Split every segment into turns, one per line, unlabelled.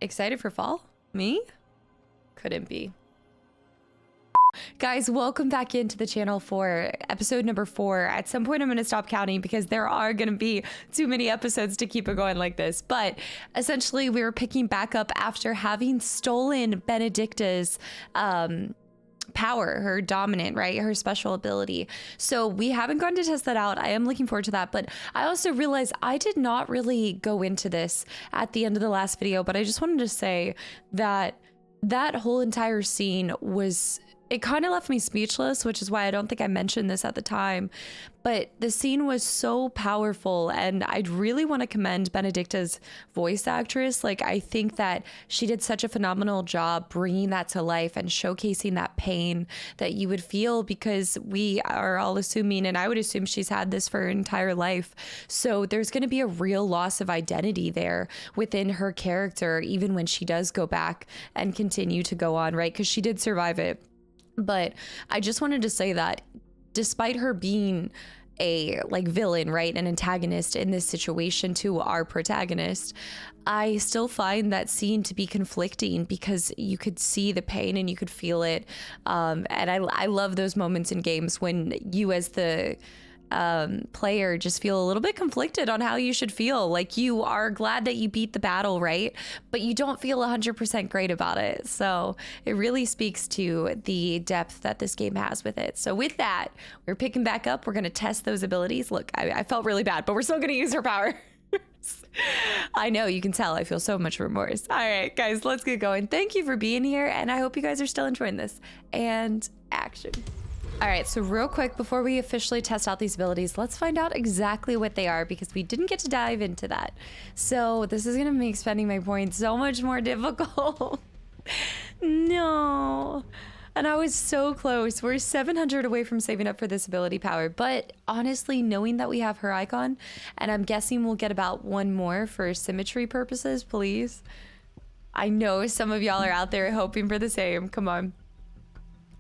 Excited for fall? Me? Couldn't be. Guys, welcome back into the channel for episode number 4. At some point, I'm going to stop counting because there are going to be too many episodes to keep it going like this. But essentially, we were picking back up after having stolen Benedicta's power, her dominant, right? Her special ability. So we haven't gone to test that out. I am looking forward to that. But I also realized I did not really go into this at the end of the last video, but I just wanted to say that that whole entire scene was... It kind of left me speechless, which is why I don't think I mentioned this at the time. But the scene was so powerful, and I'd really want to commend Benedicta's voice actress. Like, I think that she did such a phenomenal job bringing that to life and showcasing that pain that you would feel, because we are all assuming, and I would assume she's had this for her entire life. So there's going to be a real loss of identity there within her character, even when she does go back and continue to go on, right? Because she did survive it. But I just wanted to say that despite her being a villain, right, an antagonist in this situation to our protagonist, I still find that scene to be conflicting because you could see the pain and you could feel it. And I love those moments in games when you as the player just feel a little bit conflicted on how you should feel. Like, you are glad that you beat the battle, right? But you don't feel 100% great about it. So it really speaks to the depth that this game has with it. So with that, we're picking back up. We're going to test those abilities. Look, I felt really bad, but we're still going to use her power. I know, you can tell I feel so much remorse. All right, guys, let's get going. Thank you for being here, and I hope you guys are still enjoying this. And action. All right, so real quick, before we officially test out these abilities, let's find out exactly what they are, because we didn't get to dive into that. So this is gonna make spending my points so much more difficult. No. And I was so close. We're 700 away from saving up for this ability power. But honestly, knowing that we have her icon, and I'm guessing we'll get about one more for symmetry purposes, please. I know some of y'all are out there hoping for the same. Come on.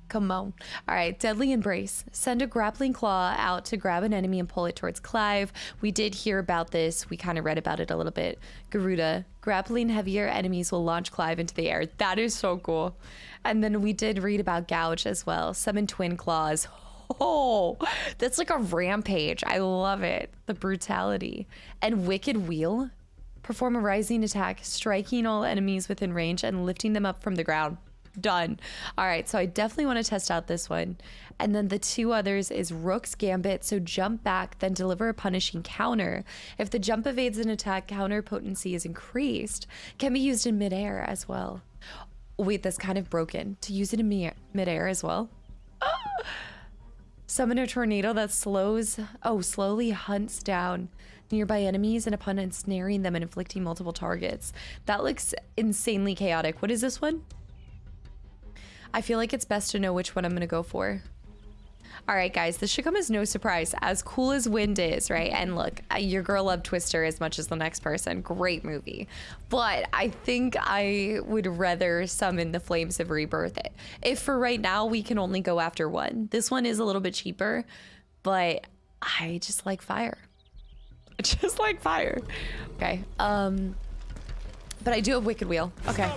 Come on. All right, Deadly Embrace. Send a grappling claw out to grab an enemy and pull it towards Clive. We did hear about this. We kind of read about it a little bit. Garuda. Grappling heavier enemies will launch Clive into the air. That is so cool. And then we did read about Gouge as well. Summon Twin Claws. Oh, that's like a rampage. I love it. The brutality. And Wicked Wheel. Perform a rising attack, striking all enemies within range and lifting them up from the ground. Done. All right, so I definitely want to test out this one. And then the two others is Rook's Gambit. So jump back, then deliver a punishing counter. If the jump evades an attack, counter potency is increased. Can be used in midair as well. Wait, that's kind of broken. To use it in midair as well. Summon a tornado that slowly hunts down nearby enemies and upon ensnaring them and inflicting multiple targets. That looks insanely chaotic. What is this one? I feel like it's best to know which one I'm going to go for. All right, guys, this should come as no surprise. As cool as Wind is, right? And look, your girl loved Twister as much as the next person. Great movie. But I think I would rather summon the Flames of Rebirth. If for right now, we can only go after one. This one is a little bit cheaper, but I just like fire. Just like fire. Okay. But I do have Wicked Wheel. Okay.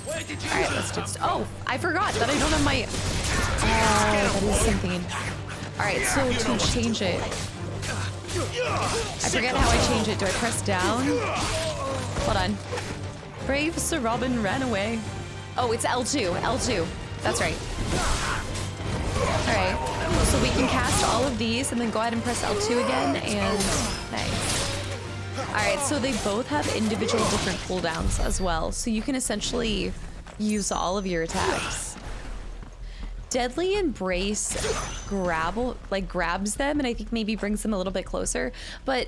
All right, let's just... Oh, I forgot that I don't have my... Oh, that is something. All right, so to change it... I forget how I change it. Do I press down? Hold on. Brave Sir Robin ran away. Oh, it's L2. L2. That's right. All right, so we can cast all of these and then go ahead and press L2 again, and nice. All right, so they both have individual different cooldowns as well, so you can essentially use all of your attacks. Deadly Embrace grabs them, and I think maybe brings them a little bit closer, but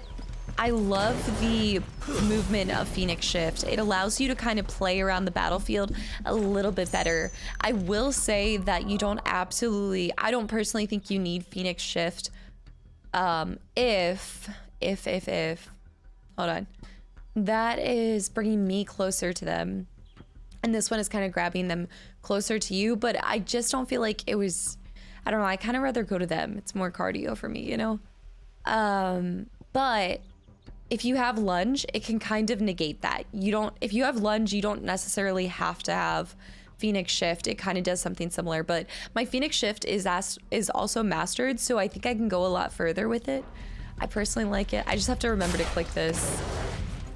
I love the movement of Phoenix Shift. It allows you to kind of play around the battlefield a little bit better. I will say that you don't I don't personally think you need Phoenix Shift if hold on. That is bringing me closer to them. And this one is kind of grabbing them closer to you, but I just don't feel like it was, I don't know, I kind of rather go to them. It's more cardio for me, you know? But if you have lunge, it can kind of negate that. You don't, if you have lunge, you don't necessarily have to have Phoenix Shift. It kind of does something similar, but my Phoenix Shift is also mastered, so I think I can go a lot further with it. I personally like it. I just have to remember to click this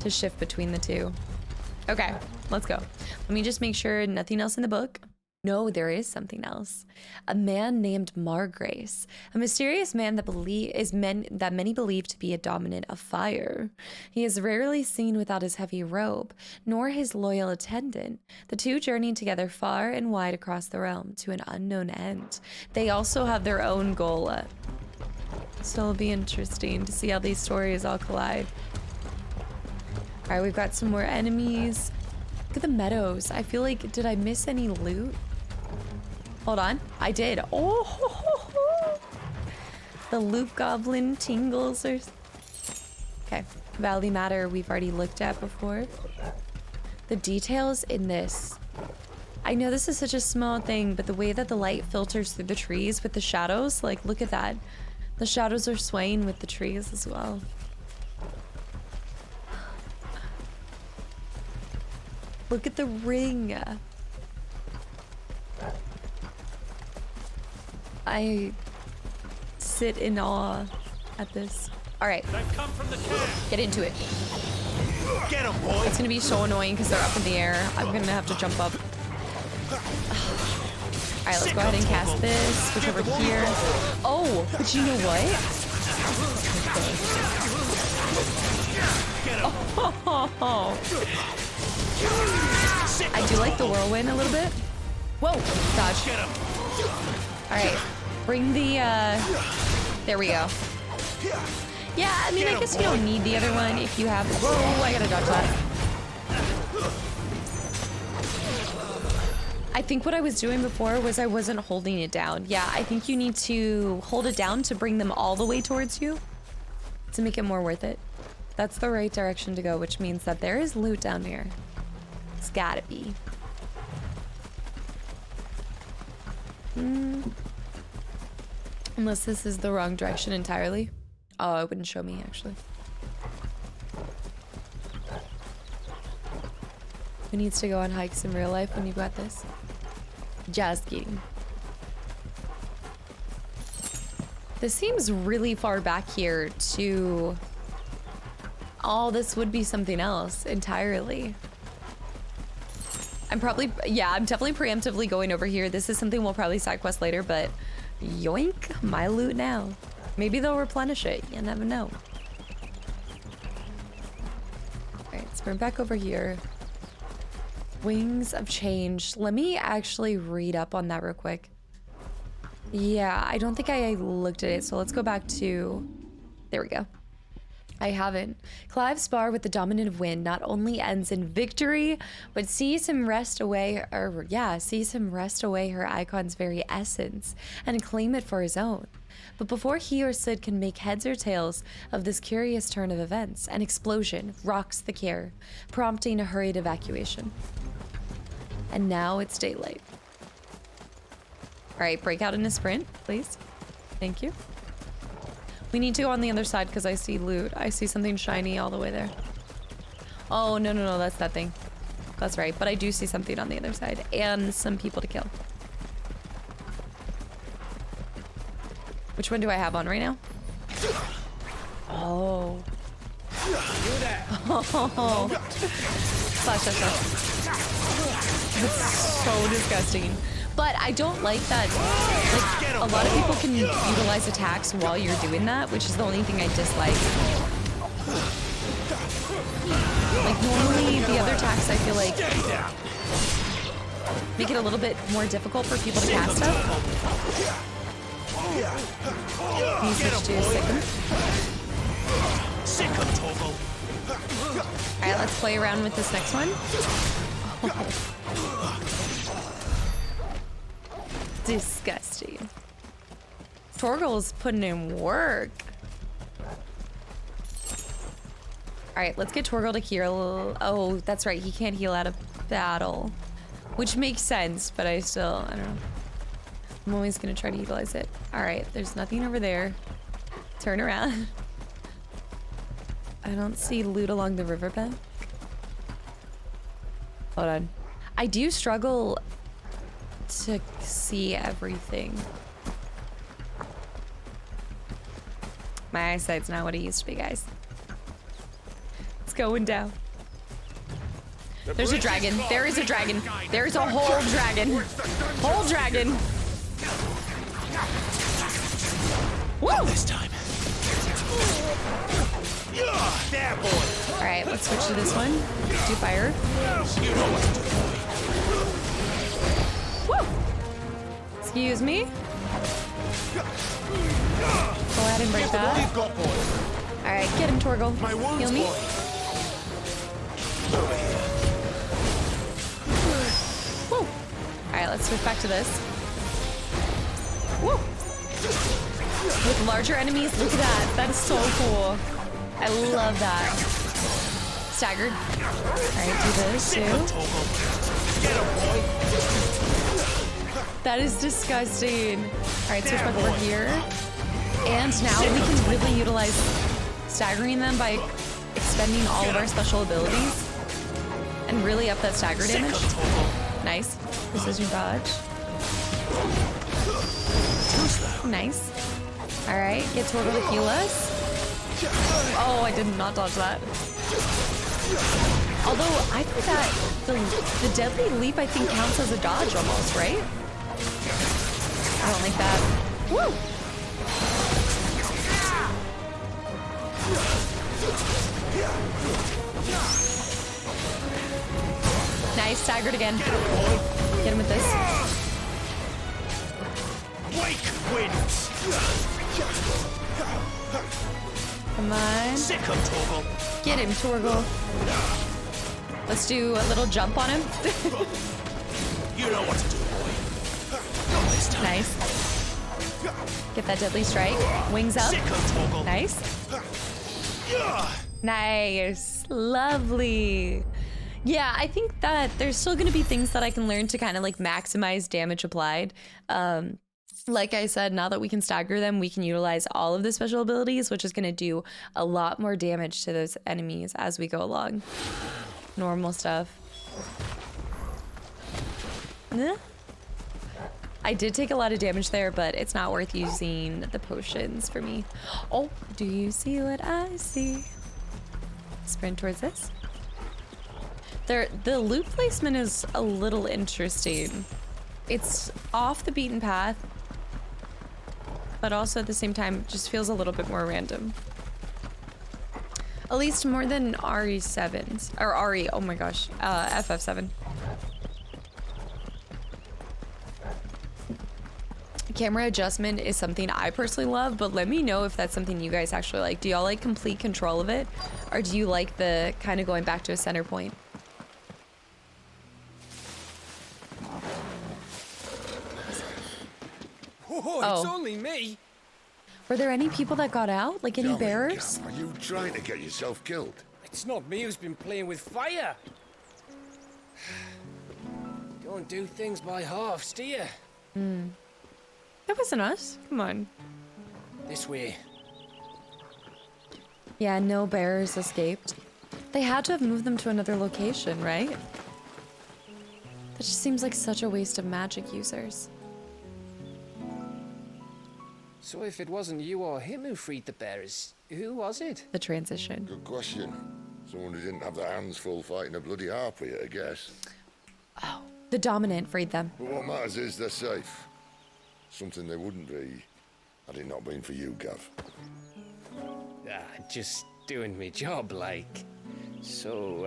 to shift between the two. Okay, let's go. Let me just make sure nothing else in the book. No, there is something else. A man named Margrace, a mysterious man that many believe to be a dominant of fire. He is rarely seen without his heavy robe, nor his loyal attendant. The two journey together far and wide across the realm to an unknown end. They also have their own goal. So it'll be interesting to see how these stories all collide. All right, we've got some more enemies. Look at the meadows. I feel like, did I miss any loot? Hold on, I did. Oh, ho, ho, ho. The loop goblin tingles or... Okay, Valley Matter we've already looked at before. The details in this. I know this is such a small thing, but the way that the light filters through the trees with the shadows, like look at that. The shadows are swaying with the trees as well. Look at the ring. I sit in awe at this. All right, get into it.
Get him, boy.
It's gonna be so annoying because they're up in the air. I'm gonna have to jump up. All right, let's go ahead and cast this. Switch over here. Oh, but you know what? Oh. I do like the whirlwind a little bit. Whoa, dodge. All right, bring the, there we go. Yeah, I mean, I guess you don't need the other one if you have, whoa, I gotta dodge that. I think what I was doing before was I wasn't holding it down. Yeah, I think you need to hold it down to bring them all the way towards you to make it more worth it. That's the right direction to go, which means that there is loot down here. It's gotta be. Unless this is the wrong direction entirely. Oh, it wouldn't show me, actually. Who needs to go on hikes in real life when you've got this? Just kidding. This seems really far back here to... Oh, this would be something else entirely. I'm probably, yeah, I'm definitely preemptively going over here. This is something we'll probably side quest later, but yoink, my loot now. Maybe they'll replenish it. You never know. All right, sprint back over here. Wings of Change. Let me actually read up on that real quick. Yeah, I don't think I looked at it, so let's go back to... There we go. I haven't. Clive's spar with the dominant wind not only ends in victory, but sees him wrest away her icon's very essence and claim it for his own. But before he or Sid can make heads or tails of this curious turn of events, an explosion rocks the care, prompting a hurried evacuation. And now it's daylight. All right, break out in a sprint, please. Thank you. We need to go on the other side because I see loot. I see something shiny all the way there. Oh, no, no, no, that's that thing. That's right, but I do see something on the other side and some people to kill. Which one do I have on right now? Oh. Oh. Slash, slash, slash. That's so disgusting. But I don't like that, like, a lot of people can utilize attacks while you're doing that, which is the only thing I dislike. Like, normally the other attacks I feel like make it a little bit more difficult for people to cast stuff. Can you switch to Sick'em? Alright, let's play around with this next one. Oh. Disgusting. Torgal's putting in work. Alright, let's get Torgal to heal. Oh, that's right, he can't heal out of battle. Which makes sense, but I don't know. I'm always gonna try to utilize it. Alright, there's nothing over there. Turn around. I don't see loot along the riverbed. Hold on. I do struggle to see everything. My eyesight's not what it used to be, guys. It's going down. There's a dragon. There is a dragon. There's a whole dragon. Whole dragon. Woo!
This time. There, boy.
All right, let's switch to this one. Do fire.
You know what to do, boy.
Woo! Excuse me. Go ahead and break that.
You've got, boy.
All right, get him, Torgal.
My wounds,
Heal me.
boy. Over here.
Woo! All right, let's switch back to this. Woo! With larger enemies, look at that. That is so cool. I love that. Staggered. All right, do this too.
Get him, boy.
That is disgusting. All right, switch back over here. And now we can really utilize staggering them by expending all of our special abilities and really up that stagger damage. Nice. Precision dodge. Nice. All right, get Torgal to heal us. Oh, I did not dodge that. Although I think that the deadly leap I think counts as a dodge almost, right? I don't like that. Woo! Nice, staggered again. Get him with this.
Wake wins.
Come on.
Sick of Torgal.
Get him, Torgal. Let's do a little jump on him.
You know what to do, boy. Not this time.
Nice. Get that deadly strike. Wings up.
Sick of Torgal.
Nice. Nice. Lovely. Yeah, I think that there's still going to be things that I can learn to kind of like maximize damage applied. Like I said, now that we can stagger them, we can utilize all of the special abilities, which is going to do a lot more damage to those enemies as we go along. Normal stuff. I did take a lot of damage there, but it's not worth using the potions for me. Oh, do you see what I see? Sprint towards this. The loot placement is a little interesting. It's off the beaten path, but also at the same time just feels a little bit more random. At least more than RE7s, or RE, oh my gosh, FF7. Camera adjustment is something I personally love, but let me know if that's something you guys actually like. Do y'all like complete control of it? Or do you like the kind of going back to a center point?
Oh, it's only me.
Were there any people that got out? Like any bearers?
Are you trying to get yourself killed?
It's not me who's been playing with fire. Don't do things by halves, do you?
That wasn't us. Come on.
This way.
Yeah, no bearers escaped. They had to have moved them to another location, right? That just seems like such a waste of magic users.
So if it wasn't you or him who freed the bearers, who was it?
The transition.
Good question. Someone who didn't have their hands full fighting a bloody harpy, I guess.
Oh, the dominant freed them.
But what matters is they're safe. Something they wouldn't be had it not been for you, Gav.
Just doing me job, like. So,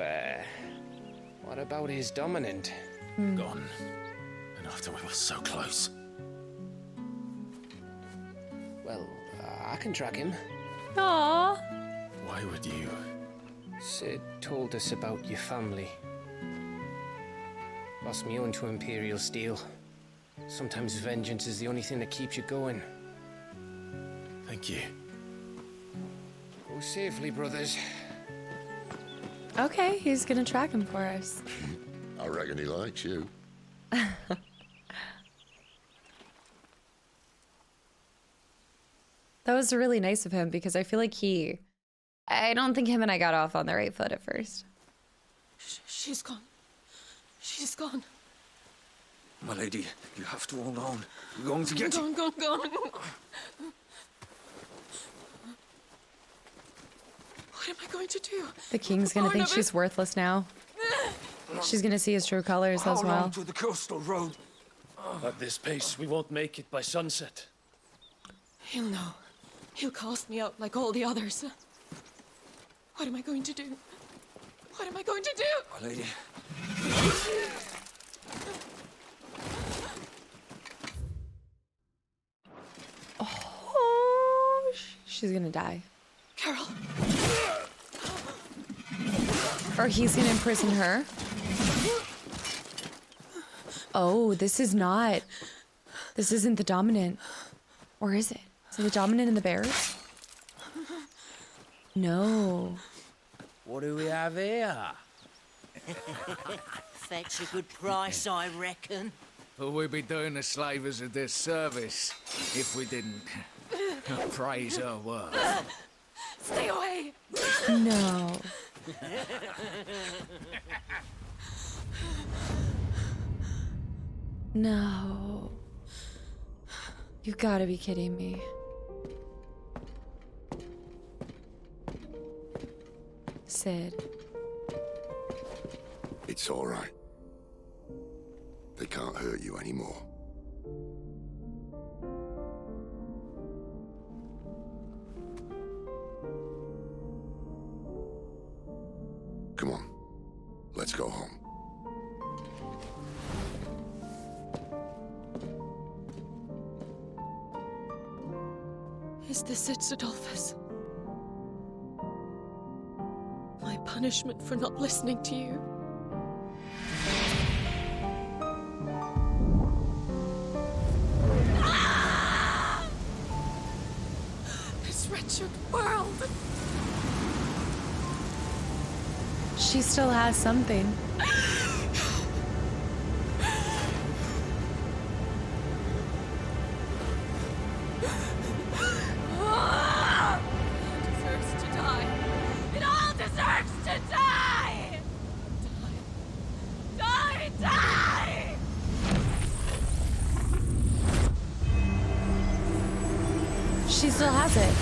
what about his dominant?
Gone. And after we were so close.
Well, I can track him.
Aww.
Why would you?
Sid told us about your family. Lost me on to Imperial Steel. Sometimes vengeance is the only thing that keeps you going.
Thank you.
Go safely, brothers.
Okay, he's gonna track him for us.
I reckon he likes you.
That was really nice of him because I feel like he I don't think him and I got off on the right foot at first.
She's gone. She's gone.
My lady, you have to hold on. We're going to get you.
Gone. What am I going to do?
The king's gonna think she's worthless now. She's gonna see his true colors as
Hold
well.
on to the coastal road.
At this pace, we won't make it by sunset.
He'll know. He'll cast me out like all the others. What am I going to do? What am I going to do?
My lady.
Oh, she's gonna die.
Carol.
Or he's gonna imprison her. Oh, this isn't the dominant. Or is it? Is it the dominant and the bears? No.
What do we have here?
Fetch a good price, I reckon.
Well, we'd be doing the slavers a disservice if we didn't praise her work.
Stay away.
No. No. You gotta be kidding me. Sid.
It's all right. They can't hurt you anymore. Come on. Let's go home.
Is this it, Adolphus? My punishment for not listening to you? Ah! This wretched world!
She still has something.
Deserves to die. It all deserves to die! Die!
She still has it.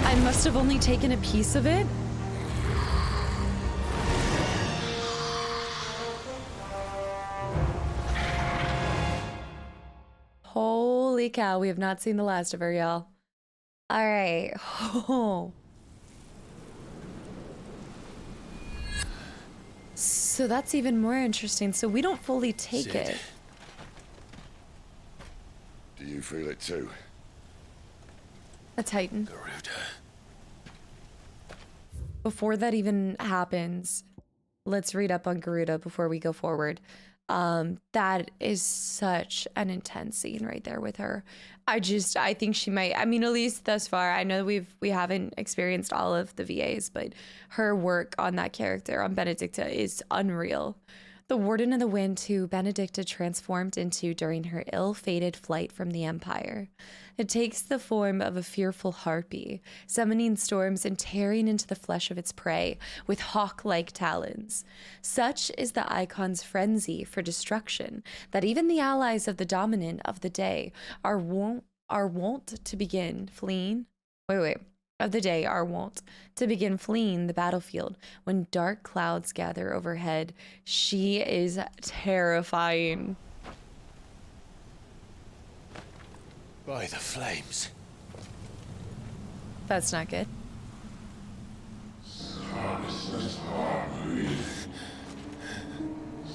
I must have only taken a piece of it. Holy cow, we have not seen the last of her, y'all. All right. Oh. So that's even more interesting. So we don't fully take
Sid.
it.
Do you feel it too?
A Titan.
Garuda.
Before that even happens, let's read up on Garuda before we go forward. That is such an intense scene right there with her. I think she might, I mean, at least thus far, I know we haven't experienced all of the VAs, but her work on that character, on Benedicta, is unreal. The Warden of the Wind, who Benedicta transformed into during her ill-fated flight from the Empire. It takes the form of a fearful harpy, summoning storms and tearing into the flesh of its prey with hawk-like talons. Such is the icon's frenzy for destruction that even the allies of the dominant of the day are wont to begin fleeing. Of the day are wont to begin fleeing the battlefield when dark clouds gather overhead. She is terrifying.
By the flames.
That's not good.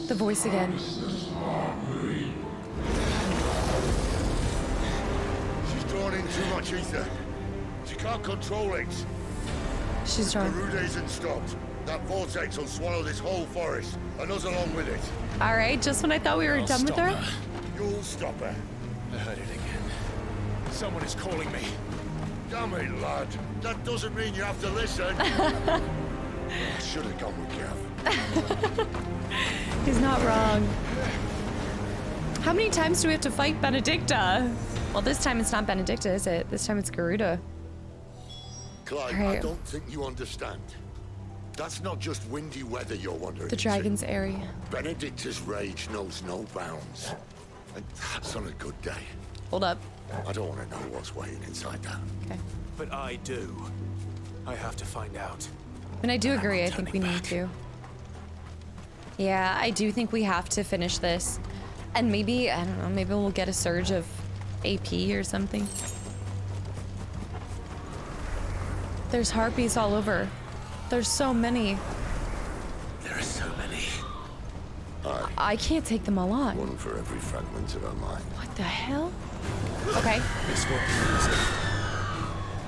The voice again.
She's drawn in too much ether. She can't control it.
She's drawn.
Garuda isn't stopped. That vortex will swallow this whole forest, and us along with it.
All right, just when I thought we were done with her.
You'll stop her.
I heard it again. Someone is calling me.
Damn it, lad. That doesn't mean you have to listen. I should have gone with Gav.
He's not wrong. How many times do we have to fight Benedicta? Well, this time it's not Benedicta, is it? This time it's Garuda.
Clive,
Right.
I don't think you understand. That's not just windy weather you're wandering
The dragon's area.
into. Benedicta's rage knows no bounds. And that's on a good day.
Hold up.
I don't want to know what's waiting inside that.
Okay.
But I do. I have to find out.
And I do
I'm
agree.
not
I think we
turning
need
back.
to. Yeah, I do think we have to finish this. And maybe, I don't know, maybe we'll get a surge of AP or something. There's harpies all over. There's so many.
There are so many.
I can't take them all on.
One for every fragment of our mind.
What the hell? Okay.
This won't be easy.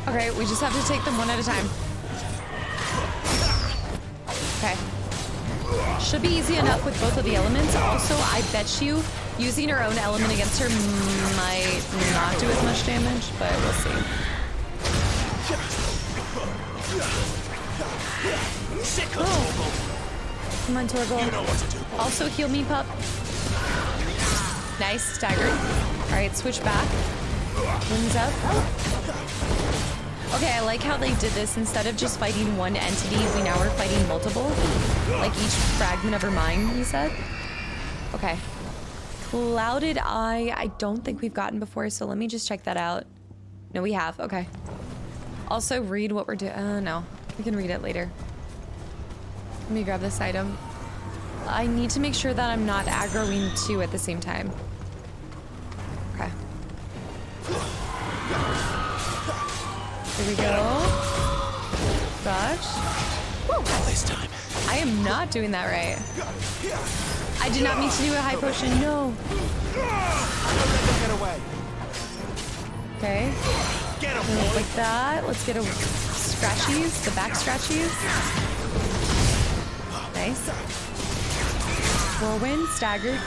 Okay, we just have to take them one at a time. Okay. Should be easy enough with both of the elements. Also, I bet you using her own element against her might not do as much damage, but we'll see. Come on, Torgal.
You know what to do.
Also heal me, pup. Nice, staggered. Alright, switch back. Wings up. Okay, I like how they did this. Instead of just fighting one entity, we now are fighting multiple. Like each fragment of her mind, he said. Okay. Clouded Eye, I don't think we've gotten before, so let me just check that out. No, we have. Okay. Also, read what we're doing. No. We can read it later. Let me grab this item. I need to make sure that I'm not aggroing two at the same time. Okay. Here we go. Gosh.
This time.
I am not doing that right. I did not mean to do a high potion. No.
Get away.
Okay.
Get him, boy.
Like that. Let's get a scratchies. The back scratchies. Nice. Whirlwind, staggered.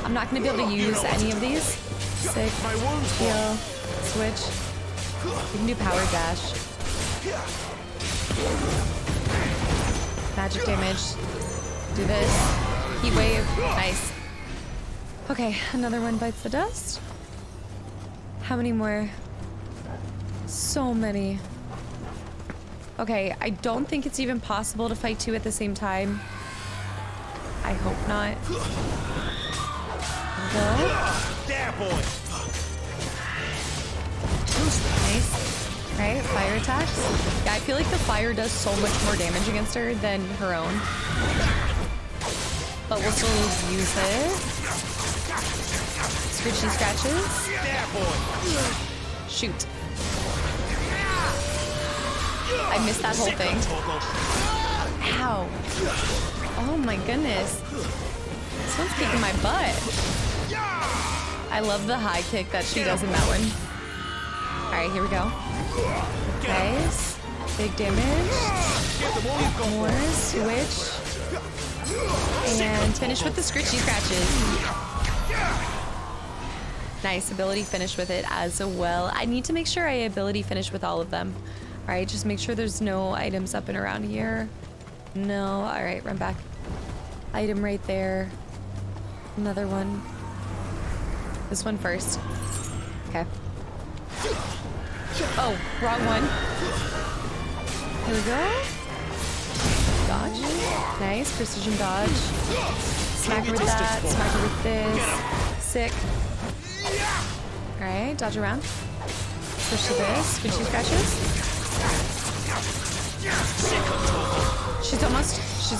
I'm not going to be able to use any of these. Sick. Heal. Switch. We can do power dash. Magic damage. Do this. Heat wave. Nice. Okay, another one bites the dust. How many more? So many. Okay, I don't think it's even possible to fight two at the same time. I hope not. Go.
There, boy.
Nice. Right, fire attacks. Yeah, I feel like the fire does so much more damage against her than her own. But we'll still use it. Scritchy scratches.
There, boy.
Shoot. I missed that whole thing. Ow. Oh my goodness. This one's kicking my butt. I love the high kick that she does in that one. Alright, here we go. Nice. Big damage. More. Switch. And finish with the scritchy scratches. Nice. Ability finish with it as well. I need to make sure I ability finish with all of them. Alright, just make sure there's no items up and around here. No. Alright, run back. Item right there. Another one. This one first. Okay. Oh, wrong one. Here we go. Dodge. Nice. Precision dodge. Smack her with that. Smack her with this. Sick. Alright, dodge around. Switch to this. Squishy scratches. She's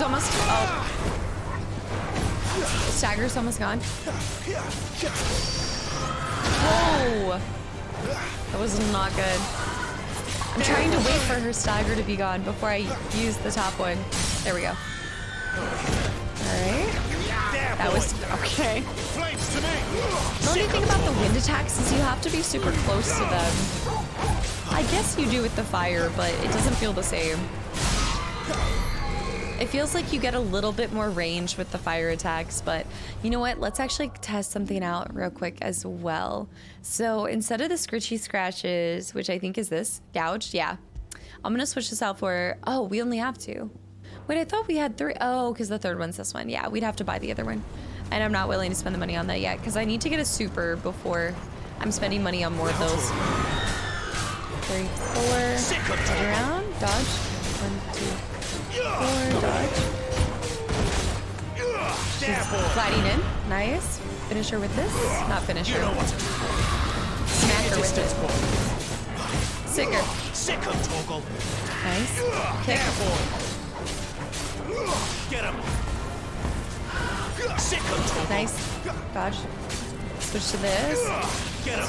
almost. Oh. Stagger's almost gone. Whoa. That was not good. I'm trying to wait for her stagger to be gone before I use the top one. There we go. Alright. That was okay. The only thing about the wind attacks is you have to be super close to them. I guess you do with the fire, but it doesn't feel the same. It feels like you get a little bit more range with the fire attacks, but you know what? Let's actually test something out real quick as well. So instead of the scritchy scratches, which I think is this, gouged, yeah. I'm gonna switch this out for, oh, we only have two. Wait, I thought we had three. Oh, because the third one's this one. Yeah, we'd have to buy the other one. And I'm not willing to spend the money on that yet because I need to get a super before I'm spending money on more of those. 3, 4. Dodge around. Dodge. 1, 2, 4. Dodge. She's gliding in. Nice. Finish her with this. Not finish her. Smack her with it. Sicker. Nice. Kick.
Get him.
Nice. Dodge. Switch to this.
Get him.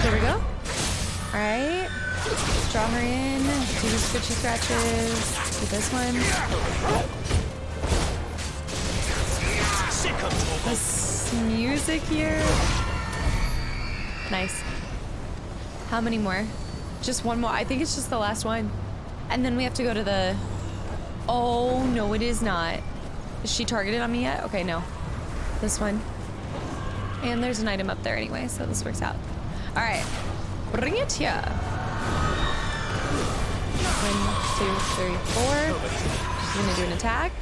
There we go. Alright. Draw her in. Do the switchy scratches. Do this one. This music here. Nice. How many more? Just one more. I think it's just the last one. And then we have to go to the... Oh, no, it is not. Is she targeted on me yet? Okay, no. This one. And there's an item up there anyway, so this works out. All right. Bring it here. 1, 2, 3, 4. She's gonna do an attack.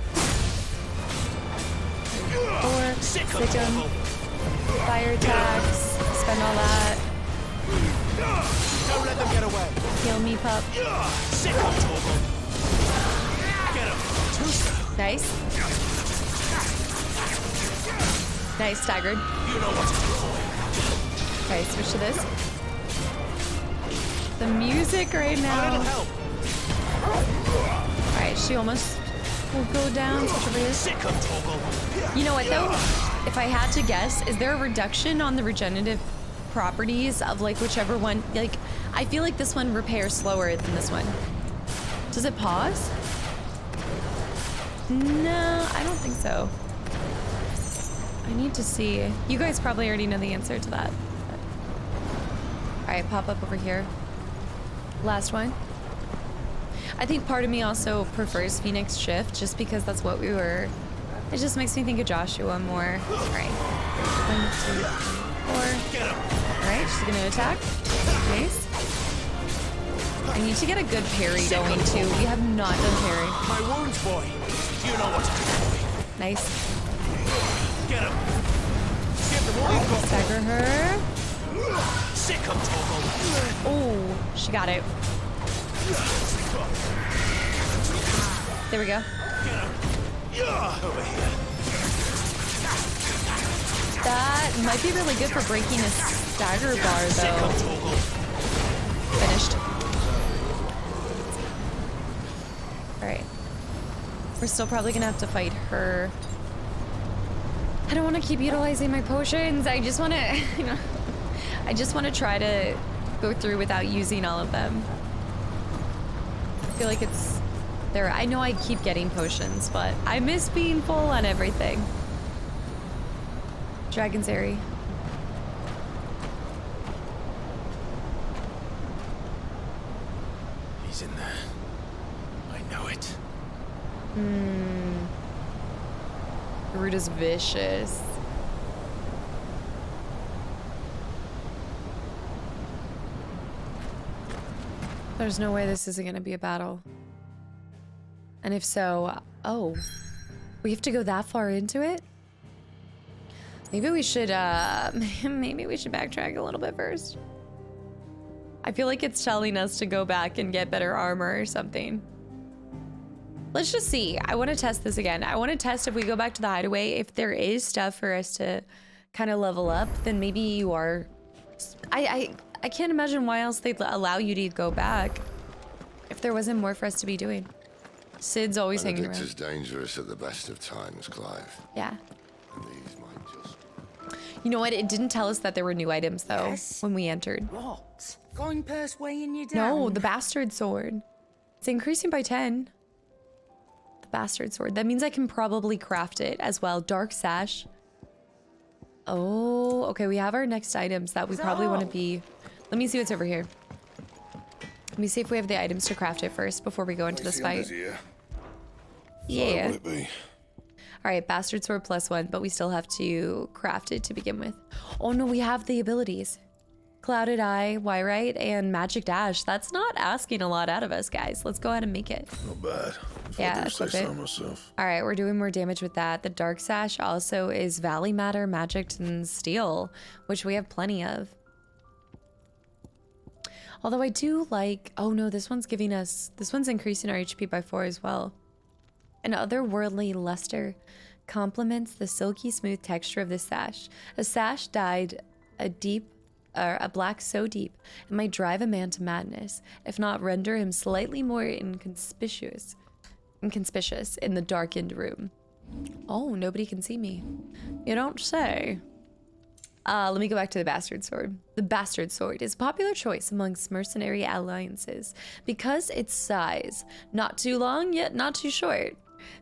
4. Sick him. Fire attacks. Spend all that.
Don't let them get away.
Heal me, pup.
Sick him, Torgal. Get him.
Nice. Nice, staggered.
You know what to do, boy.
Okay, switch to this. The music right now.
Help.
Alright, she almost will go down. Switch over here.
Sick him, Torgal.
You know what though? If I had to guess, is there a reduction on the regenerative properties of like whichever one? Like, I feel like this one repairs slower than this one. Does it pause? No, I don't think so. I need to see. You guys probably already know the answer to that. Alright, pop up over here. Last one. I think part of me also prefers Phoenix Shift just because that's what we were. It just makes me think of Joshua more. Alright. 1, 2, 4. Alright, she's gonna attack. Nice. I need to get a good parry going too. We have not done parry.
My wounds, boy. You know what to do, boy.
Nice.
Get him. Give them all you've got.
Stagger her.
Sick him, Torgal.
Oh, she got it. There we go.
Over here.
That might be really good for breaking a stagger bar though. Finished. Alright. We're still probably gonna have to fight her. I don't want to keep utilizing my potions. I just want to, you know, I just want to try to go through without using all of them. I feel like it's there. I know I keep getting potions, but I miss being full on everything. Dragon's Airy.
He's in there. I know it.
Garuda's vicious. There's no way this isn't going to be a battle. And if so, oh, we have to go that far into it? Maybe we should backtrack a little bit first. I feel like it's telling us to go back and get better armor or something. Let's just see. I want to test this again. I want to test if we go back to the hideaway, if there is stuff for us to kind of level up, then maybe you are... I can't imagine why else they'd allow you to go back if there wasn't more for us to be doing. Sid's always hanging around.
Benedict's dangerous at the best of times, Clive.
Yeah.
And these might just...
You know what? It didn't tell us that there were new items, though,
Yes.
when we entered.
What? Going purse weighing you down?
No, the bastard sword. It's increasing by 10. The bastard sword. That means I can probably craft it as well. Dark sash. Oh, okay. We have our next items that we probably want to be... Let me see what's over here. Let me see if we have the items to craft it first before we go into this fight. Yeah.
What would it be?
All right, bastard sword +1, but we still have to craft it to begin with. Oh no, we have the abilities. Clouded Eye, Wyrite, and Magic Dash. That's not asking a lot out of us, guys. Let's go ahead and make it.
Not bad. If
Yeah,
I do say
equip
so
it.
myself.
All right, we're doing more damage with that. The Dark Sash also is Valley Matter, Magic, and Steel, which we have plenty of. Although I do like... Oh no, this one's giving us... This one's increasing our HP by 4 as well. An otherworldly luster complements the silky smooth texture of this sash. A sash dyed a black so deep it might drive a man to madness, if not render him slightly more inconspicuous in the darkened room. Oh, nobody can see me. You don't say. Let me go back to the Bastard Sword. The Bastard Sword is a popular choice amongst mercenary alliances because its size, not too long yet not too short,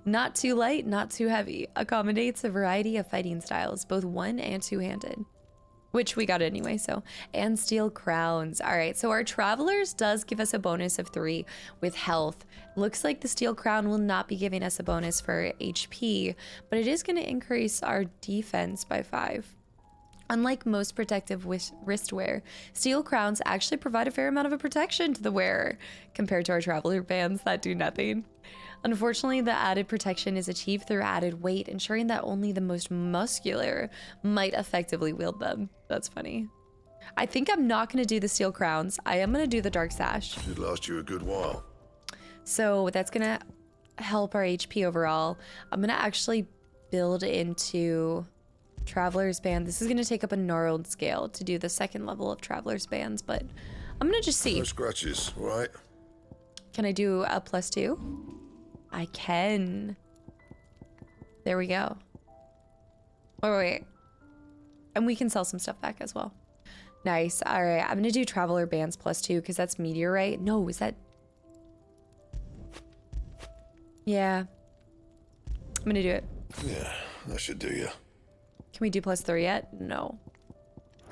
not too light, not too heavy, accommodates a variety of fighting styles, both one- and two-handed. Which we got anyway, so. And steel crowns. All right, so our Travelers does give us a bonus of 3 with health. Looks like the steel crown will not be giving us a bonus for HP, but it is going to increase our defense by 5. Unlike most protective wristwear, steel crowns actually provide a fair amount of a protection to the wearer, compared to our Traveler bands that do nothing. Unfortunately, the added protection is achieved through added weight, ensuring that only the most muscular might effectively wield them. That's funny. I think I'm not going to do the steel crowns. I am going to do the dark sash.
Should last you a good while.
So that's going to help our HP overall. I'm going to actually build into Traveler's Band. This is going to take up a gnarled scale to do the second level of Traveler's Bands, but I'm going to just see.
No scratches, all right?
Can I do a +2? I can. There we go. Wait. And we can sell some stuff back as well. Nice. All right. I'm going to do Traveler Bands +2 because that's Meteorite. No, is that... Yeah. I'm going to do it.
Yeah, that should do you.
Can we do +3 yet? No.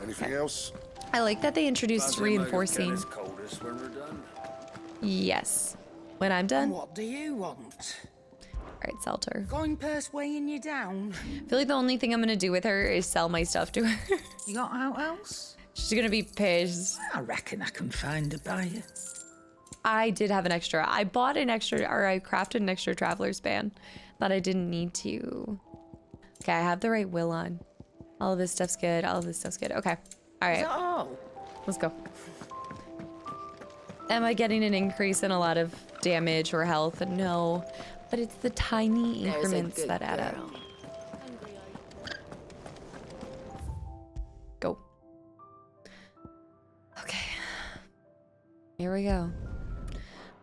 Anything else?
I like that they introduced reinforcing.
As cold as when we're done.
Yes. When I'm done.
What do you want?
All right, Salter.
Going purse weighing you down?
I feel like the only thing I'm going to do with her is sell my stuff to her.
You got out else?
She's going to be pissed.
I reckon I can find a buyer.
I did have an extra. I bought an extra, or I crafted an extra Traveler's Band that I didn't need to. Okay, I have the right will on. All of this stuff's good. All of this stuff's good. Okay. All right.
Is that all?
Let's go. Am I getting an increase in a lot of damage or health? No. But it's the tiny increments that add up. Go. Okay. Here we go.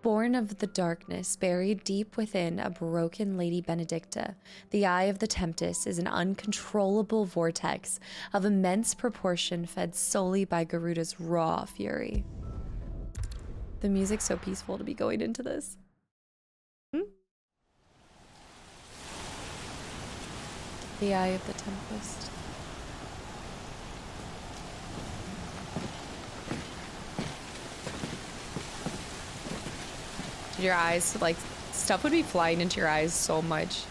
Born of the darkness, buried deep within a broken Lady Benedicta, the Eye of the Tempest is an uncontrollable vortex of immense proportion fed solely by Garuda's raw fury. The music's so peaceful to be going into this. The Eye of the Tempest. Your eyes, like, stuff would be flying into your eyes so much.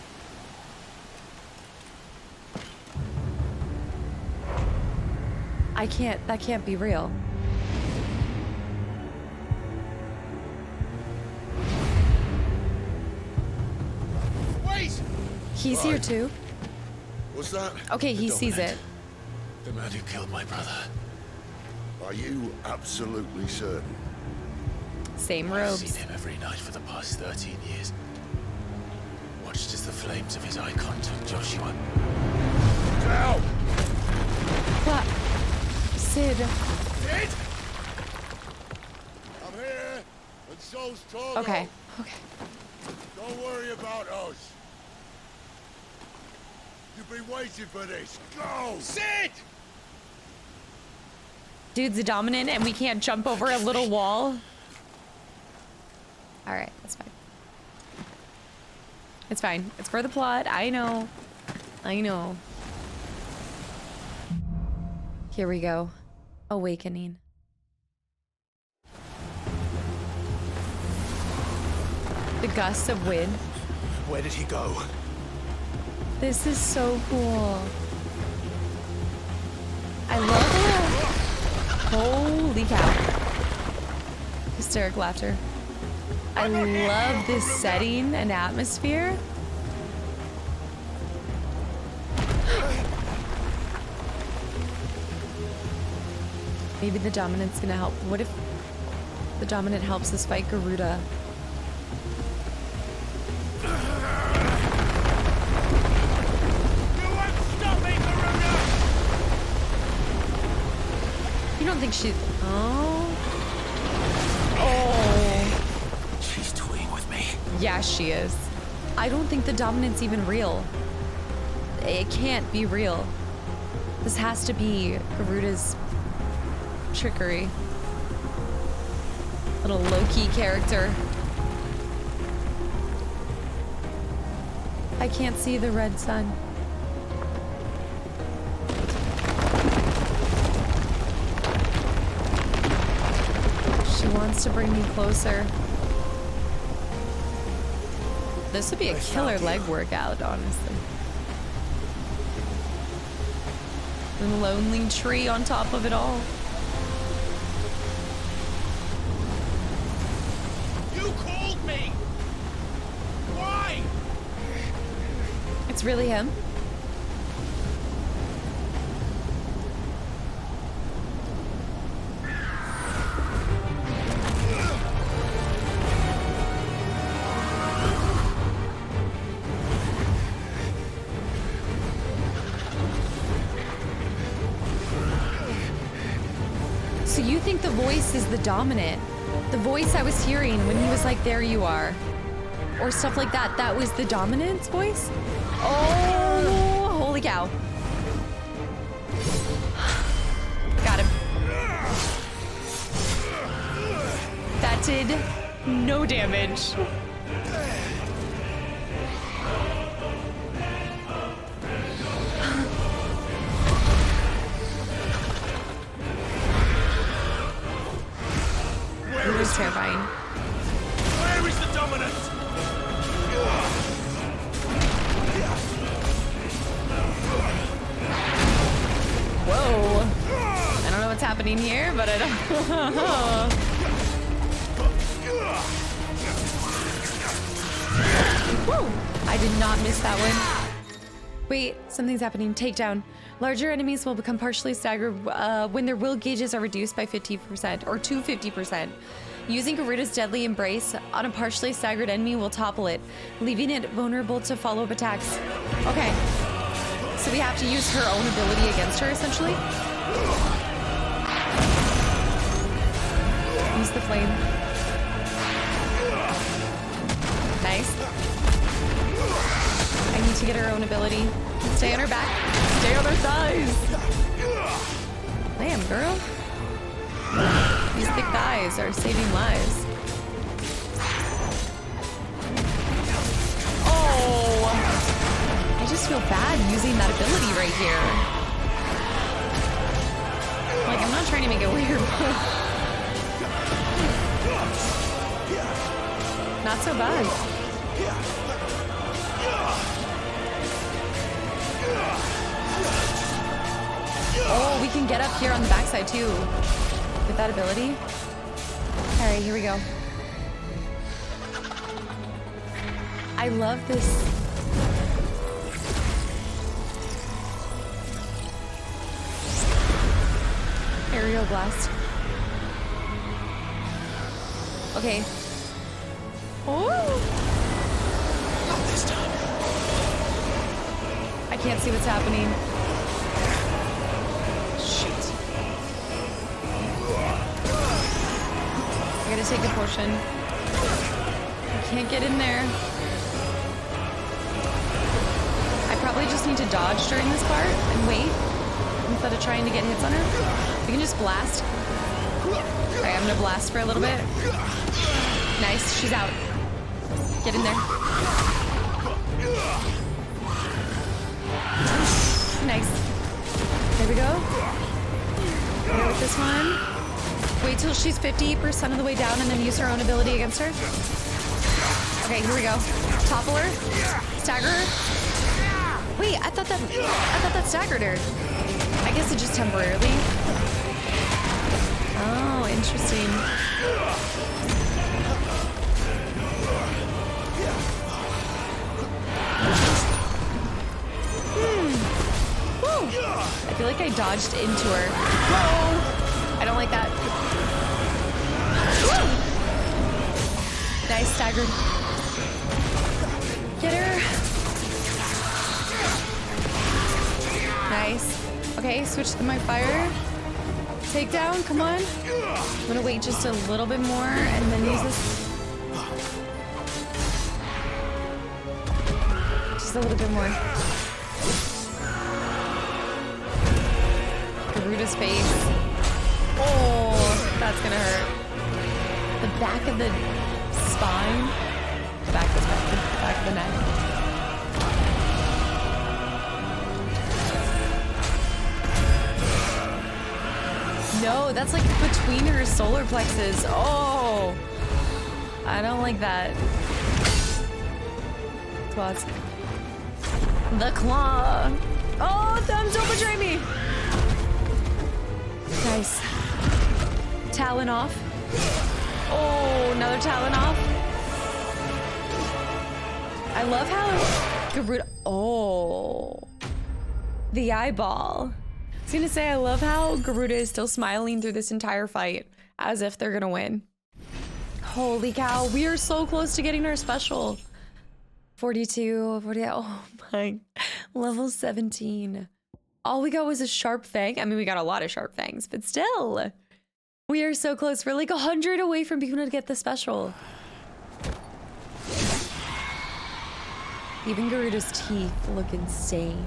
That can't be real.
Wait!
He's here too.
What's that?
Okay, he sees it.
The man who killed my brother.
Are you absolutely certain?
Same
I've
robes.
seen him every night for the past 13 years. Watched as the flames of his icon took Joshua.
Now!
What? Sid.
Sid! I'm here, and so's Togo.
Okay.
Don't worry about us. You've been waiting for this. Go! Sid!
Dude's a dominant and we can't jump over a little wall. All right, that's fine. It's fine. It's for the plot. I know. Here we go. Awakening. The gusts of wind.
Where did he go?
This is so cool. I love it. Holy cow. Hysteric laughter. I love this setting and atmosphere. Maybe the Dominant's gonna help. What if the Dominant helps us fight Garuda? You don't think she... Oh. Oh.
She's toying with me.
Yeah, she is. I don't think the Dominant's even real. It can't be real. This has to be Garuda's trickery. Little low-key character. I can't see the red sun. She wants to bring me closer. This would be a killer leg workout, honestly. The lonely tree on top of it all.
You called me! Why?
It's really him. So you think the voice is the Dominant? The voice I was hearing when he was like, there you are. Or stuff like that. That was the Dominant's voice? Oh, holy cow. Got him. That did no damage. It was terrifying.
Where is the Dominant?
Whoa. I don't know what's happening here, but I don't. Woo! I did not miss that one. Wait, something's happening. Takedown. Larger enemies will become partially staggered when their will gauges are reduced by 50% or to 50%. Using Garuda's deadly embrace on a partially staggered enemy will topple it, leaving it vulnerable to follow-up attacks. Okay. So we have to use her own ability against her, essentially. Use the flame. Nice. I need to get her own ability. Stay on her back. Stay on her thighs. Damn, girl. These thick thighs are saving lives. Oh! I just feel bad using that ability right here. Like, I'm not trying to make it weird, but... Not so bad. Oh, we can get up here on the backside too. With that ability. Alright, here we go. I love this. Aerial blast. Okay. Oh!
Not this time.
I can't see what's happening.
Shit.
I gotta take a potion. I can't get in there. I probably just need to dodge during this part and wait instead of trying to get hits on her. We can just blast. Alright, I'm gonna blast for a little bit. Nice, she's out. Get in there. Nice. There we go. Go with this one. Wait till she's 50% of the way down and then use her own ability against her. Okay, here we go. Topple her. Stagger her. Wait, I thought that staggered her. I guess it just temporarily. Oh, interesting. dodged into her. Whoa! I don't like that. Woo! Nice, staggered. Get her. Nice. Okay, switch to my fire. Takedown, come on. I'm gonna wait just a little bit more and then use this. Just a little bit more. Garuda's face. Oh, that's gonna hurt. The back of the spine. The back of the neck. No, that's like between her solar plexus. Oh, I don't like that. Claws. The claw. Oh, thumbs, don't betray me. Nice. Talon off. Oh, another talon off. I love how Garuda. Oh, the eyeball. I was gonna say, I love how Garuda is still smiling through this entire fight as if they're gonna win. Holy cow, we are so close to getting our special. 42, 48, oh my, level 17. All we got was a sharp fang. I mean, we got a lot of sharp fangs, but still. We are so close. We're like 100 away from being able to get the special. Even Garuda's teeth look insane.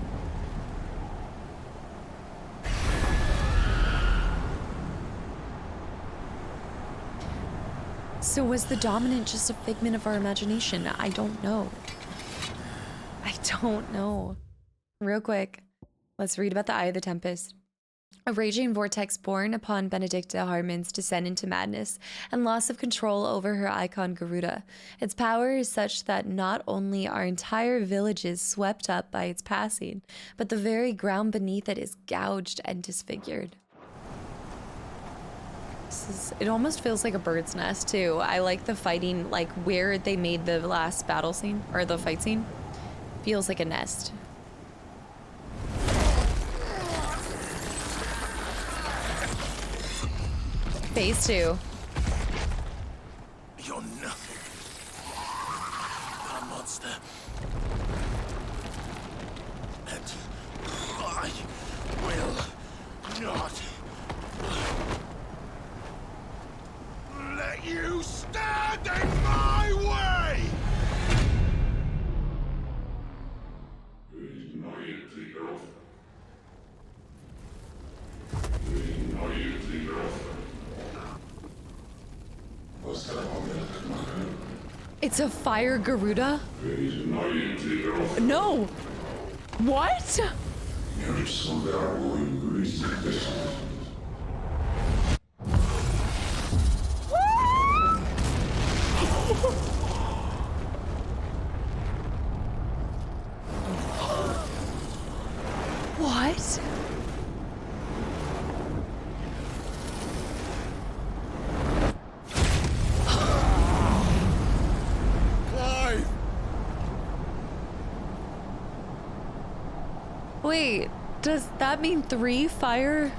So was the dominant just a figment of our imagination? I don't know. I don't know. Real quick, let's read about the Eye of the Tempest. A raging vortex born upon Benedicta Harmon's descent into madness and loss of control over her icon Garuda. Its power is such that not only are entire villages swept up by its passing, but the very ground beneath it is gouged and disfigured. It almost feels like a bird's nest too. I like the fighting, like where they made the last battle scene, or the fight scene. Feels like a nest. Phase 2.
You're nothing. A monster. And I will not let you stand in my way!
It's a fire Garuda? No! What? What? Wait, does that mean 3 fire?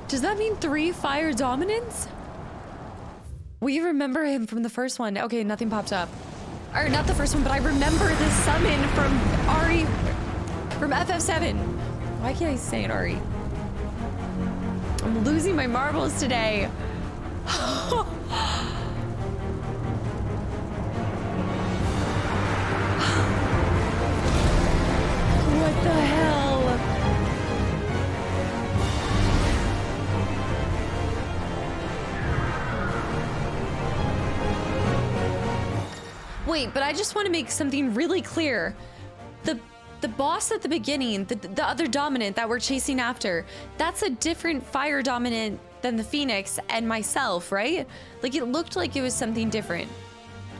Does that mean 3 fire dominance? We remember him from the first one. Okay, nothing popped up. Or not the first one, but I remember this summon from Ari, from FF7. Why can't I say it, Ari? I'm losing my marbles today. What the hell? Wait, but I just want to make something really clear. The boss at the beginning, the other dominant that we're chasing after, that's a different fire dominant than the Phoenix and myself, right? Like, it looked like it was something different.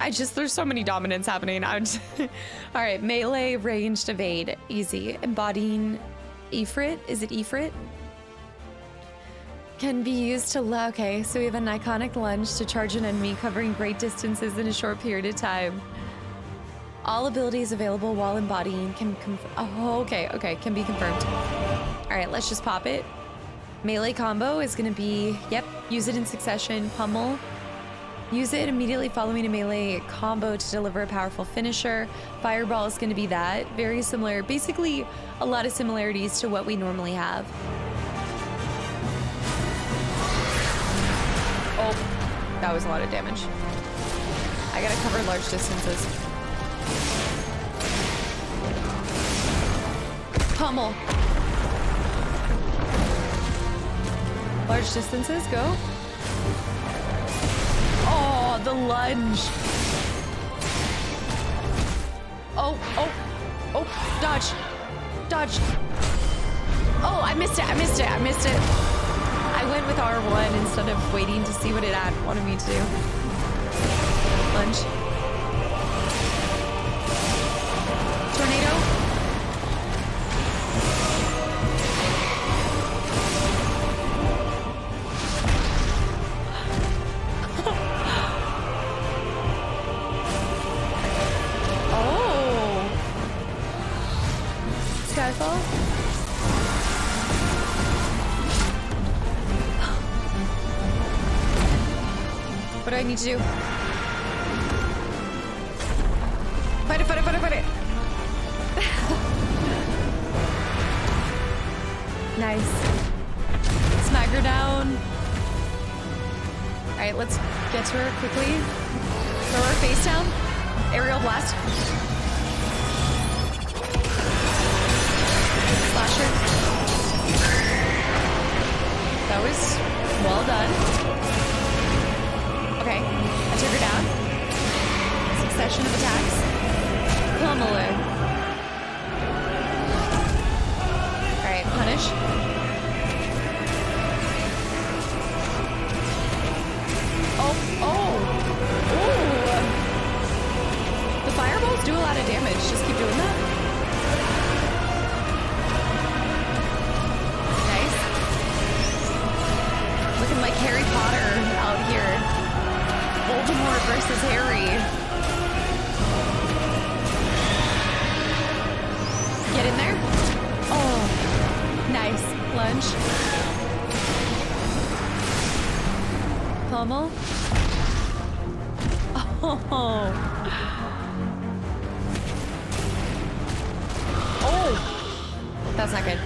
There's so many dominants happening. All right, melee, ranged, evade, easy. Embodying Ifrit, is it Ifrit? Can be used to, okay, so we have an iconic lunge to charge an enemy covering great distances in a short period of time. All abilities available while embodying can oh, okay, can be confirmed. All right, let's just pop it. Melee combo is gonna be, yep, use it in succession, pummel. Use it immediately following a melee combo to deliver a powerful finisher. Fireball is gonna be that. Very similar, basically a lot of similarities to what we normally have. Oh, that was a lot of damage. I gotta cover large distances. Pummel. Large distances, go. Oh, the lunge. Oh, dodge. Dodge. Oh, I missed it. I went with R1 instead of waiting to see what it wanted me to do. Lunge. Tornado. Skyfall? What do I need to do? Fight it! Nice. Smack her down. Alright, let's get to her quickly. Throw her face down. Aerial blast. Slasher. That was well done. Okay, I took her down. Succession of attacks. Pummel her. Alright, punish. Oh! The fireballs do a lot of damage. Just keep doing that. Like Harry Potter out here. Voldemort versus Harry. Get in there. Oh, nice. Lunge. Pummel. Oh, that's not good.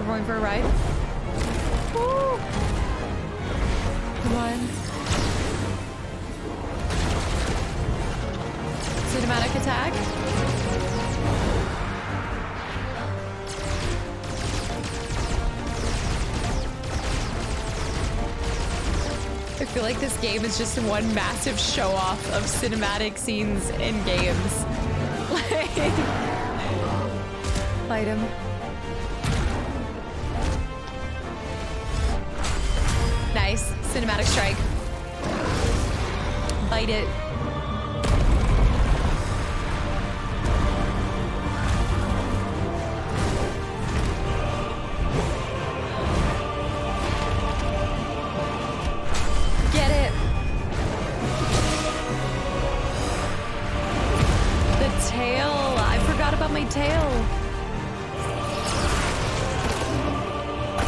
Going for a ride. Woo! Come on. Cinematic attack. I feel like this game is just one massive show off of cinematic scenes in games. Like, fight him. Nice. Cinematic strike. Bite it. Get it. The tail. I forgot about my tail.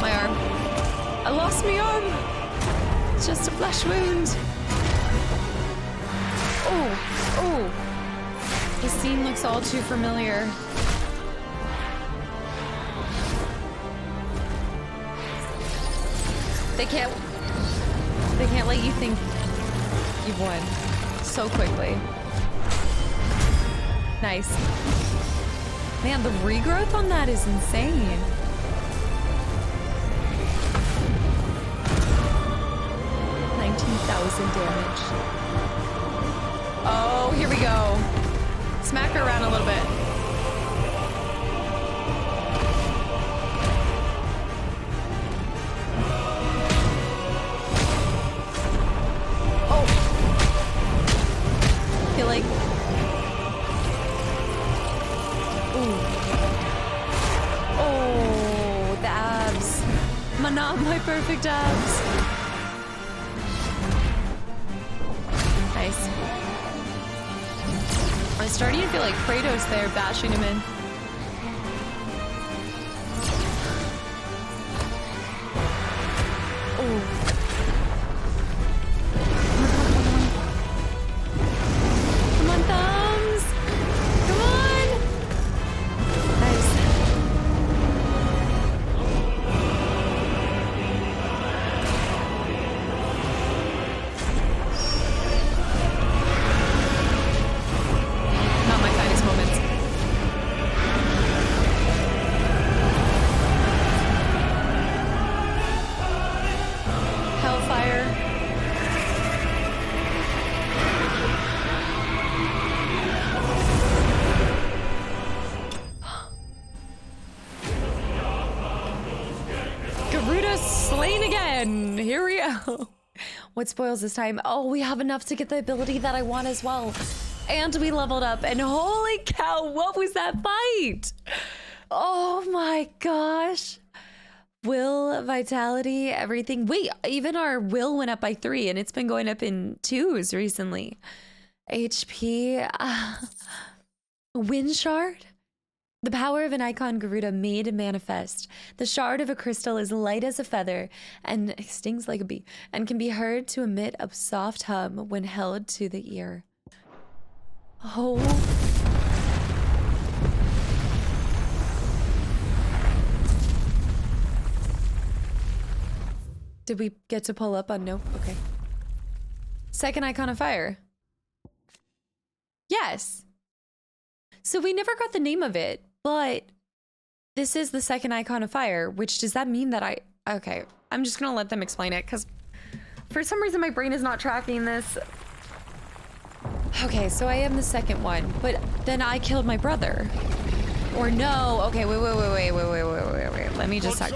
My arm. I lost my arm. It's just a flesh wound. Oh. The scene looks all too familiar. They can't let you think you've won so quickly. Nice. Man, the regrowth on that is insane. Damage. Oh, here we go. Smack her around a little bit. Oh. Feel like. Ooh. Oh, the abs. My perfect abs. Nice. I'm starting to feel like Kratos there, bashing him in. Oh. Come on, thumbs! Come on! Nice. Not my finest moments. Hellfire. Garuda slain again. Here we go. What spoils this time? Oh, we have enough to get the ability that I want as well. And we leveled up. And holy cow, what was that fight? Oh my gosh. Will, vitality, everything. Wait, even our will went up by 3 and it's been going up in 2s recently. HP. Wind shard. The power of an icon Garuda made manifest. The shard of a crystal is light as a feather and stings like a bee and can be heard to emit a soft hum when held to the ear. Oh. Did we get to pull up on no? Okay. Second icon of fire. Yes. So we never got the name of it, but this is the second icon of fire, which does that mean that okay, I'm just gonna let them explain it because for some reason my brain is not tracking this. Okay, so I am the second one, but then I killed my brother. Or no, okay, wait. Let me just talk.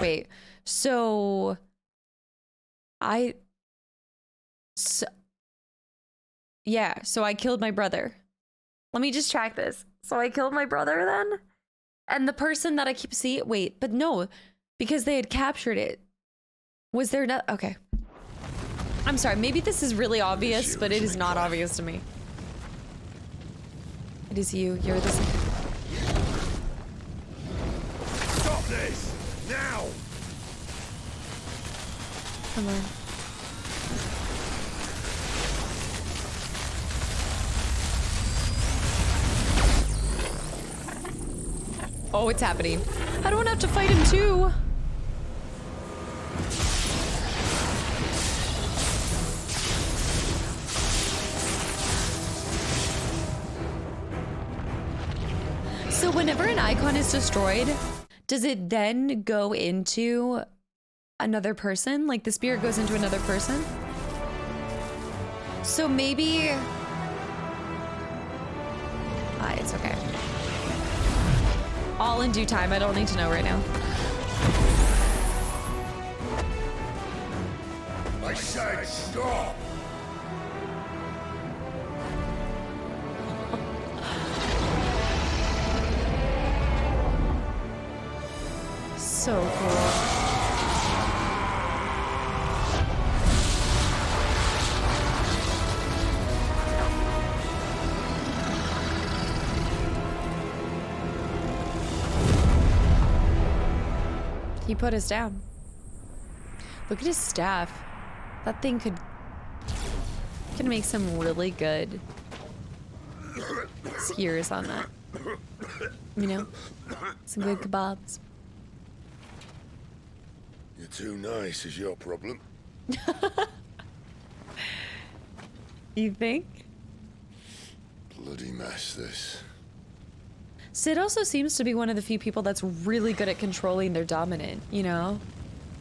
Wait, so yeah, so I killed my brother. Let me just track this. So I killed my brother then? And the person that I keep seeing, wait, but no, because they had captured it. Was there not, okay. I'm sorry, maybe this is really obvious, but it is not obvious to me. It is you, you're the second.
Stop this! Now!
Come on. Oh, it's happening. I don't have to fight him too. So whenever an icon is destroyed, does it then go into another person? Like the spirit goes into another person? So maybe... it's okay. All in due time. I don't need to know right now.
I said stop!
So cool. He put us down. Look at his staff. That thing could make some really good skewers on that. You know? Some good kebabs.
You're too nice is your problem.
You think?
Bloody mess, this.
Sid also seems to be one of the few people that's really good at controlling their dominant, you know?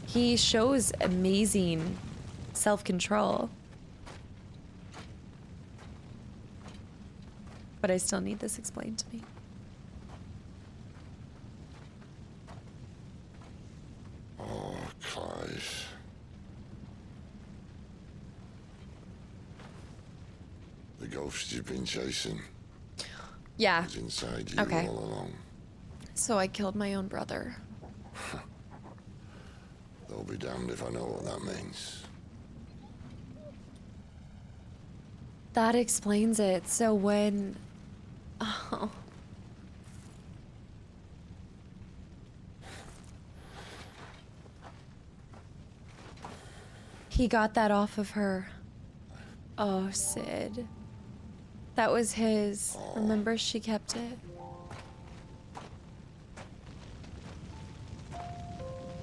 He shows amazing self-control. But I still need this explained to me.
Oh, Clive. The ghost you've been chasing
Yeah.
is inside you
Okay.
all along.
So I killed my own brother.
They'll be damned if I know what that means.
That explains it. So when... Oh. He got that off of her. Oh, Sid. That was his. Remember, she kept it.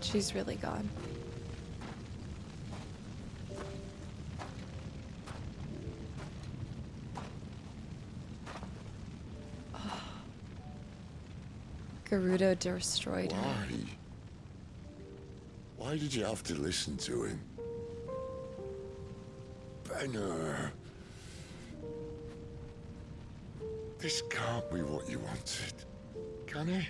She's really gone. Oh. Gerudo destroyed him.
Why did you have to listen to him? Benner. This can't be what you wanted, can it?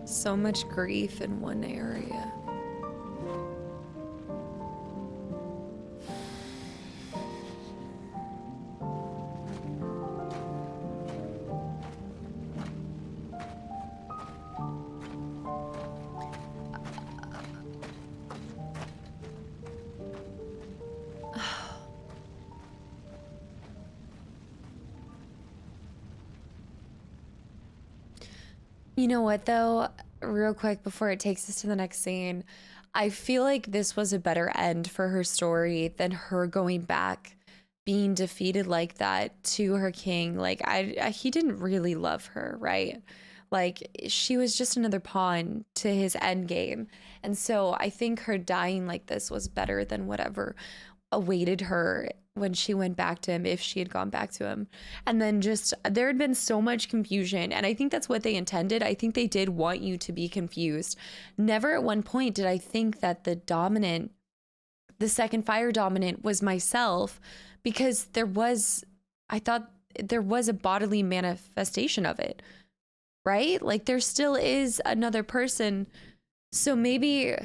So much grief in one area. You know what though, real quick before it takes us to the next scene, I feel like this was a better end for her story than her going back, being defeated like that to her king. Like he didn't really love her, right? Like she was just another pawn to his end game. And so I think her dying like this was better than whatever awaited her when she went back to him, if she had gone back to him. And then just there had been so much confusion, and I think that's what they intended. I think they did want you to be confused. Never at one point did I think that the second fire dominant was myself, because I thought there was a bodily manifestation of it, right? Like there still is another person. So maybe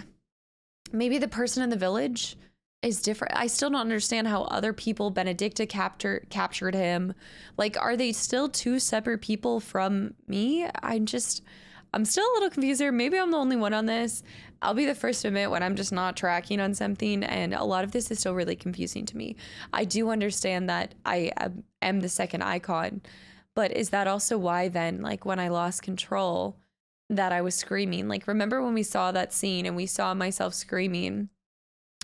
the person in the village is different. I still don't understand how other people, Benedicta captured him. Like, are they still two separate people from me? I'm still a little confused here. Maybe I'm the only one on this. I'll be the first to admit when I'm just not tracking on something, and a lot of this is still really confusing to me. I do understand that I am the second icon, but is that also why then, like when I lost control, that I was screaming? Like, remember when we saw that scene and we saw myself screaming?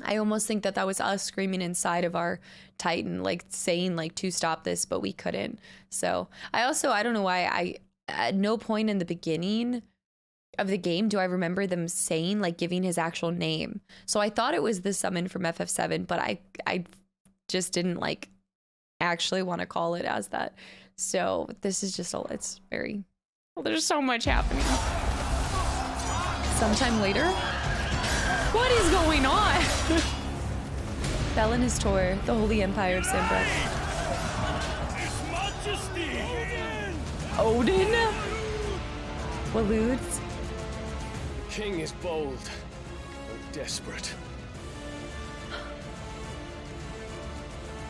I almost think that was us screaming inside of our Titan, like saying like to stop this, but we couldn't. So I don't know why at no point in the beginning of the game do I remember them saying, like giving his actual name. So I thought it was the summon from FF7, but I just didn't like actually want to call it as that. So this is just it's very, well, there's so much happening. Sometime later. What is going on? Felon is Tor, the Holy Empire of Simbra.
His Majesty!
Odin? Waludes?
The king is bold and desperate.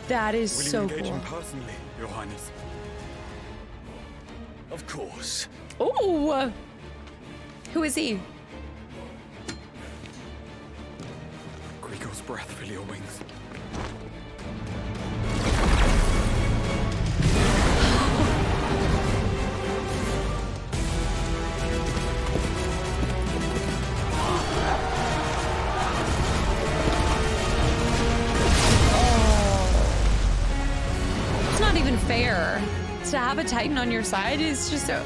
That is
Will
so
you engage
cool.
him personally, Your Highness?
Of course.
Oh! Who is he?
Rico's breath fill your wings.
It's not even fair. To have a Titan on your side is just so...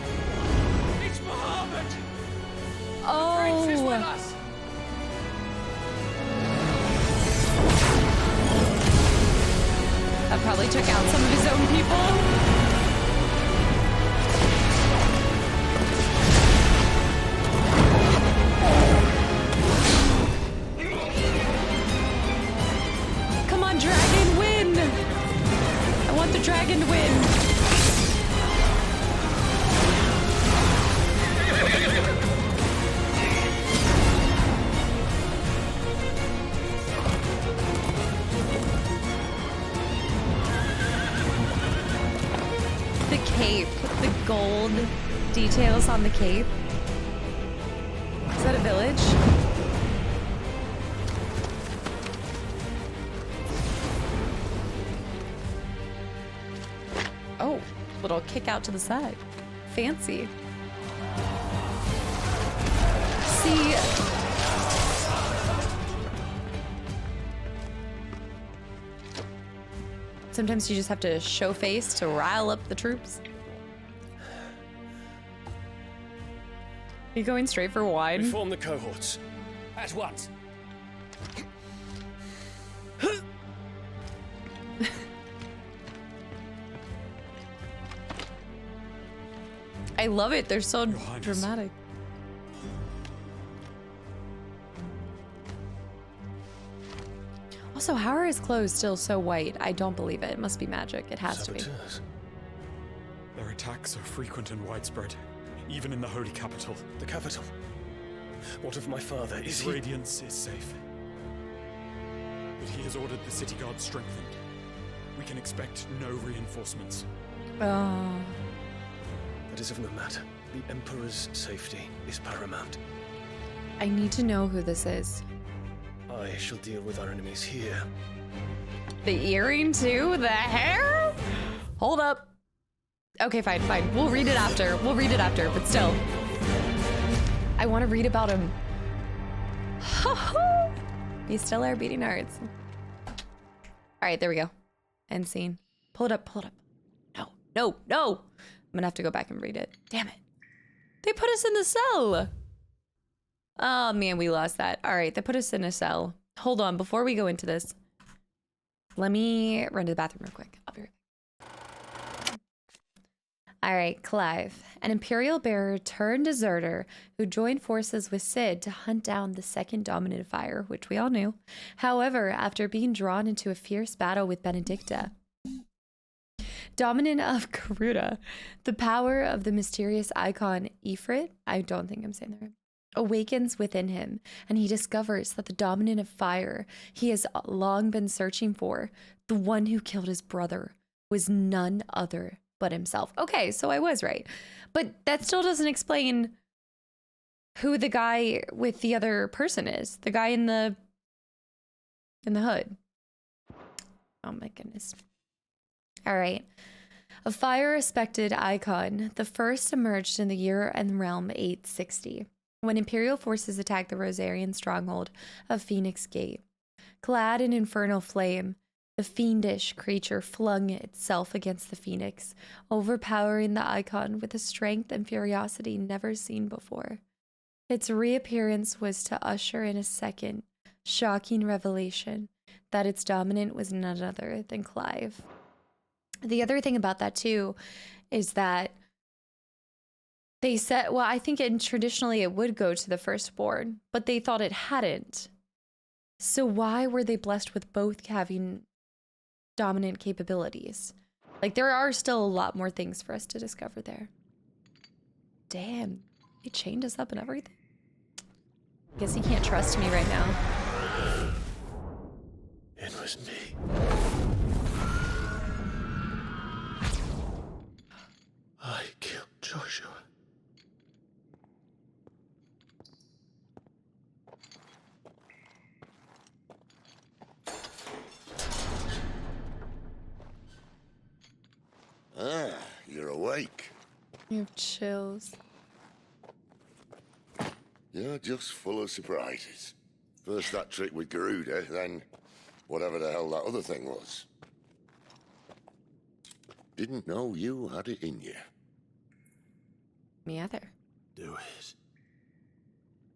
It's Muhammad!
Oh!
Prince is with us!
That probably took out some of his own people. Come on, dragon, win! I want the dragon to win. gold details on the cape. Is that a village? Oh, little kick out to the side. Fancy. See, sometimes you just have to show face to rile up the troops. You going straight for wine?
Reform the cohorts. At once.
I love it. They're so dramatic. Also, how are his clothes still so white? I don't believe it. It must be magic. It has to be.
Their attacks are frequent and widespread, even in the holy capital.
The capital? What of my father?
His radiance is safe. But he has ordered the city guard strengthened. We can expect no reinforcements.
Oh.
That is of no matter. The Emperor's safety is paramount.
I need to know who this is.
I shall deal with our enemies here.
The earring too? The hair? Hold up. Okay, fine, fine. We'll read it after. We'll read it after, but still. I want to read about him. He's still our beating hearts. All right, there we go. End scene. Pull it up, pull it up. No, no, no. I'm gonna have to go back and read it. Damn it. They put us in the cell. Oh man, we lost that. All right, they put us in a cell. Hold on, before we go into this, let me run to the bathroom real quick. I'll be right back. All right, Clive, an Imperial bearer turned deserter who joined forces with Cid to hunt down the second dominant of fire, which we all knew. However, after being drawn into a fierce battle with Benedicta, dominant of Garuda, the power of the mysterious icon Ifrit, I don't think I'm saying that right, awakens within him, and he discovers that the dominant of fire he has long been searching for, the one who killed his brother, was none other but himself. Okay, so I was right. But that still doesn't explain who the guy with the other person is. The guy in the hood. Oh my goodness. All right. A fire-respected icon, the first emerged in the year and realm 860, when Imperial forces attacked the Rosarian stronghold of Phoenix Gate. Clad in infernal flame, the fiendish creature flung itself against the Phoenix, overpowering the icon with a strength and furiosity never seen before. Its reappearance was to usher in a second, shocking revelation that its dominant was none other than Clive. The other thing about that, too, is that they said, well, I think traditionally it would go to the firstborn, but they thought it hadn't. So why were they blessed with both having dominant capabilities? Like, there are still a lot more things for us to discover there. Damn, they chained us up and everything. Guess he can't trust me right now.
It was me. I killed Joshua.
Ah, you're awake.
You have chills.
You're just full of surprises. First that trick with Garuda, then whatever the hell that other thing was. Didn't know you had it in you.
Me either.
Do it.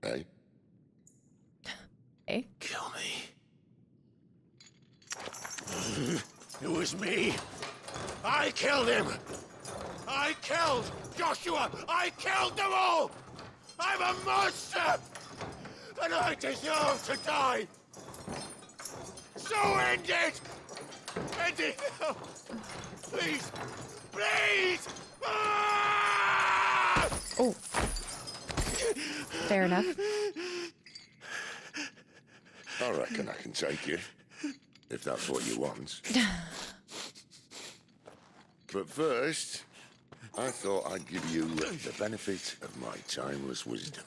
Hey?
Hey?
Kill me. It was me. I killed him. I killed Joshua. I killed them all. I'm a monster. And I deserve to die. So end it. End it now. Please. Please. Ah!
Oh. Fair enough.
I reckon I can take you, if that's what you want. But first, I thought I'd give you the benefit of my timeless wisdom.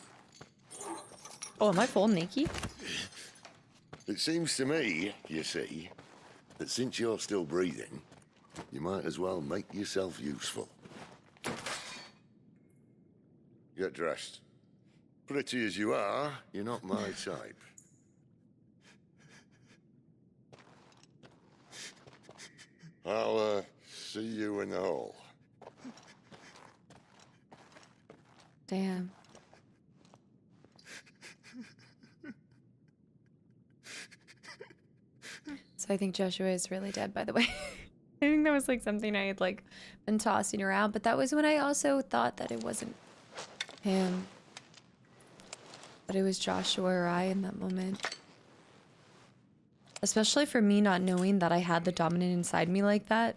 Oh, am I full naked?
It seems to me, you see, that since you're still breathing, you might as well make yourself useful. Get dressed. Pretty as you are, you're not my type. I'll, see you in the hall.
Damn. So I think Joshua is really dead, by the way. I think that was like something I had like been tossing around, but that was when I also thought that it wasn't him, but it was Joshua or I in that moment. Especially for me not knowing that I had the dominant inside me like that.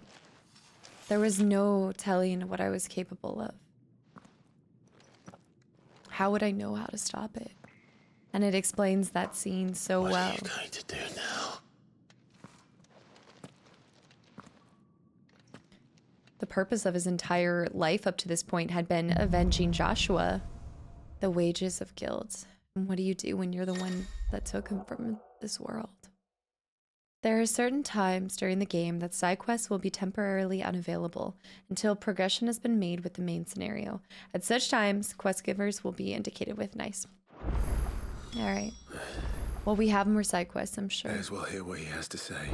There was no telling what I was capable of. How would I know how to stop it? And it explains that scene so well.
What are you going to do now?
The purpose of his entire life up to this point had been avenging Joshua, the wages of guilt. And what do you do when you're the one that took him from this world? There are certain times during the game that side quests will be temporarily unavailable until progression has been made with the main scenario. At such times, quest givers will be indicated with nice. Alright. Well, we have more side quests, I'm sure.
May as well hear what he has to say.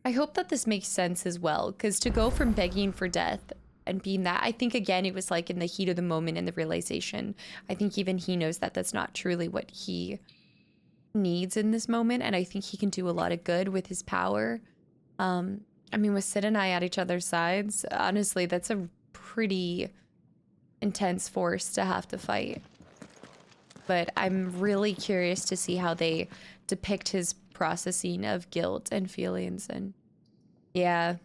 I hope that this makes sense as well, because to go from begging for death and being that, I think again, it was like in the heat of the moment and the realization. I think even he knows that that's not truly what he needs in this moment, and I think he can do a lot of good with his power. I mean, with Sid and I at each other's sides, honestly, that's a pretty intense force to have to fight. But I'm really curious to see how they depict his processing of guilt and feelings. And yeah,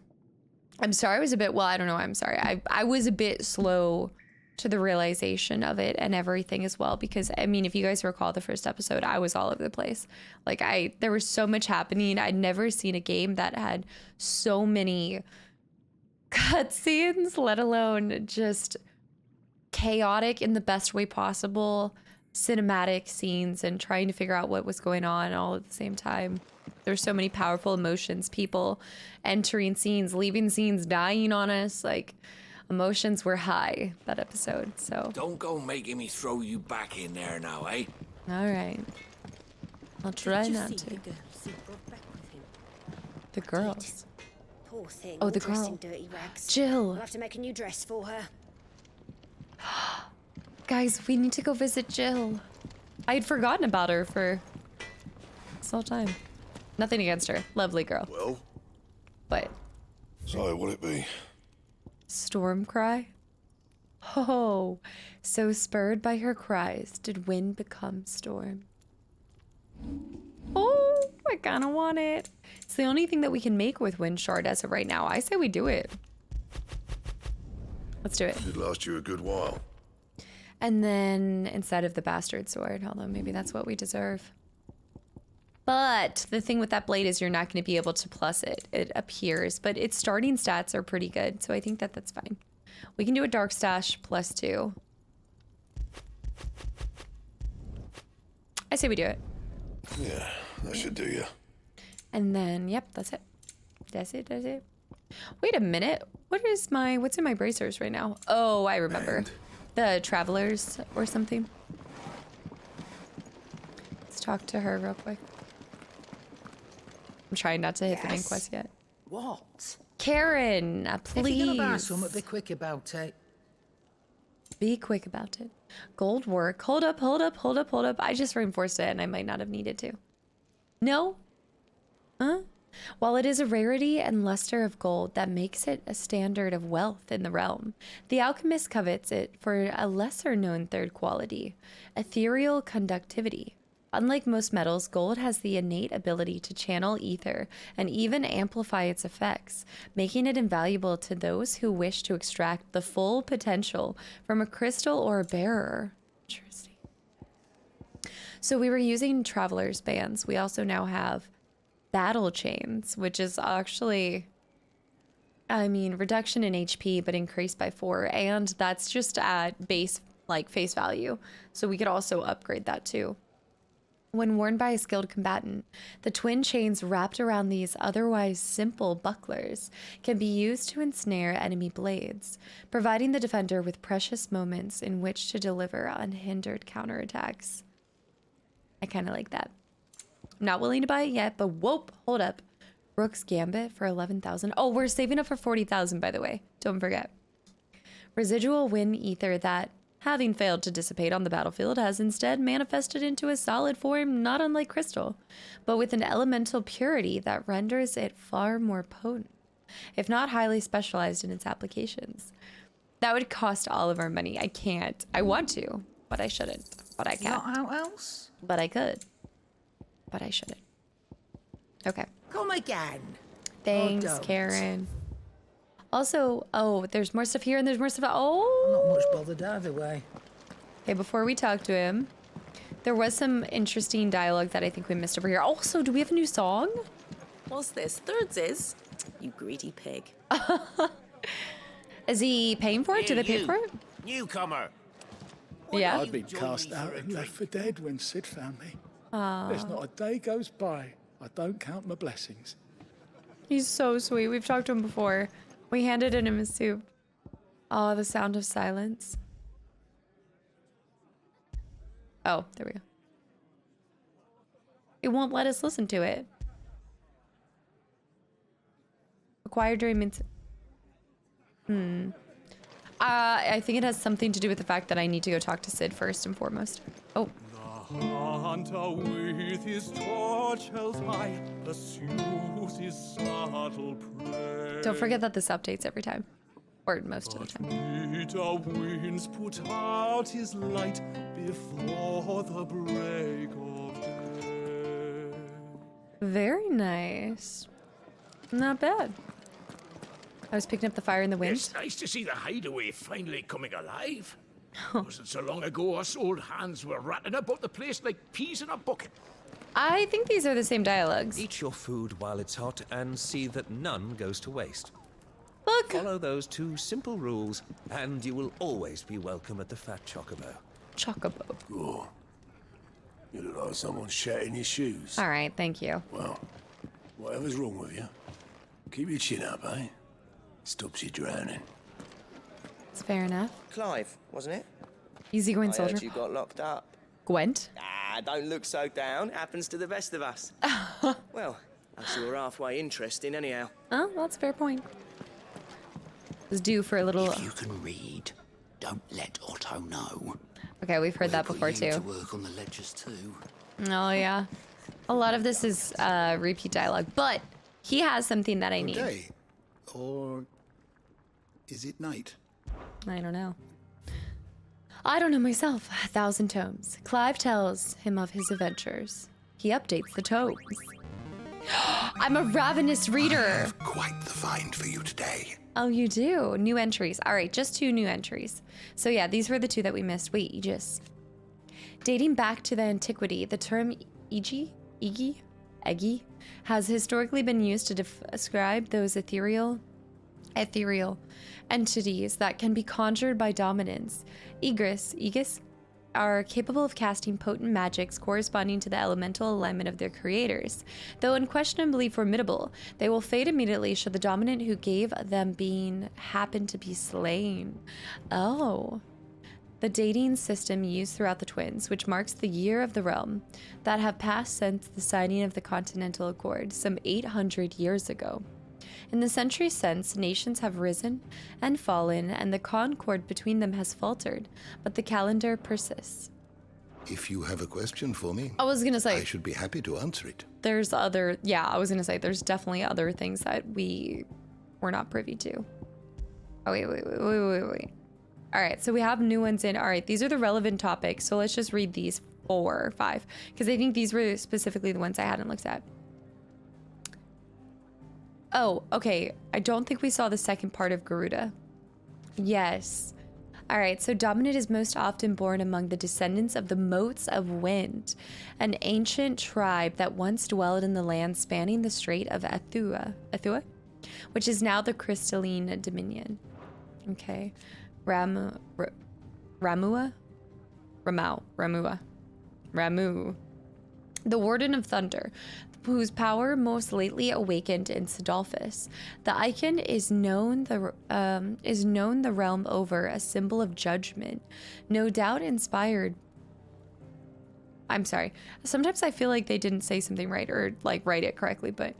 I'm sorry I was a bit, well, I don't know, I'm sorry. I was a bit slow to the realization of it and everything as well, because I mean, if you guys recall the first episode, I was all over the place. Like there was so much happening. I'd never seen a game that had so many cutscenes, let alone just chaotic in the best way possible, cinematic scenes, and trying to figure out what was going on all at the same time. There's so many powerful emotions, people entering scenes, leaving scenes, dying on us, like emotions were high that episode. So
Don't go making me throw you back in there now, eh?
all right, I'll try
Did you
not
see
to.
the girls he brought back with him?
The girls.
Poor thing.
Oh,
all
the
dressed
girl.
in dirty rags.
Jill.
We'll have to make a new dress for her.
Guys, we need to go visit Jill. I had forgotten about her for this whole time. Nothing against her. Lovely girl.
Well,
But
so what'd it be?
storm cry? Oh, so spurred by her cries did wind become storm. Oh, I kind of want it. It's the only thing that we can make with wind shard as of right now. I say we do it. Let's do it.
It'd last you a good while.
And then instead of the bastard sword, although maybe that's what we deserve. But the thing with that blade is you're not going to be able to plus it. It appears, but its starting stats are pretty good, so I think that that's fine. We can do a dark stash +2. I say we do it.
Yeah, that should do you.
And then, yep, that's it. That's it, that's it. Wait a minute. What's in my bracers right now? Oh, I remember.
And?
The travelers or something. Let's talk to her real quick. I'm trying not to hit the main
Yes.
quest yet.
What?
Karen,
If you're
please.
gonna buy something, be quick about it.
Be quick about it. Gold work. Hold up, hold up, hold up, hold up. I just reinforced it and I might not have needed to. No? Huh? While it is a rarity and luster of gold that makes it a standard of wealth in the realm, the alchemist covets it for a lesser known third quality, ethereal conductivity. Unlike most metals, gold has the innate ability to channel ether and even amplify its effects, making it invaluable to those who wish to extract the full potential from a crystal or a bearer. Interesting. So we were using traveler's bands. We also now have battle chains, which is actually I mean, reduction in HP, but increased by 4. And that's just at base, like, face value. So we could also upgrade that too. When worn by a skilled combatant, the twin chains wrapped around these otherwise simple bucklers can be used to ensnare enemy blades, providing the defender with precious moments in which to deliver unhindered counterattacks. I kind of like that. I'm not willing to buy it yet, but whoop, hold up. Rook's Gambit for 11,000. Oh, we're saving up for 40,000, by the way. Don't forget. Residual wind ether that, having failed to dissipate on the battlefield, has instead manifested into a solid form not unlike crystal, but with an elemental purity that renders it far more potent, if not highly specialized in its applications. That would cost all of our money. I can't. I want to, but I shouldn't. But I can.
Not how else?
But I could. But I shouldn't. Okay.
Come again.
Thanks,
don't.
Karen. Also, oh, there's more stuff here and there's more stuff.
I'm
Oh!
not much bothered either way.
Okay, before we talk to him, there was some interesting dialogue that I think we missed over here. Also, do we have a new song?
What's this? Thirds is? You greedy pig.
Is he paying for it? Do they pay for it?
Newcomer.
Yeah.
I'd been cast out and left for dead when Sid found me. There's not a day goes by I don't count my blessings.
He's so sweet. We've talked to him before. We handed him his soup. Oh, the sound of silence. Oh, there we go. It won't let us listen to it. Acquired during I think it has something to do with the fact that I need to go talk to Sid first and foremost. Oh.
The hunter with his torch held high pursues his subtle prey.
Don't forget that this updates every time. Or most of the time.
Bitter winds put out his light before the break of day.
Very nice. Not bad. I was picking up the fire in the wind.
It's nice to see the Hideaway finally coming alive. Wasn't so long ago us old hands were ratting about the place like peas in a bucket.
I think these are the same dialogues.
Eat your food while it's hot and see that none goes to waste.
Look!
Follow those 2 simple rules and you will always be welcome at the Fat Chocobo.
Chocobo.
Oh, you look like someone shat in your shoes.
All right, thank you.
Well, whatever's wrong with you, keep your chin up, eh? Stops you drowning.
It's fair enough.
Clive, wasn't it?
Easygoing
I
soldier.
heard you got locked up.
Gwent?
Ah, don't look so down. Happens to the best of us. Well, that's your halfway interesting anyhow.
Oh, that's a fair point. It's due for a little...
If you can read, don't let Otto know.
Okay, we've heard that
We'll
before
put you
too.
to work on the ledgers too.
Oh, yeah. A lot of this is repeat dialogue, but he has something that I need.
Day, or is it night?
I don't know. I don't know myself. 1,000 tomes. Clive tells him of his adventures. He updates the tomes. I'm a ravenous reader.
I have quite the find for you today.
Oh, you do? New entries. All right, just 2 new entries. So yeah, these were the 2 that we missed. Wait, Aegis. Dating back to the antiquity, the term Eggy, has historically been used to describe those ethereal entities that can be conjured by dominance. Aegis are capable of casting potent magics corresponding to the elemental alignment of their creators. Though unquestionably formidable, they will fade immediately should the dominant who gave them being happen to be slain. Oh. The dating system used throughout the twins, which marks the year of the realm that have passed since the signing of the Continental Accord some 800 years ago. In the centuries since, nations have risen and fallen, and the concord between them has faltered, but the calendar persists.
If you have a question for me,
I was gonna say,
I should be happy to answer it.
there's definitely other things that we were not privy to. Oh, wait. All right, so we have new ones in. All right, these are the relevant topics, so let's just read these 4 or 5, because I think these were specifically the ones I hadn't looked at. Oh, okay. I don't think we saw the second part of Garuda. Yes. All right, so Dominant is most often born among the descendants of the Motes of Wind, an ancient tribe that once dwelled in the land spanning the Strait of Athua. Athua? which is now the Crystalline Dominion. Okay. Ramu. The Warden of Thunder, whose power most lately awakened in Sidolphus. The icon is known the realm over, a symbol of judgment, no doubt inspired. I'm sorry. Sometimes I feel like they didn't say something right or like write it correctly, but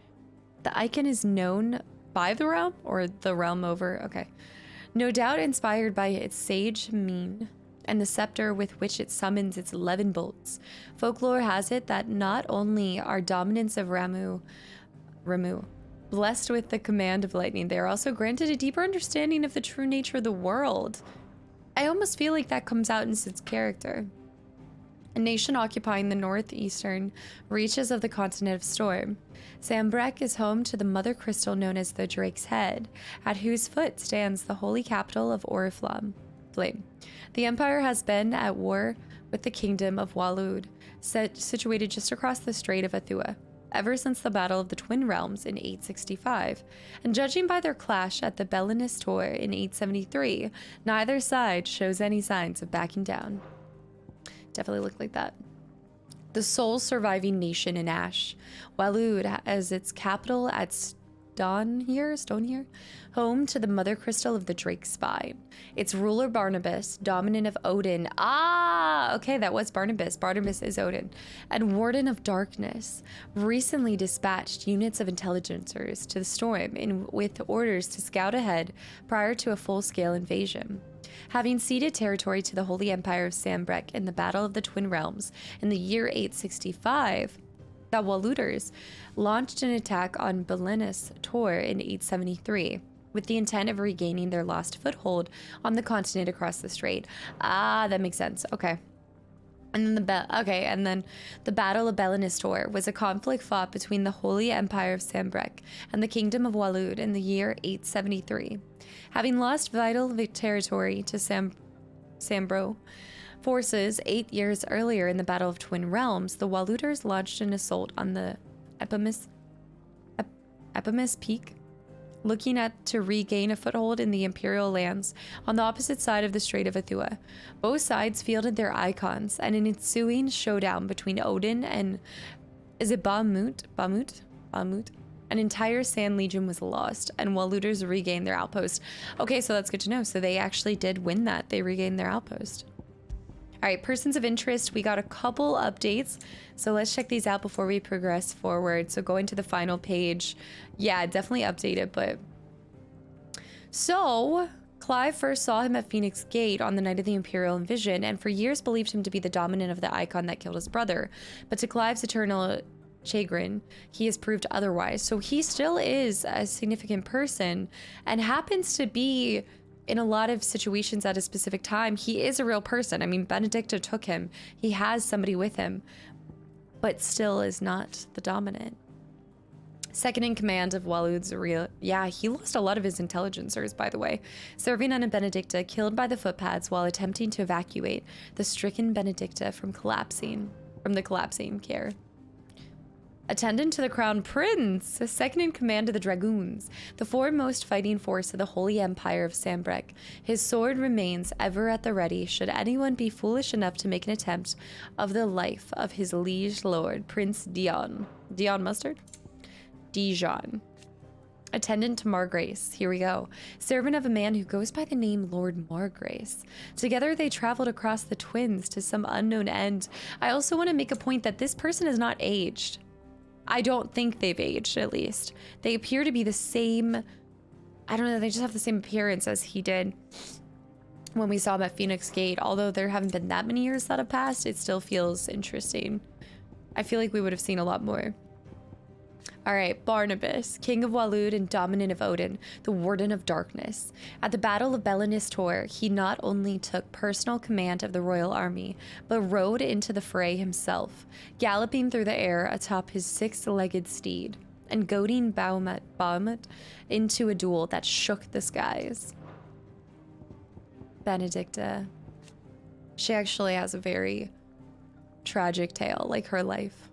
the icon is known by the realm or the realm over. Okay. No doubt inspired by its sage mien and the scepter with which it summons its 11 bolts. Folklore has it that not only are dominants of Ramu blessed with the command of lightning, they are also granted a deeper understanding of the true nature of the world. I almost feel like that comes out in Sid's character. A nation occupying the northeastern reaches of the continent of Storm. Sambrek is home to the mother crystal known as the Drake's Head, at whose foot stands the holy capital of Oriflamme. The Empire has been at war with the kingdom of Walud, situated just across the Strait of Athua, ever since the Battle of the Twin Realms in 865, and judging by their clash at the Belinus Tor in 873, neither side shows any signs of backing down. Definitely looked like that. The sole surviving nation in Ash, Walud as its capital at Stonehere, home to the mother crystal of the Drake's Spine. Its ruler Barnabas, dominant of Odin. Okay, that was Barnabas. Barnabas is Odin. And Warden of Darkness, recently dispatched units of intelligencers to the storm with orders to scout ahead prior to a full-scale invasion. Having ceded territory to the Holy Empire of Sambrek in the Battle of the Twin Realms in the year 865, the Waluders launched an attack on Belinus Tor in 873 with the intent of regaining their lost foothold on the continent across the strait. That makes sense. Okay. And then the Battle of Belinus Tor was a conflict fought between the Holy Empire of Sambrek and the Kingdom of Walud in the year 873. Having lost vital territory to Sambro forces 8 years earlier in the Battle of Twin Realms, the Waluders launched an assault on the Epimus Peak, looking to regain a foothold in the Imperial lands on the opposite side of the Strait of Athua. Both sides fielded their icons, and an ensuing showdown between Odin and Bahamut, an entire Sand Legion was lost, and Waluders regained their outpost. Okay, so that's good to know. So they actually did win that. They regained their outpost. All right, persons of interest, we got a couple updates, so let's check these out before we progress forward. So going to the final page, yeah, definitely updated, but... So, Clive first saw him at Phoenix Gate on the night of the Imperial Invasion, and for years believed him to be the dominant of the icon that killed his brother. But to Clive's eternal chagrin, he has proved otherwise. So he still is a significant person, and happens to be... in a lot of situations at a specific time. He is a real person. I mean, Benedicta took him. He has somebody with him, but still is not the dominant. Second in command of Walud's real... Yeah, he lost a lot of his intelligencers, by the way. Serving under Benedicta, killed by the footpads while attempting to evacuate the stricken Benedicta from the collapsing care. Attendant to the Crown Prince, second in command of the Dragoons, the foremost fighting force of the Holy Empire of Sambrek. His sword remains ever at the ready should anyone be foolish enough to make an attempt of the life of his liege lord, Prince Dion. Dion Mustard? Dijon. Attendant to Margrace. Here we go. Servant of a man who goes by the name Lord Margrace. Together they traveled across the Twins to some unknown end. I also want to make a point that this person is not aged. I don't think they've aged, at least. They appear to be the same... I don't know, they just have the same appearance as he did when we saw him at Phoenix Gate. Although there haven't been that many years that have passed, it still feels interesting. I feel like we would have seen a lot more. Alright, Barnabas, King of Walud and Dominant of Odin, the Warden of Darkness. At the Battle of Belinus Tor, he not only took personal command of the royal army, but rode into the fray himself, galloping through the air atop his six-legged steed, and goading Bahamut into a duel that shook the skies. Benedicta. She actually has a very tragic tale, like her life.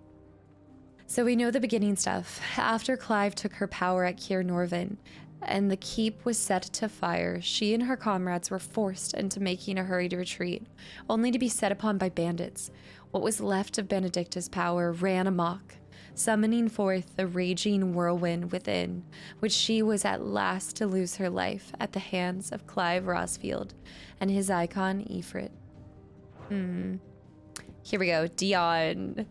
So we know the beginning stuff. After Clive took her power at Keir Norvin and the keep was set to fire, she and her comrades were forced into making a hurried retreat, only to be set upon by bandits. What was left of Benedicta's power ran amok, summoning forth the raging whirlwind within, which she was at last to lose her life at the hands of Clive Rosfield and his icon Ifrit. Here we go. Dion.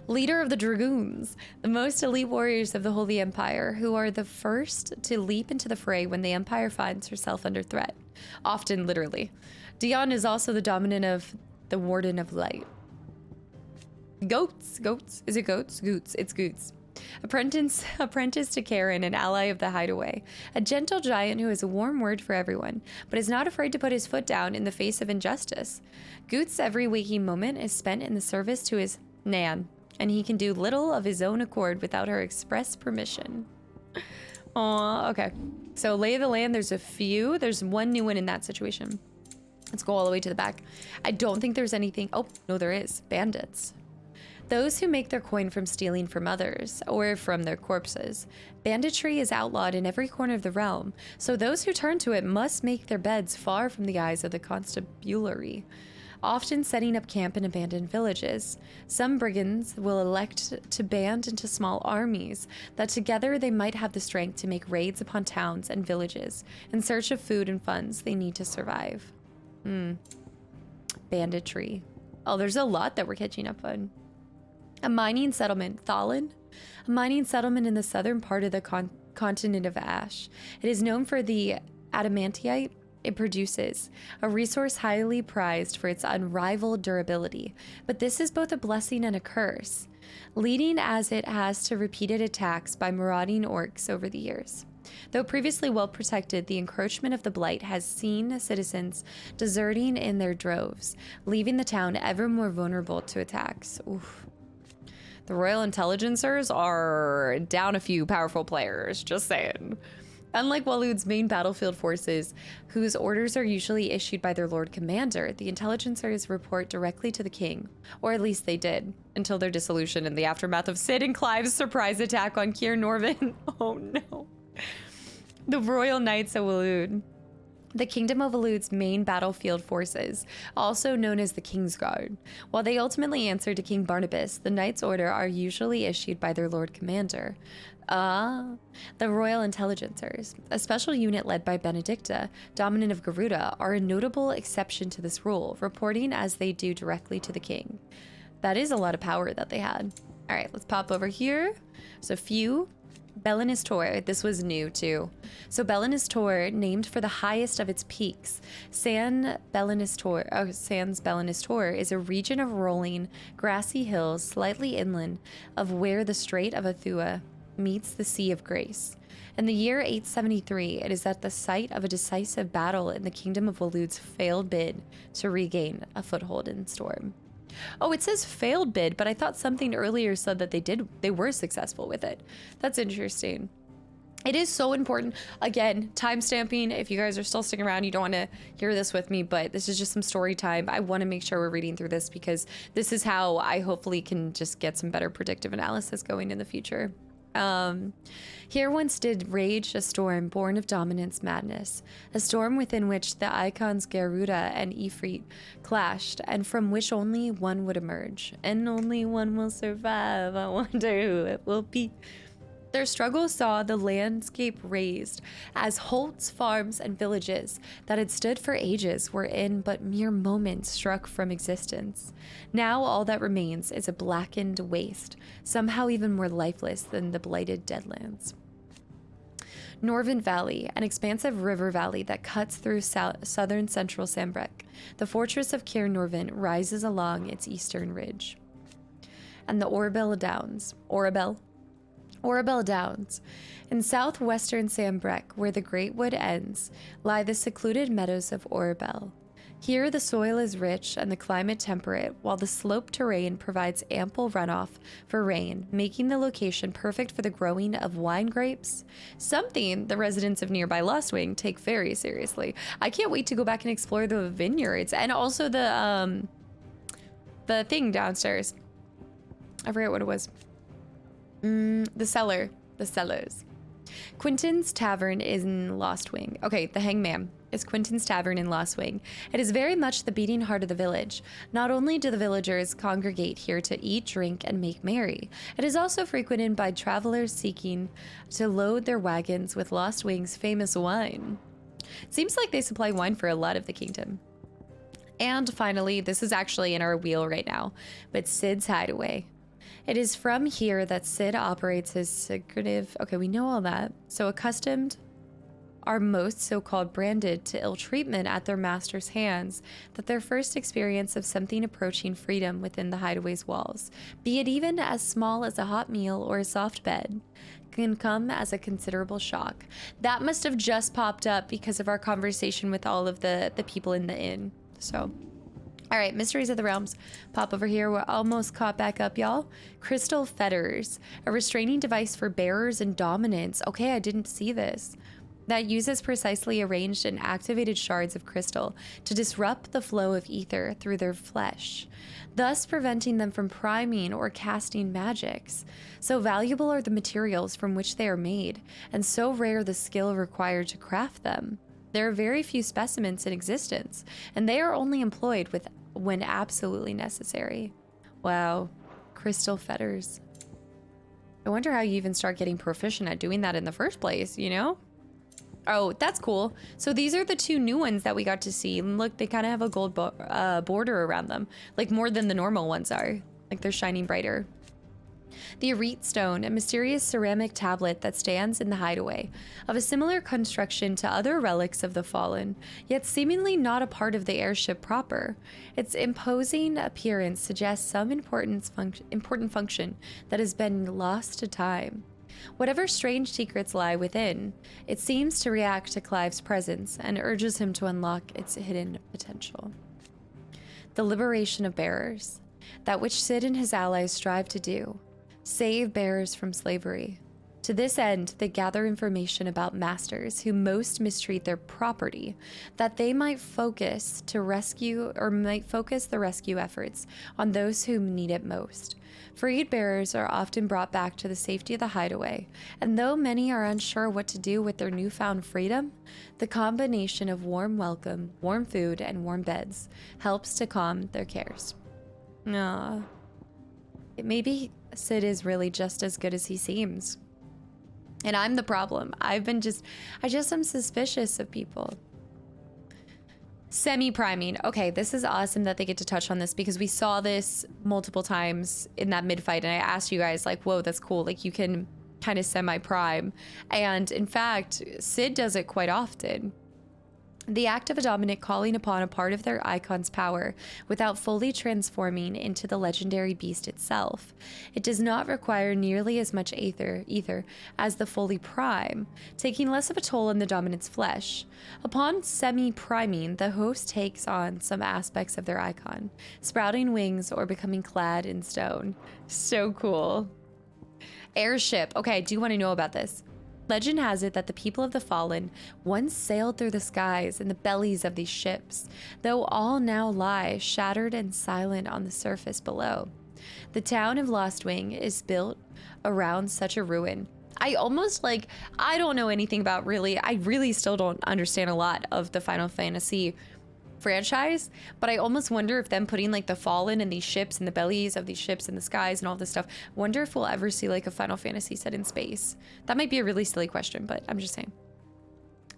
Leader of the Dragoons, the most elite warriors of the Holy Empire, who are the first to leap into the fray when the Empire finds herself under threat, often literally. Dion is also the dominant of the Warden of Light. Goats. Is it goats? Goots. It's Goots. Apprentice to Karen, an ally of the Hideaway, a gentle giant who has a warm word for everyone, but is not afraid to put his foot down in the face of injustice. Goot's every waking moment is spent in the service to his Nan, and he can do little of his own accord without her express permission. Aw, okay. So lay of the land, there's one new one in that situation. Let's go all the way to the back. I don't think there's anything. Oh, no, there is. Bandits. Those who make their coin from stealing from others, or from their corpses. Banditry is outlawed in every corner of the realm, so those who turn to it must make their beds far from the eyes of the constabulary, often setting up camp in abandoned villages. Some brigands will elect to band into small armies, that together they might have the strength to make raids upon towns and villages, in search of food and funds they need to survive. Banditry. Oh, there's a lot that we're catching up on. A mining settlement, Thalin, a mining settlement in the southern part of the continent of Ash. It is known for the adamantite it produces, a resource highly prized for its unrivaled durability. But this is both a blessing and a curse, leading as it has to repeated attacks by marauding orcs over the years. Though previously well protected, the encroachment of the Blight has seen citizens deserting in their droves, leaving the town ever more vulnerable to attacks. Oof. The Royal Intelligencers are down a few powerful players, just saying. Unlike Waloed's main battlefield forces, whose orders are usually issued by their Lord Commander, the Intelligencers report directly to the king, or at least they did, until their dissolution in the aftermath of Sid and Clive's surprise attack on Keir Norvin. Oh no. The Royal Knights of Waloed. The Kingdom of Waloed's main battlefield forces, also known as the Kingsguard. While they ultimately answer to King Barnabas, the Knights' Order are usually issued by their Lord Commander. The Royal Intelligencers, a special unit led by Benedicta, dominant of Garuda, are a notable exception to this rule, reporting as they do directly to the king. That is a lot of power that they had. All right, let's pop over here. So few. Belinus Tor, this was new too. So Belinus Tor, named for the highest of its peaks, Sans Belinus Tor is a region of rolling, grassy hills slightly inland of where the Strait of Athua meets the Sea of Grace. In the year 873, it is at the site of a decisive battle in the Kingdom of Waloed's failed bid to regain a foothold in Storm. Oh, it says failed bid, but I thought something earlier said that they were successful with it. That's interesting. It is so important. Again, time stamping. If you guys are still sticking around, you don't want to hear this with me, but this is just some story time. I want to make sure we're reading through this because this is how I hopefully can just get some better predictive analysis going in the future. Here once did rage a storm born of dominance madness, a storm within which the icons Garuda and Ifrit clashed, and from which only one would emerge, and only one will survive. I wonder who it will be. Their struggle saw the landscape razed, as holts, farms, and villages that had stood for ages were in but mere moments struck from existence. Now all that remains is a blackened waste, somehow even more lifeless than the blighted Deadlands. Norvin Valley, an expansive river valley that cuts through southern central Sambrek. The fortress of Keir Norvin rises along its eastern ridge. And the Orabel Downs. Orabel Downs. In southwestern Sambrek, where the Great Wood ends, lie the secluded meadows of Orabel. Here the soil is rich and the climate temperate, while the sloped terrain provides ample runoff for rain, making the location perfect for the growing of wine grapes, something the residents of nearby Lostwing take very seriously. I can't wait to go back and explore the vineyards and also the the thing downstairs. I forget what it was. The cellar. The cellars. Quentin's Tavern is in Lost Wing. Okay, the Hangman is Quentin's Tavern in Lost Wing. It is very much the beating heart of the village. Not only do the villagers congregate here to eat, drink, and make merry, it is also frequented by travelers seeking to load their wagons with Lost Wing's famous wine. Seems like they supply wine for a lot of the kingdom. And finally, this is actually in our wheel right now, but Sid's Hideaway. It is from here that Sid operates his secretive... Okay, we know all that. So accustomed are most so-called branded to ill treatment at their master's hands that their first experience of something approaching freedom within the Hideaway's walls, be it even as small as a hot meal or a soft bed, can come as a considerable shock. That must have just popped up because of our conversation with all of the people in the inn. So... all right, Mysteries of the Realms. Pop over here. We're almost caught back up, y'all. Crystal fetters, a restraining device for bearers and dominants. Okay, I didn't see this. That uses precisely arranged and activated shards of crystal to disrupt the flow of ether through their flesh, thus preventing them from priming or casting magics. So valuable are the materials from which they are made, and so rare the skill required to craft them. There are very few specimens in existence, and they are only employed when absolutely necessary. Wow, crystal fetters. I wonder how you even start getting proficient at doing that in the first place, you know? Oh, that's cool. So these are the two new ones that we got to see. And look, they kind of have a gold border around them, like more than the normal ones are. Like they're shining brighter. The Arete Stone, a mysterious ceramic tablet that stands in the Hideaway, of a similar construction to other relics of the fallen, yet seemingly not a part of the airship proper. Its imposing appearance suggests some important function that has been lost to time. Whatever strange secrets lie within, it seems to react to Clive's presence and urges him to unlock its hidden potential. The liberation of bearers, that which Sid and his allies strive to do. Save bearers from slavery. To this end, they gather information about masters who most mistreat their property, that they might focus the rescue efforts on those who need it most. Freed bearers are often brought back to the safety of the Hideaway, and though many are unsure what to do with their newfound freedom, the combination of warm welcome, warm food, and warm beds helps to calm their cares. Maybe Sid is really just as good as he seems. And I'm the problem. I just am suspicious of people. Semi-priming. Okay, this is awesome that they get to touch on this because we saw this multiple times in that mid-fight, and I asked you guys, like, whoa, that's cool. Like, you can kind of semi-prime. And in fact, Sid does it quite often. The act of a dominant calling upon a part of their icon's power without fully transforming into the legendary beast itself. It does not require nearly as much ether as the fully prime, taking less of a toll on the dominant's flesh. Upon semi-priming, the host takes on some aspects of their icon, sprouting wings or becoming clad in stone. So cool. Airship. Okay, I do want to know about this. Legend has it that the people of the Fallen once sailed through the skies in the bellies of these ships, though all now lie shattered and silent on the surface below. The town of Lost Wing is built around such a ruin. I don't know anything about I really still don't understand a lot of the Final Fantasy franchise, but I almost wonder if them putting like the Fallen and these ships in the bellies of these ships in the skies and all this stuff, wonder if we'll ever see like a Final Fantasy set in space. That might be a really silly question, but I'm just saying.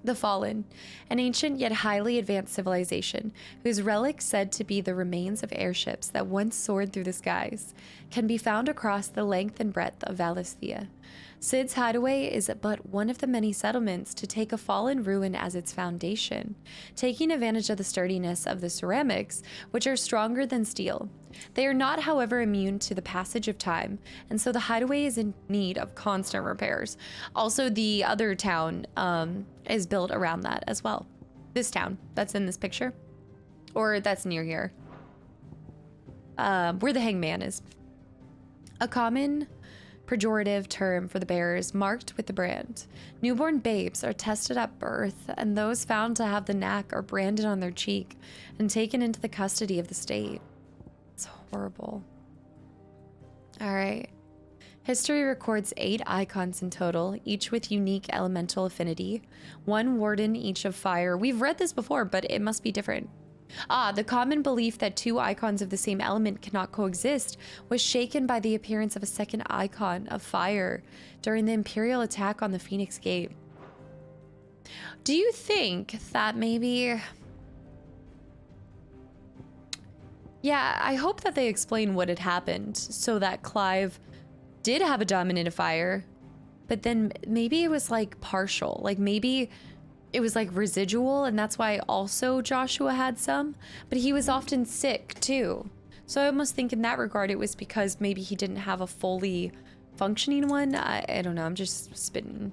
The Fallen, an ancient yet highly advanced civilization whose relics said to be the remains of airships that once soared through the skies, can be found across the length and breadth of Valisthea. Sid's Hideaway is but one of the many settlements to take a fallen ruin as its foundation, taking advantage of the sturdiness of the ceramics, which are stronger than steel. They are not, however, immune to the passage of time, and so the Hideaway is in need of constant repairs. Also, the other town is built around that as well. This town that's in this picture, or that's near here, where the Hangman is. A common pejorative term for the bearers marked with the brand. Newborn babes are tested at birth, and those found to have the knack are branded on their cheek and taken into the custody of the state. So horrible. All right. History records 8 icons in total, each with unique elemental affinity. 1 warden, each of fire. We've read this before, but it must be different. The common belief that 2 icons of the same element cannot coexist was shaken by the appearance of a second icon of fire during the Imperial attack on the Phoenix Gate. Do you think that maybe... Yeah, I hope that they explain what had happened so that Clive did have a dominant of fire, but then maybe it was like partial. Like maybe it was like residual, and that's why also Joshua had some, but he was often sick too. So I almost think in that regard it was because maybe he didn't have a fully functioning one. I don't know, I'm just spitting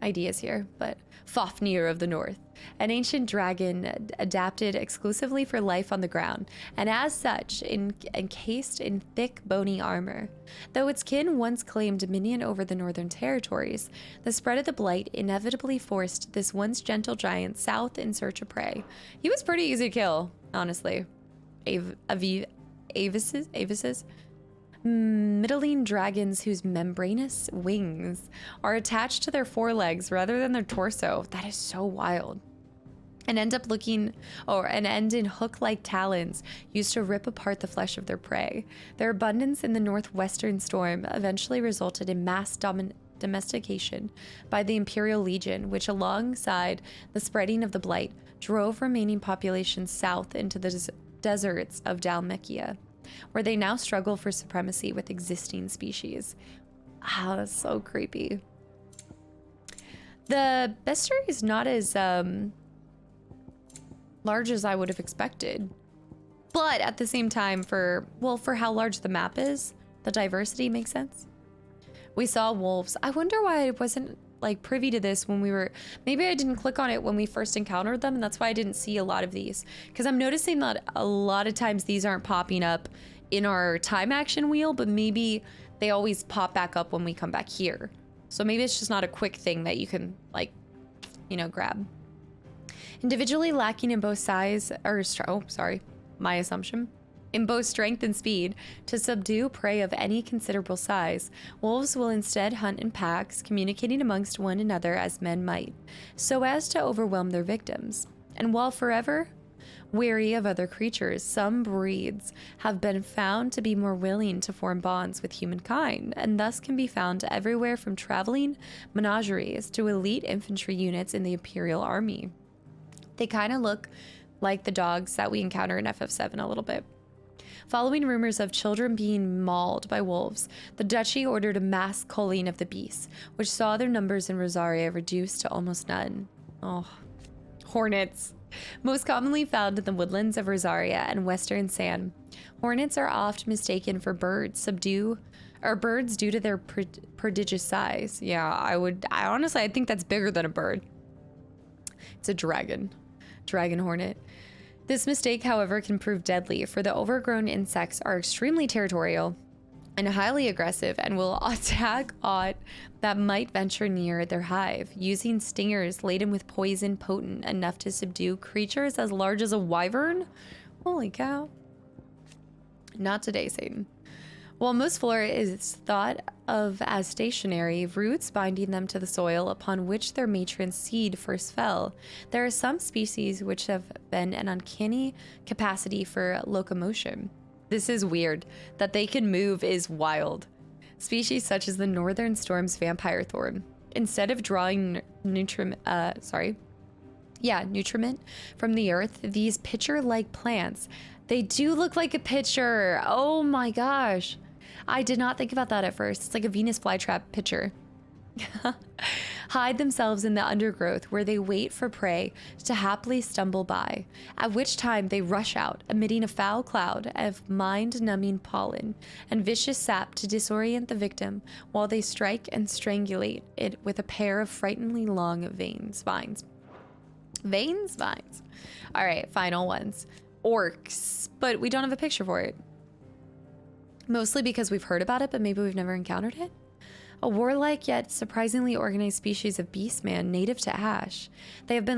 ideas here. But Fafnir of the North, an ancient dragon adapted exclusively for life on the ground, and as such encased in thick bony armor. Though its kin once claimed dominion over the northern territories, the spread of the blight inevitably forced this once gentle giant south in search of prey. He was pretty easy to kill, honestly. Avises? Middling dragons whose membranous wings are attached to their forelegs rather than their torso. That is so wild. And end in hook-like talons used to rip apart the flesh of their prey. Their abundance in the northwestern storm eventually resulted in mass domestication by the Imperial Legion, which alongside the spreading of the blight, drove remaining populations south into the deserts of Dalmekia, where they now struggle for supremacy with existing species. That's so creepy. The bestiary is not as large as I would have expected, but at the same time, for how large the map is, the diversity makes sense. We saw wolves. I wonder why I wasn't like privy to this when we were, maybe I didn't click on it when we first encountered them, and that's why I didn't see a lot of these, because I'm noticing that a lot of times these aren't popping up in our time action wheel, but maybe they always pop back up when we come back here. So maybe it's just not a quick thing that you can like, you know, grab. Individually lacking in both size, my assumption, in both strength and speed to subdue prey of any considerable size, wolves will instead hunt in packs, communicating amongst one another as men might, so as to overwhelm their victims. And while forever wary of other creatures, some breeds have been found to be more willing to form bonds with humankind, and thus can be found everywhere from traveling menageries to elite infantry units in the Imperial Army. They kind of look like the dogs that we encounter in FF7 a little bit. Following rumors of children being mauled by wolves, the duchy ordered a mass culling of the beasts, which saw their numbers in Rosaria reduced to almost none. Oh, hornets. Most commonly found in the woodlands of Rosaria and western San. Hornets are oft mistaken for birds due to their prodigious size. Yeah, I honestly think that's bigger than a bird. It's a dragon hornet. This mistake, however, can prove deadly, for the overgrown insects are extremely territorial and highly aggressive and will attack aught that might venture near their hive, using stingers laden with poison potent enough to subdue creatures as large as a wyvern. Holy cow. Not today, Satan. While most flora is thought of as stationary, roots binding them to the soil upon which their matron seed first fell, there are some species which have been an uncanny capacity for locomotion. This is weird. That they can move is wild. Species such as the northern storm's vampire thorn, instead of drawing nutriment from the earth, these pitcher-like plants, they do look like a pitcher. Oh my gosh. I did not think about that at first. It's like a Venus flytrap pitcher. Hide themselves in the undergrowth where they wait for prey to happily stumble by, at which time they rush out, emitting a foul cloud of mind-numbing pollen and vicious sap to disorient the victim while they strike and strangulate it with a pair of frighteningly long vines. All right, final ones. Orcs, but we don't have a picture for it. Mostly because we've heard about it, but maybe we've never encountered it. A warlike yet surprisingly organized species of beastman native to Ash. They have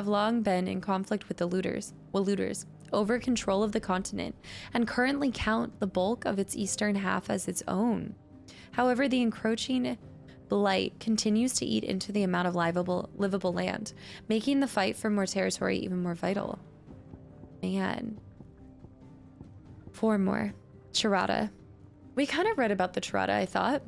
long been in conflict with the looters, over control of the continent and currently count the bulk of its eastern half as its own. However, the encroaching blight continues to eat into the amount of livable land, making the fight for more territory even more vital. Man. 4 more. Charada. We kind of read about the Charada, I thought.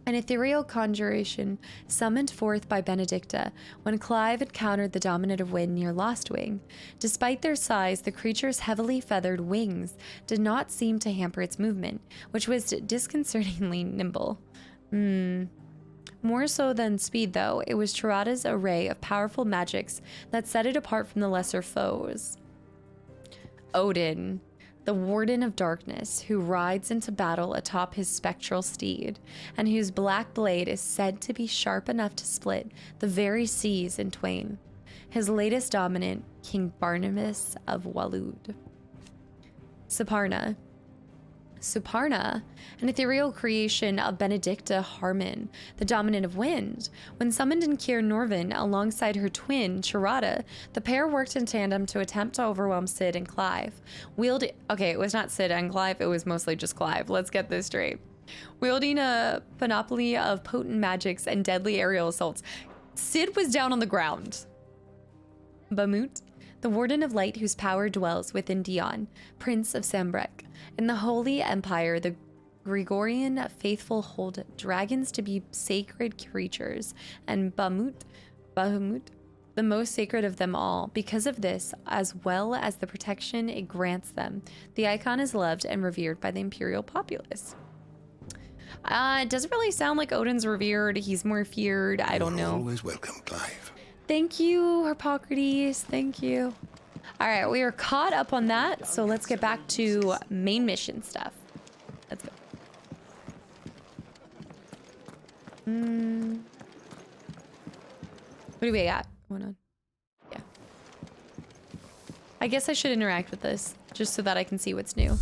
An ethereal conjuration summoned forth by Benedicta when Clive encountered the Dominant of Wind near Lostwing. Despite their size, the creature's heavily feathered wings did not seem to hamper its movement, which was disconcertingly nimble. More so than speed, though, it was Charada's array of powerful magics that set it apart from the lesser foes. Odin, the Warden of Darkness, who rides into battle atop his spectral steed, and whose black blade is said to be sharp enough to split the very seas in twain. His latest dominant, King Barnabas of Walud. Suparna, an ethereal creation of Benedicta Harmon, the Dominant of Wind. When summoned in Kier Norvin alongside her twin, Charada, the pair worked in tandem to attempt to overwhelm Cid and Clive. Okay, it was not Cid and Clive, it was mostly just Clive. Let's get this straight. Wielding a panoply of potent magics and deadly aerial assaults, Cid was down on the ground. Bamut, the Warden of Light whose power dwells within Dion, Prince of Sambrek. In the Holy Empire, the Gregorian faithful hold dragons to be sacred creatures, and Bahamut, the most sacred of them all. Because of this, as well as the protection it grants them, the icon is loved and revered by the imperial populace. It doesn't really sound like Odin's revered. He's more feared. I don't know.
Always welcome, Clive.
Thank you, Hippocrates. Thank you. All right, we are caught up on that, so let's get back to main mission stuff. Let's go. What do we got going on? Yeah. I guess I should interact with this, just so that I can see what's new.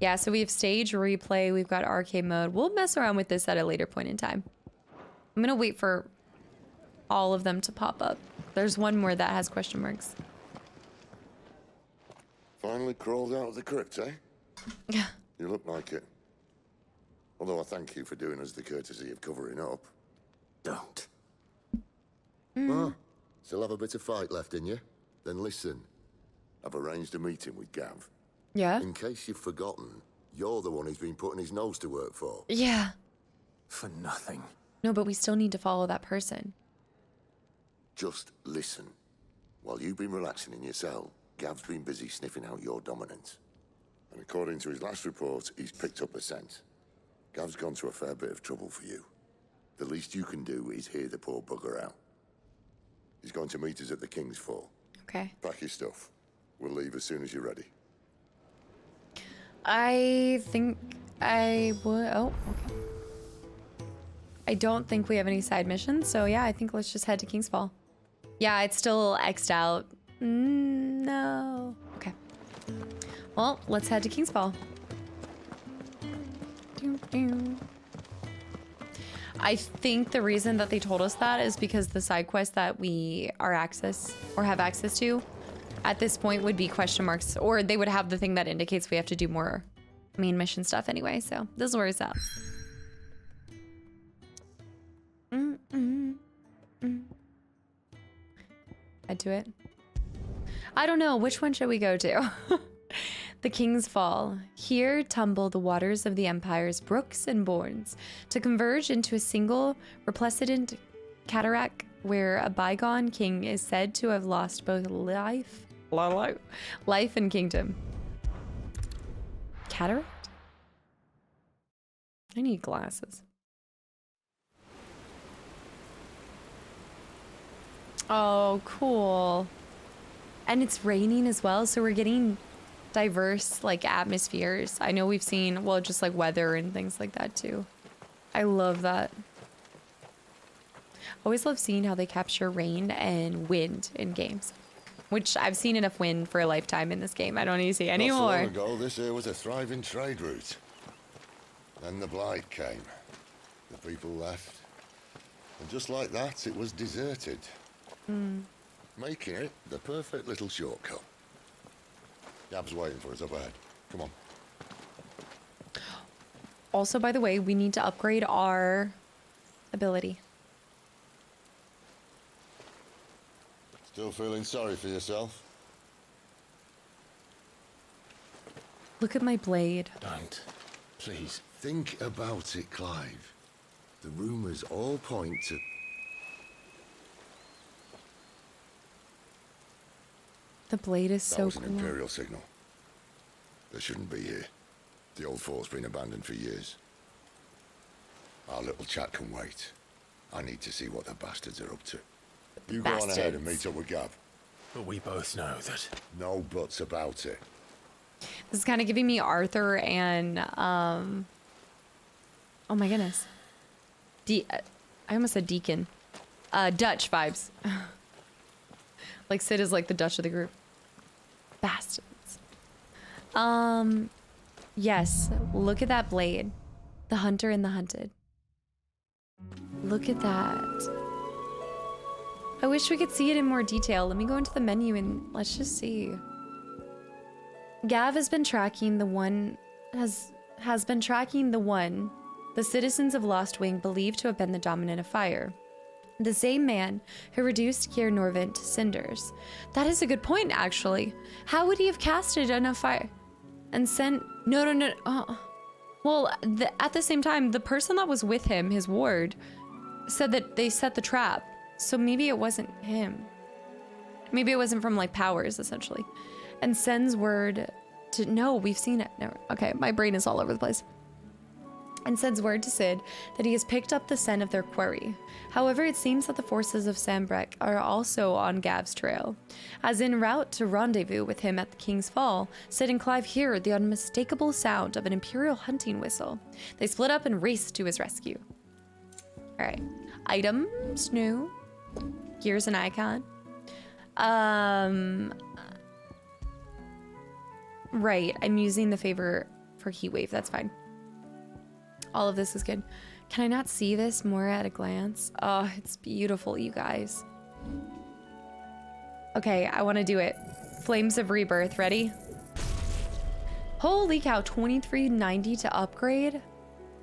Yeah, so we have stage replay, we've got arcade mode. We'll mess around with this at a later point in time. I'm gonna wait for all of them to pop up. There's one more that has question marks.
Finally crawled out of the crypt, eh?
Yeah.
You look like it. Although I thank you for doing us the courtesy of covering up. Don't. Ah, still have a bit of fight left in you? Then listen. I've arranged a meeting with Gav.
Yeah?
In case you've forgotten, you're the one he's been putting his nose to work for.
Yeah.
For nothing.
No, but we still need to follow that person.
Just listen. While you've been relaxing in your cell, Gav's been busy sniffing out your dominance. And according to his last report, he's picked up a scent. Gav's gone to a fair bit of trouble for you. The least you can do is hear the poor bugger out. He's going to meet us at the Pt.4.
Okay.
Pack your stuff. We'll leave as soon as you're ready.
I think I would... Oh, okay. I don't think we have any side missions, so yeah, I think let's just head to Kingsfall. Yeah, it's still X'd out. No. Okay. Well, let's head to Kingsfall. I think the reason that they told us that is because the side quest that we have access to at this point would be question marks, or they would have the thing that indicates we have to do more main mission stuff anyway, so this is where it's at. Head to it. I don't know, which one should we go to? The King's Fall. Here tumble the waters of the Empire's brooks and bournes to converge into a single resplendent cataract where a bygone king is said to have lost both life and kingdom. Cataract? I need glasses. Oh, cool. And it's raining as well, so we're getting diverse, like, atmospheres. I know we've seen, well, just, like, weather and things like that, too. I love that. Always love seeing how they capture rain and wind in games. Which, I've seen enough wind for a lifetime in this game. I don't need to see any more.
Not so long ago, this here was a thriving trade route. Then the blight came. The people left. And just like that, it was deserted. Making it the perfect little shortcut. Gab's waiting for us up ahead. Come on.
Also, by the way, we need to upgrade our ability.
Still feeling sorry for yourself?
Look at my blade.
Don't. Please. Think about it, Clive. The rumors all point to...
The blade is
That
so
was an
cool.
Imperial signal. They shouldn't be here. The old fort's been abandoned for years. Our little chat can wait. I need to see what the bastards are up to. You go on ahead and meet up with Gab.
But we both know that...
No buts about it.
This is kind of giving me Arthur and, oh my goodness. I almost said Deacon. Dutch vibes. Like Sid is like the Dutch of the group. Bastards. Yes, look at that blade. The hunter and the hunted. Look at that. I wish we could see it in more detail. Let me go into the menu and let's just see. Gav has been tracking the one the citizens of Lost Wing believe to have been the dominant of fire. The same man who reduced Kier Norvent to cinders. That is a good point, actually. How would he have casted enough fire and sent... No. Well, at the same time, the person that was with him, his ward, said that they set the trap. So maybe it wasn't him. Maybe it wasn't from, like, powers, essentially. And sends word to... No, we've seen it. Never. Okay, my brain is all over the place. And sends word to Sid that he has picked up the scent of their quarry. However, it seems that the forces of Sambrek are also on Gav's trail. As en route to rendezvous with him at the King's Fall, Sid and Clive hear the unmistakable sound of an Imperial hunting whistle. They split up and race to his rescue. Alright. Items, new. Here's an icon. Right, I'm using the favor for Heatwave, that's fine. All of this is good. Can I not see this more at a glance? Oh, it's beautiful, you guys. Okay, I want to do it. Flames of Rebirth, ready? Holy cow, $23.90 to upgrade?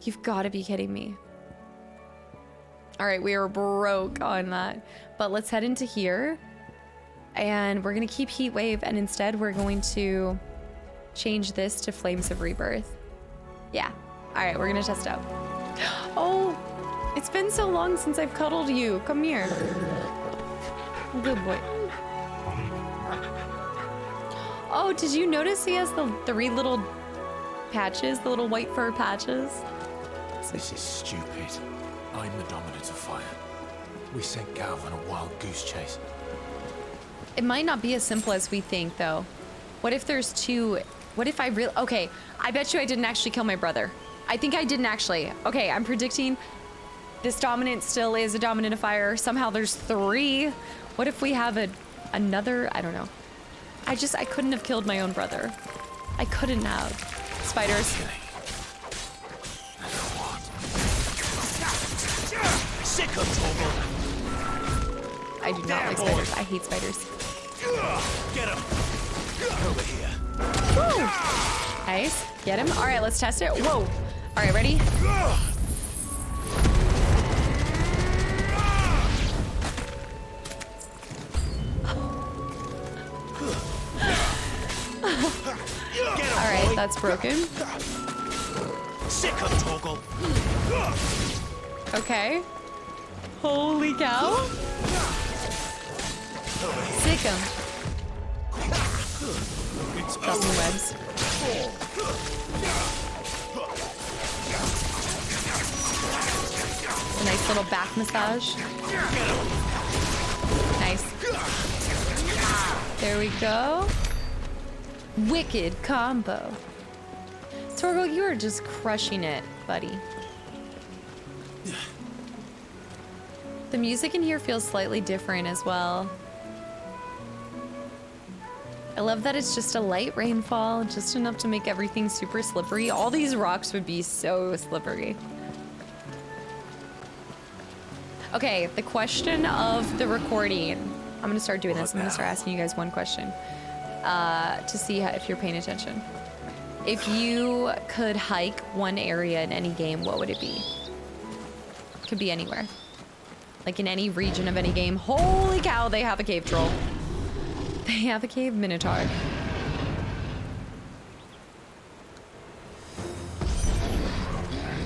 You've got to be kidding me. All right, we are broke on that. But let's head into here. And we're going to keep Heatwave, and instead we're going to change this to Flames of Rebirth. Yeah. All right, we're gonna test it out. Oh, it's been so long since I've cuddled you. Come here. Good boy. Oh, did you notice he has the 3 little patches, the little white fur patches?
This is stupid. I'm the dominant of fire. We sent Gav on a wild goose chase.
It might not be as simple as we think, though. What if there's 2? What if I really... Okay, I bet you I didn't actually kill my brother. I think I didn't actually. Okay, I'm predicting this dominant still is a dominant of fire. Somehow there's 3. What if we have another? I don't know. I couldn't have killed my own brother. I couldn't have. Spiders.
Sick of trouble.
I do not like spiders. I hate spiders.
Get him. Over here.
Woo. Nice. Get him. All right, let's test it. Whoa. All right, ready? All right, that's broken.
Sick of toggle.
Okay. Holy cow. Sick him. Dropping webs. A nice little back massage. Nice. There we go. Wicked combo. Torgal, you are just crushing it, buddy. The music in here feels slightly different as well. I love that it's just a light rainfall, just enough to make everything super slippery. All these rocks would be so slippery. Okay, the question of the recording. I'm gonna start doing this. I'm gonna start asking you guys one question to see if you're paying attention. If you could hike one area in any game, what would it be? Could be anywhere. Like in any region of any game. Holy cow, they have a cave troll. They have a cave minotaur.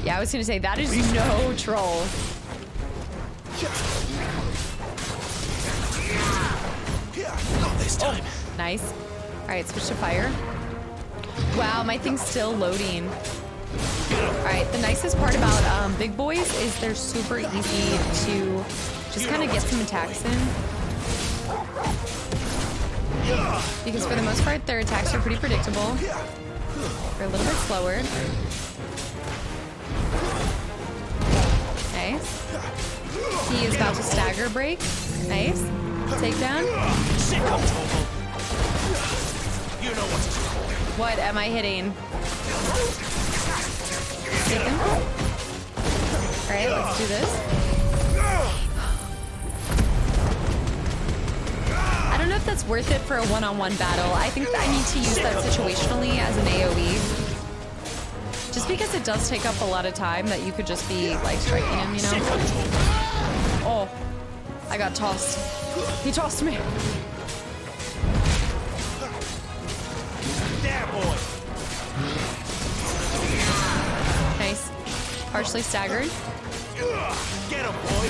Yeah, I was gonna say, that is no troll.
Not this time.
Oh, nice. All right, switch to fire. Wow, my thing's still loading. All right, the nicest part about big boys is they're super easy to just kind of get some attacks in. Because for the most part, their attacks are pretty predictable. They're a little bit slower. Nice. He is about to stagger break. Nice. Takedown.
You know what it's called.
What am I hitting? Alright, let's do this. I don't know if that's worth it for a one-on-one battle. I think that I need to use that situationally as an AoE. Just because it does take up a lot of time that you could just be like striking him, you know? Oh, I got tossed. He tossed me.
There, boy.
Nice. Partially staggered.
Get him, boy.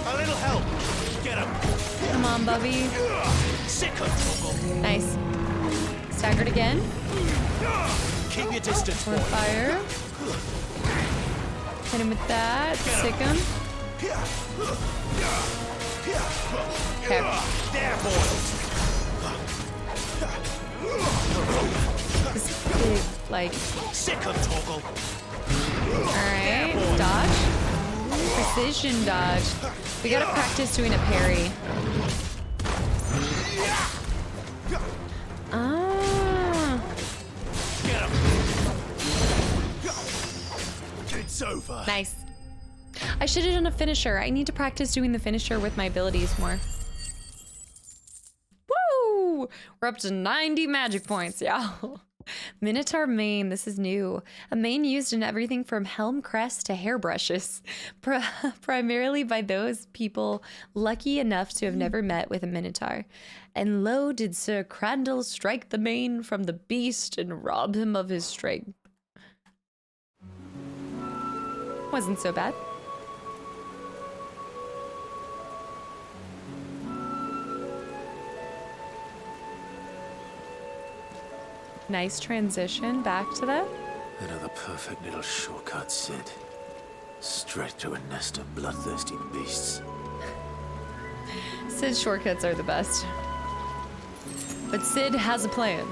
A little help. Get him.
Come on, Bubby. Nice. Staggered again.
Keep your distance, boy.
More fire. Hit him with that. Sick him. Okay.
There, boy.
This big, like.
Sick him, Toggle.
Alright. Dodge. Precision dodge. We gotta practice doing a parry. Ah.
Get him. It's over.
Nice. I should have done a finisher. I need to practice doing the finisher with my abilities more. Woo! We're up to 90 magic points, y'all. Minotaur mane, this is new. A mane used in everything from helm crests to hairbrushes. Primarily by those people lucky enough to have never met with a minotaur. And lo did Sir Crandall strike the mane from the beast and rob him of his strength. Wasn't so bad. Nice transition back to that.
Another perfect little shortcut, Sid. Straight to a nest of bloodthirsty beasts.
Sid's shortcuts are the best. But Sid has a plan.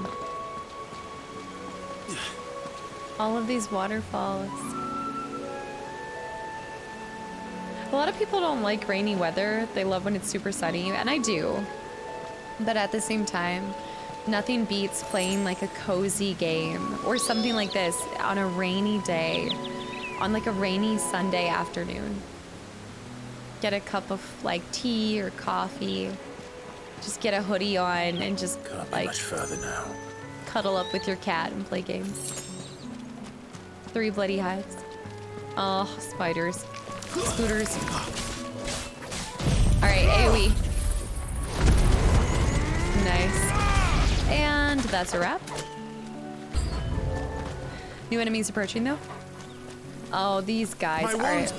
All of these waterfalls. A lot of people don't like rainy weather. They love when it's super sunny, and I do. But at the same time, nothing beats playing like a cozy game or something like this on a rainy day, on like a rainy Sunday afternoon. Get a cup of like tea or coffee, just get a hoodie on and just
Can't
like
be much further now.
cuddle up with your cat and play games. 3 bloody hives. Oh, spiders. Scooters. Alright, AoE. Nice. And that's a wrap. New enemies approaching though. Oh, these guys. Alright.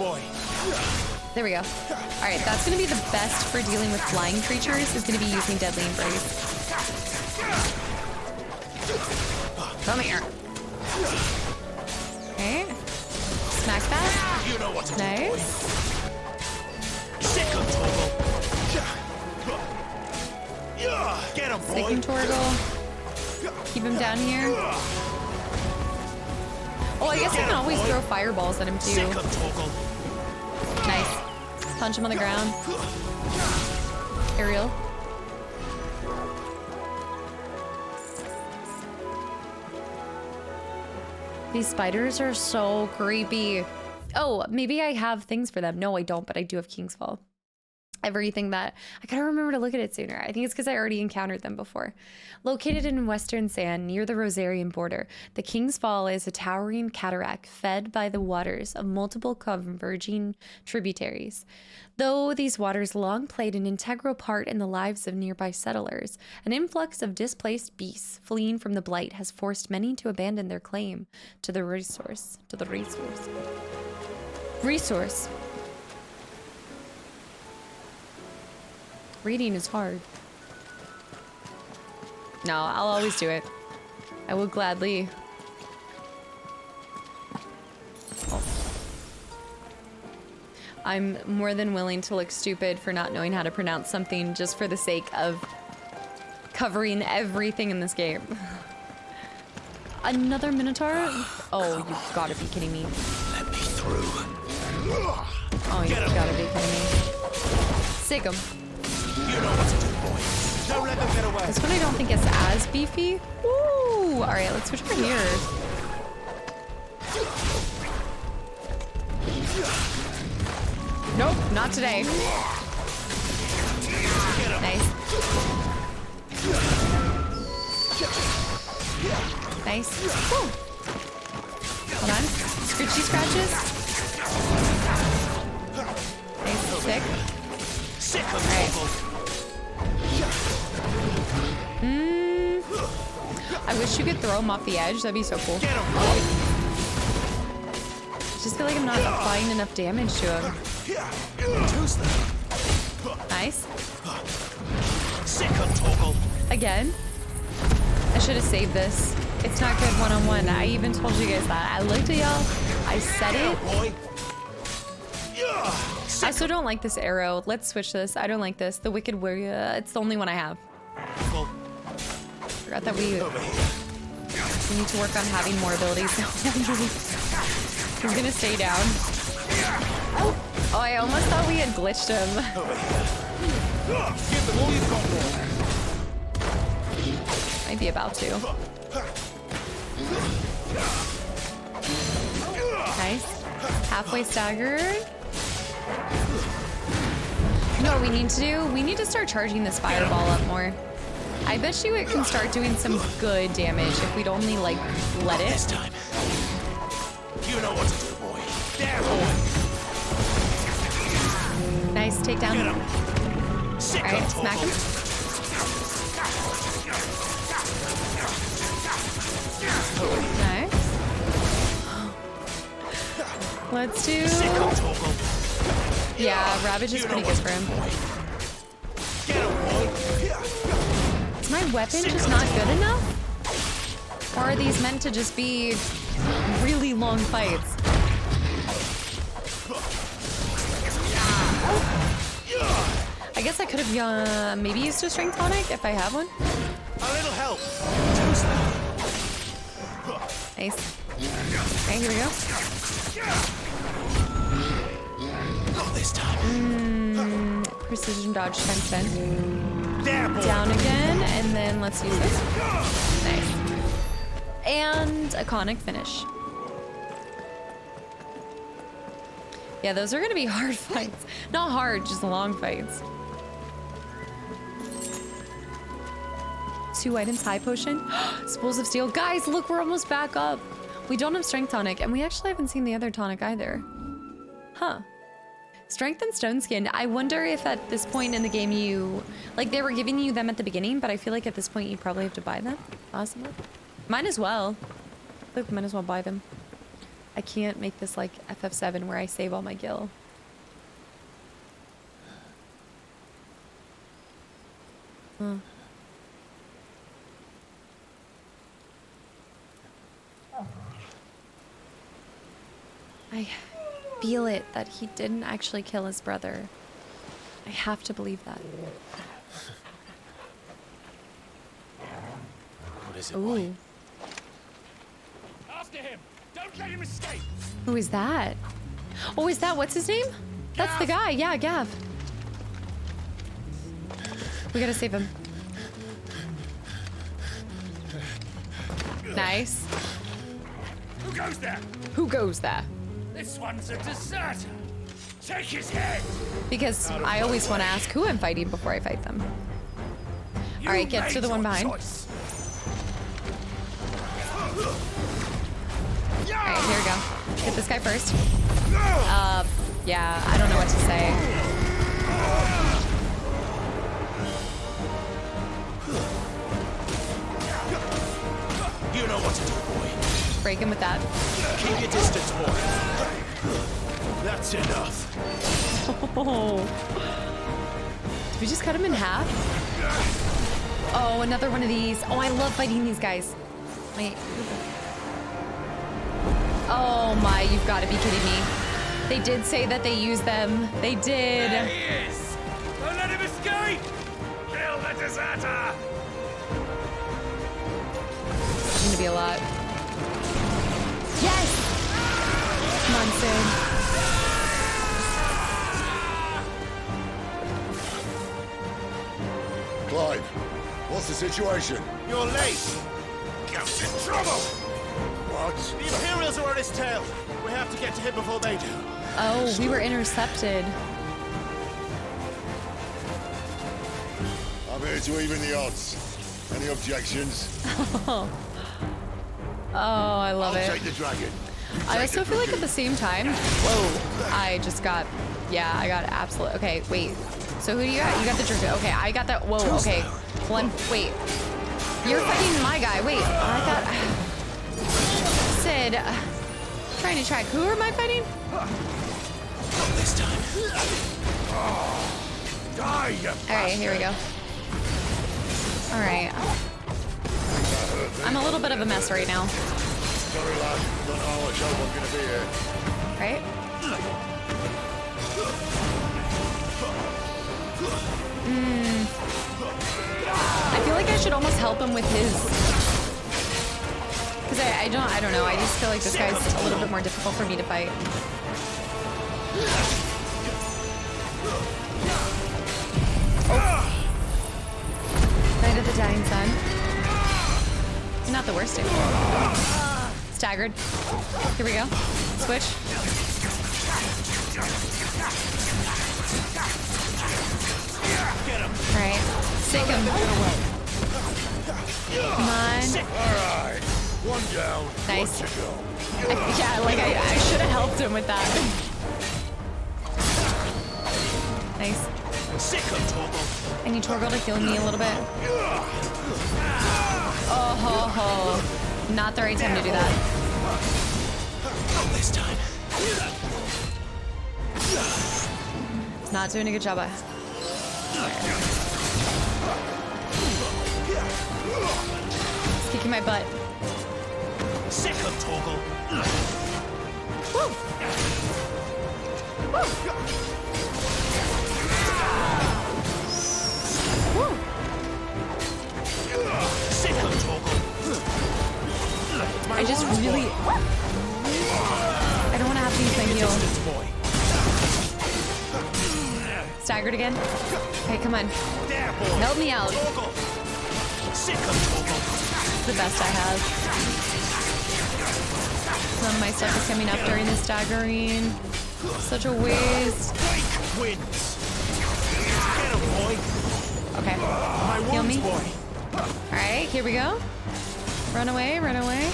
There we go. Alright, that's gonna be the best for dealing with flying creatures, is gonna be using Deadly Embrace. Come here. Okay. Smack that.
You know what to
nice.
Get him, boy.
Sticking Torgal. Keep him down here. Oh, I guess I can always throw fireballs at him too. Nice. Punch him on the ground. Aerial. These spiders are so creepy. Oh, maybe I have things for them. No, I don't, but I do have King's Fall. Everything that I gotta remember to look at it sooner. I think it's because I already encountered them before. Located in western sand near the Rosarian border, the King's Fall is a towering cataract fed by the waters of multiple converging tributaries. Though these waters long played an integral part in the lives of nearby settlers, an influx of displaced beasts fleeing from the blight has forced many to abandon their claim to the resource. Reading is hard. No, I'll always do it. I will gladly. Oh. I'm more than willing to look stupid for not knowing how to pronounce something just for the sake of covering everything in this game. Another Minotaur? Oh, you gotta be kidding me.
Let me through.
Oh, you gotta be kidding me. Sick 'em.
You know what to do, boy. Don't let them get away.
This one I don't think is as beefy. Woo! Alright, let's switch over here. Nope, not today. Nice. Nice. Woo. Hold on. Scritchy scratches. Nice, sick. Alright. I wish you could throw him off the edge. That'd be so cool. I just feel like I'm not applying enough damage to him. Nice. Again. I should have saved this. It's not good one-on-one. I even told you guys that. I looked at y'all. I said it. I still don't like this arrow. Let's switch this. I don't like this. The Wicked Warrior. It's the only one I have. Forgot that we need to work on having more abilities. He's gonna stay down. Oh, I almost thought we had glitched him. Might be about to. Nice. Halfway staggered. You know what we need to do? We need to start charging this fireball up more. I bet you it can start doing some good damage if we'd only, like, let it.
This time. You know what to do, boy. There, boy.
Nice, take down. Alright, smack him. Nice. Let's do... Yeah, Ravage is pretty good for him. Is my weapon just not good enough? Or are these meant to just be really long fights? I guess I could have maybe used a strength tonic if I have one.
A little help.
Nice. Okay, here we go.
Not this time.
Precision dodge times 10. Down again, and then let's use this. Nice. And a conic finish. Yeah, those are gonna be hard fights. Not hard, just long fights. 2 items, high potion. Spools of steel. Guys, look, we're almost back up. We don't have strength tonic, and we actually haven't seen the other tonic either. Huh. Strength and stone skin. I wonder if at this point in the game you... Like, they were giving you them at the beginning, but I feel like at this point you probably have to buy them. Possibly. Might as well. I feel like we might as well buy them. I can't make this like FF7 where I save all my gil. Huh. I feel it that he didn't actually kill his brother. I have to believe that.
What is it,
Ooh.
boy?
After him! Don't let him escape!
Who is that? Oh, is that what's his name? That's the guy. Yeah, Gav. We gotta save him. Nice.
Who goes there?
Who goes there?
This one's a deserter. Take his head.
Because I always want to ask who I'm fighting before I fight them. All right, get to the one behind. All right, here we go. Get this guy first. Yeah, I don't know what to say.
You know what to do, boy.
Break him with that.
Keep your distance, boy. That's enough.
Oh. Did we just cut him in half? Oh, another one of these. Oh, I love fighting these guys. Wait. Oh my, you've got to be kidding me. They did say that they use them. They did.
There he is! Don't let him escape! Kill the deserter!
It's gonna be a lot. Yes! Come on, Sid.
Clive, what's the situation?
You're late! Gav's in trouble!
What?
The Imperials are on his tail. We have to get to him before they do.
Oh, we were intercepted.
I'm here to even the odds. Any objections?
Oh, I love it.
I'll take the dragon.
I also feel like at the same time, whoa, I just got, yeah, I got absolute. Okay, wait. So who do you got? You got the dragon. Okay, I got that. Whoa, okay. One, wait. You're fighting my guy. Wait, I thought. Sid, trying to track. Who am I fighting?
Not this time. Die, you
All right, here we go. All right. I'm a little bit of a mess right now.
Sorry, lad. Don't know how much help I'm gonna be here.
Right? I feel like I should almost help him with his. Because I don't know. I just feel like this guy's a little bit more difficult for me to fight. Oh. Night of the Dying Sun. Not the worst. Staggered. Here we go. Switch. Alright. Stick him. Come on.
Alright. One down.
Nice.
One to go.
Yeah, like I should have helped him with that. Nice. I need Torgal to heal me a little bit. Oh ho ho. Not the right time to do that.
Not this time.
Not doing a good job. He's kicking my butt.
Sick of Torgal.
Woo. Woo. Woo.
Sick of Torgal.
I just really... I don't want to have to use my heal. Staggered again? Okay, come on. Help me out. It's the best I have. Some of my stuff is coming up during the staggering. Such a waste. Okay. Heal me. Alright, here we go. Run away, run away.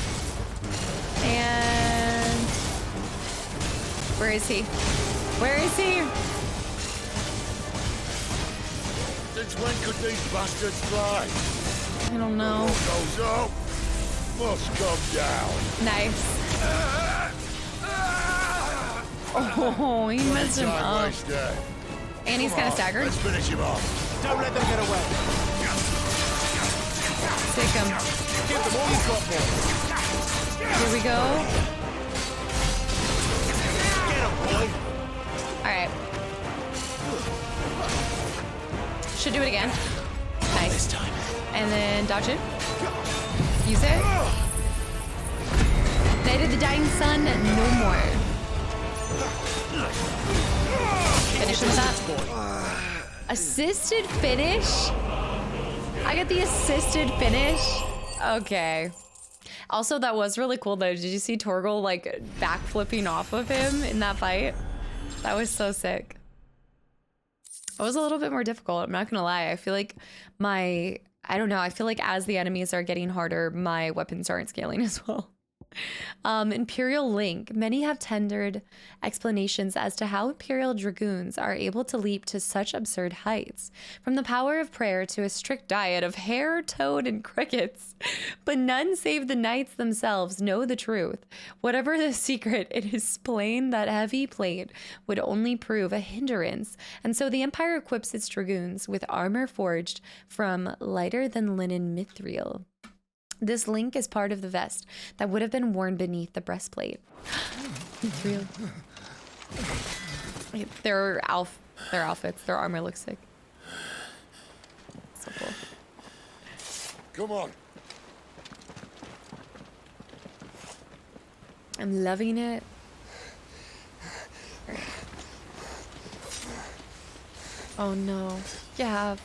And... where is he? Where is he?
Since when could these bastards fly?
I don't know.
What goes up must come down.
Nice. Oh, he messed him up. And he's kind of staggered.
Let's finish him off.
Don't let them get away.
Stick him.
Give them all you've got, boy.
Here we go.
Get him, boy.
Alright. Should do it again. Nice.
This time.
And then dodge it. Use it. Night of the Dying Sun, no more. Finish him with that. Assisted finish? I got the assisted finish? Okay. Also, that was really cool though. Did you see Torgal like backflipping off of him in that fight? That was so sick. It was a little bit more difficult, I'm not gonna lie. I feel like I don't know, I feel like as the enemies are getting harder, my weapons aren't scaling as well. Imperial Link. Many have tendered explanations as to how Imperial Dragoons are able to leap to such absurd heights, from the power of prayer to a strict diet of hare, toad, and crickets. But none save the knights themselves know the truth. Whatever the secret, it is plain that heavy plate would only prove a hindrance, and so the Empire equips its Dragoons with armor forged from lighter than linen mithril. This link is part of the vest that would have been worn beneath the breastplate. Mithril. Their outfits, their armor looks sick. So cool.
Come on.
I'm loving it. Oh no. Yeah.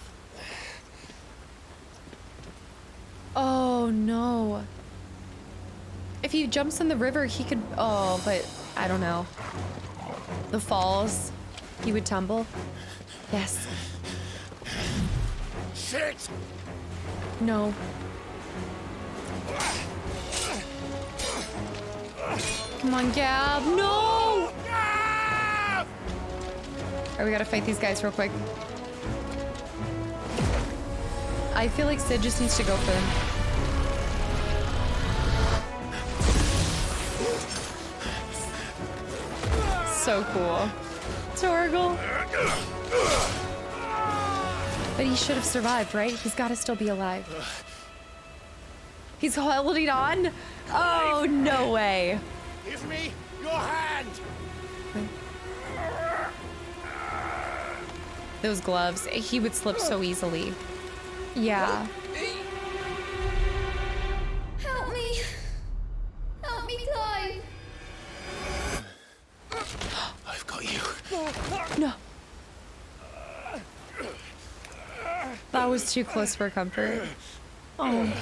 Oh no. If he jumps in the river, he could. Oh, but I don't know. The falls, he would tumble. Yes.
Shit!
No. Come on, Gab. No!
Gav!
Alright, we gotta fight these guys real quick. I feel like Sid just needs to go for him. So cool. Torgal. But he should have survived, right? He's got to still be alive. He's holding on? Oh, no way.
Give me your hand!
Those gloves. He would slip so easily. Yeah.
Help me! Help me, Clive!
I've got you.
No. That was too close for comfort. Oh. Help me.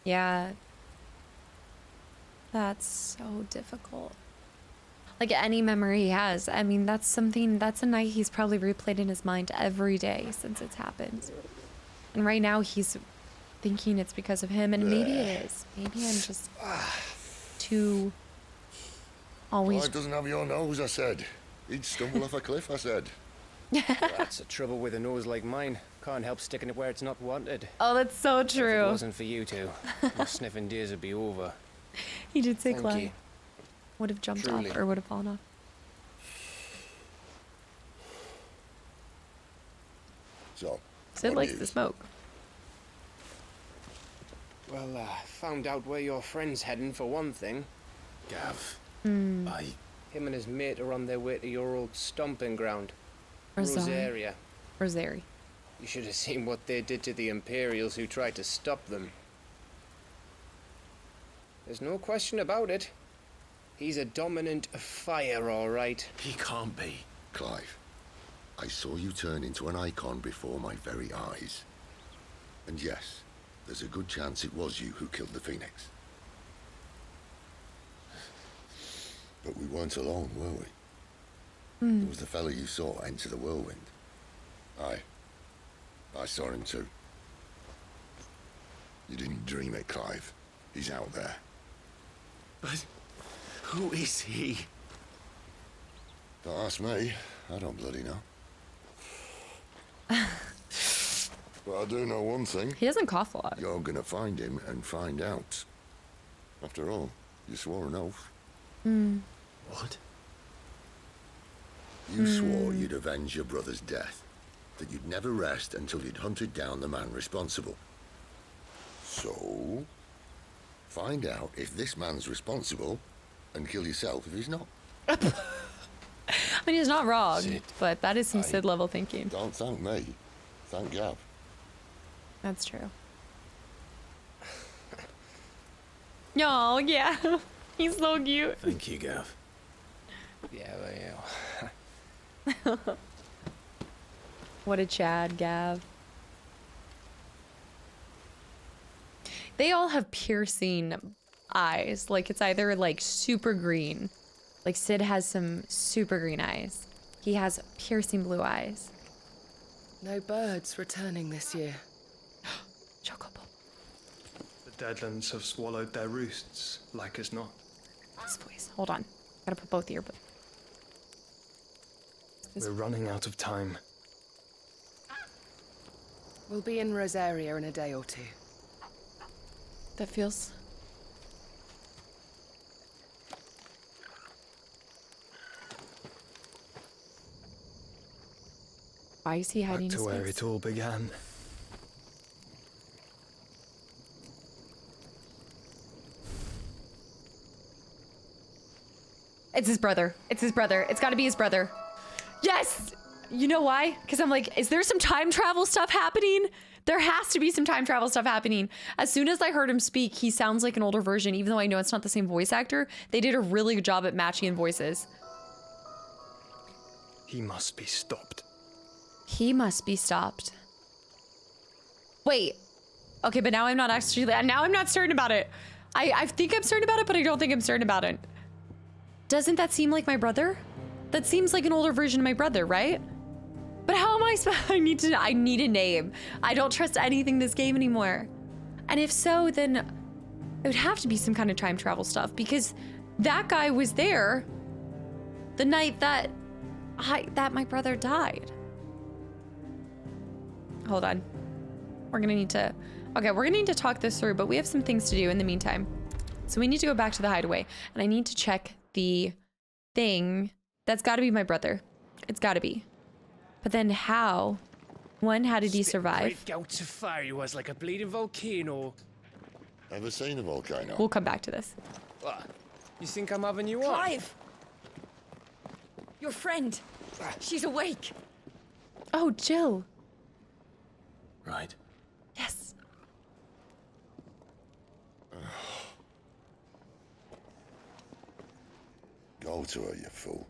Yeah. That's so difficult. Like any memory he has. I mean, that's a night he's probably replayed in his mind every day since it's happened. And right now he's thinking it's because of him, and maybe it is. Maybe I'm just too always.
Clive doesn't have your nose, I said. He'd stumble off a cliff, I said.
That's the trouble with a nose like mine. Can't help sticking it where it's not wanted.
Oh, that's so
If it
true.
wasn't for you two, my sniffing days would be over.
He did say
Thank
Clive
you.
would have jumped
Truly.
off or would have fallen off.
So,
Sid
what
likes
news?
the smoke.
Well, found out where your friend's heading for one thing.
Gav,
Hmm.
Him and his mate are on their way to your old stomping ground.
Rosaria.
Rosaria.
Rosary.
You should have seen what they did to the Imperials who tried to stop them. There's no question about it. He's a dominant of fire, all right.
He can't be.
Clive, I saw you turn into an icon before my very eyes. And yes, there's a good chance it was you who killed the Phoenix. But we weren't alone, were we? There was the fellow you saw enter the whirlwind. I saw him too. You didn't dream it, Clive. He's out there.
But who is he?
Don't ask me. I don't bloody know. But I do know one thing.
He doesn't cough a lot.
You're gonna find him and find out. After all, you swore an oath.
What?
You swore you'd avenge your brother's death. That you'd never rest until you'd hunted down the man responsible. So, find out if this man's responsible and kill yourself if he's not.
I mean, he's not wrong,
Sid.
but that is some Sid level thinking.
Don't thank me. Thank Gav.
That's true. Oh, yeah. He's so cute.
Thank you, Gav.
Yeah, well,
What a Chad, Gav. They all have piercing eyes. Like, it's either, like, super green. Like, Sid has some super green eyes. He has piercing blue eyes.
No birds returning this year.
Chocobo.
The Deadlands have swallowed their roosts, like as not.
This voice. Hold on. Gotta put both earbuds.
We're running out of time.
We'll be in Rosaria in a day or two.
That feels... Why is he hiding
Back to
his
where
face?
it all began.
It's his brother. It's his brother. It's gotta be his brother. Yes! You know why? Because I'm like, is there some time travel stuff happening? There has to be some time travel stuff happening. As soon as I heard him speak, he sounds like an older version, even though I know it's not the same voice actor. They did a really good job at matching voices.
He must be stopped.
He must be stopped. Wait. Okay, but now I'm not actually, now I'm not certain about it. I think I'm certain about it, but I don't think I'm certain about it. Doesn't that seem like my brother? That seems like an older version of my brother, right? But how am I I need a name. I don't trust anything in this game anymore. And if so, then it would have to be some kind of time travel stuff, because that guy was there the night that my brother died. Hold on. We're gonna need to talk this through, but we have some things to do in the meantime. So we need to go back to the hideaway, and I need to check the thing. That's gotta be my brother. It's gotta be. But then how? One, how did he survive?
Great gouts of fire he was, like a bleeding volcano.
Ever seen a volcano?
We'll come back to this.
What? You think I'm having you on?
Clive! Your friend. She's awake.
Oh, Jill.
Right.
Yes.
Go to her, you fool.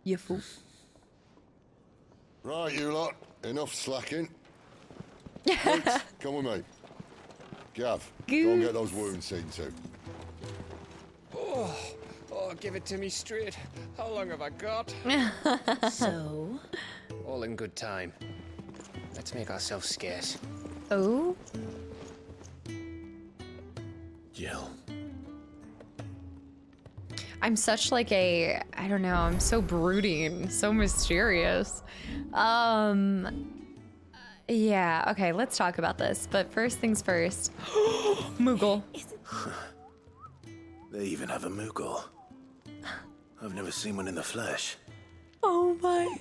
You fool.
Right, you lot. Enough slacking. Right, come with me. Gav, go and get those wounds seen to.
Oh, give it to me straight. How long have I got?
So?
All in good time. Let's make ourselves scarce.
Oh?
Jill.
I'm such like a, I don't know, I'm so brooding, so mysterious. Yeah, okay, let's talk about this. But first things first. Moogle.
They even have a Moogle. I've never seen one in the flesh.
Oh my.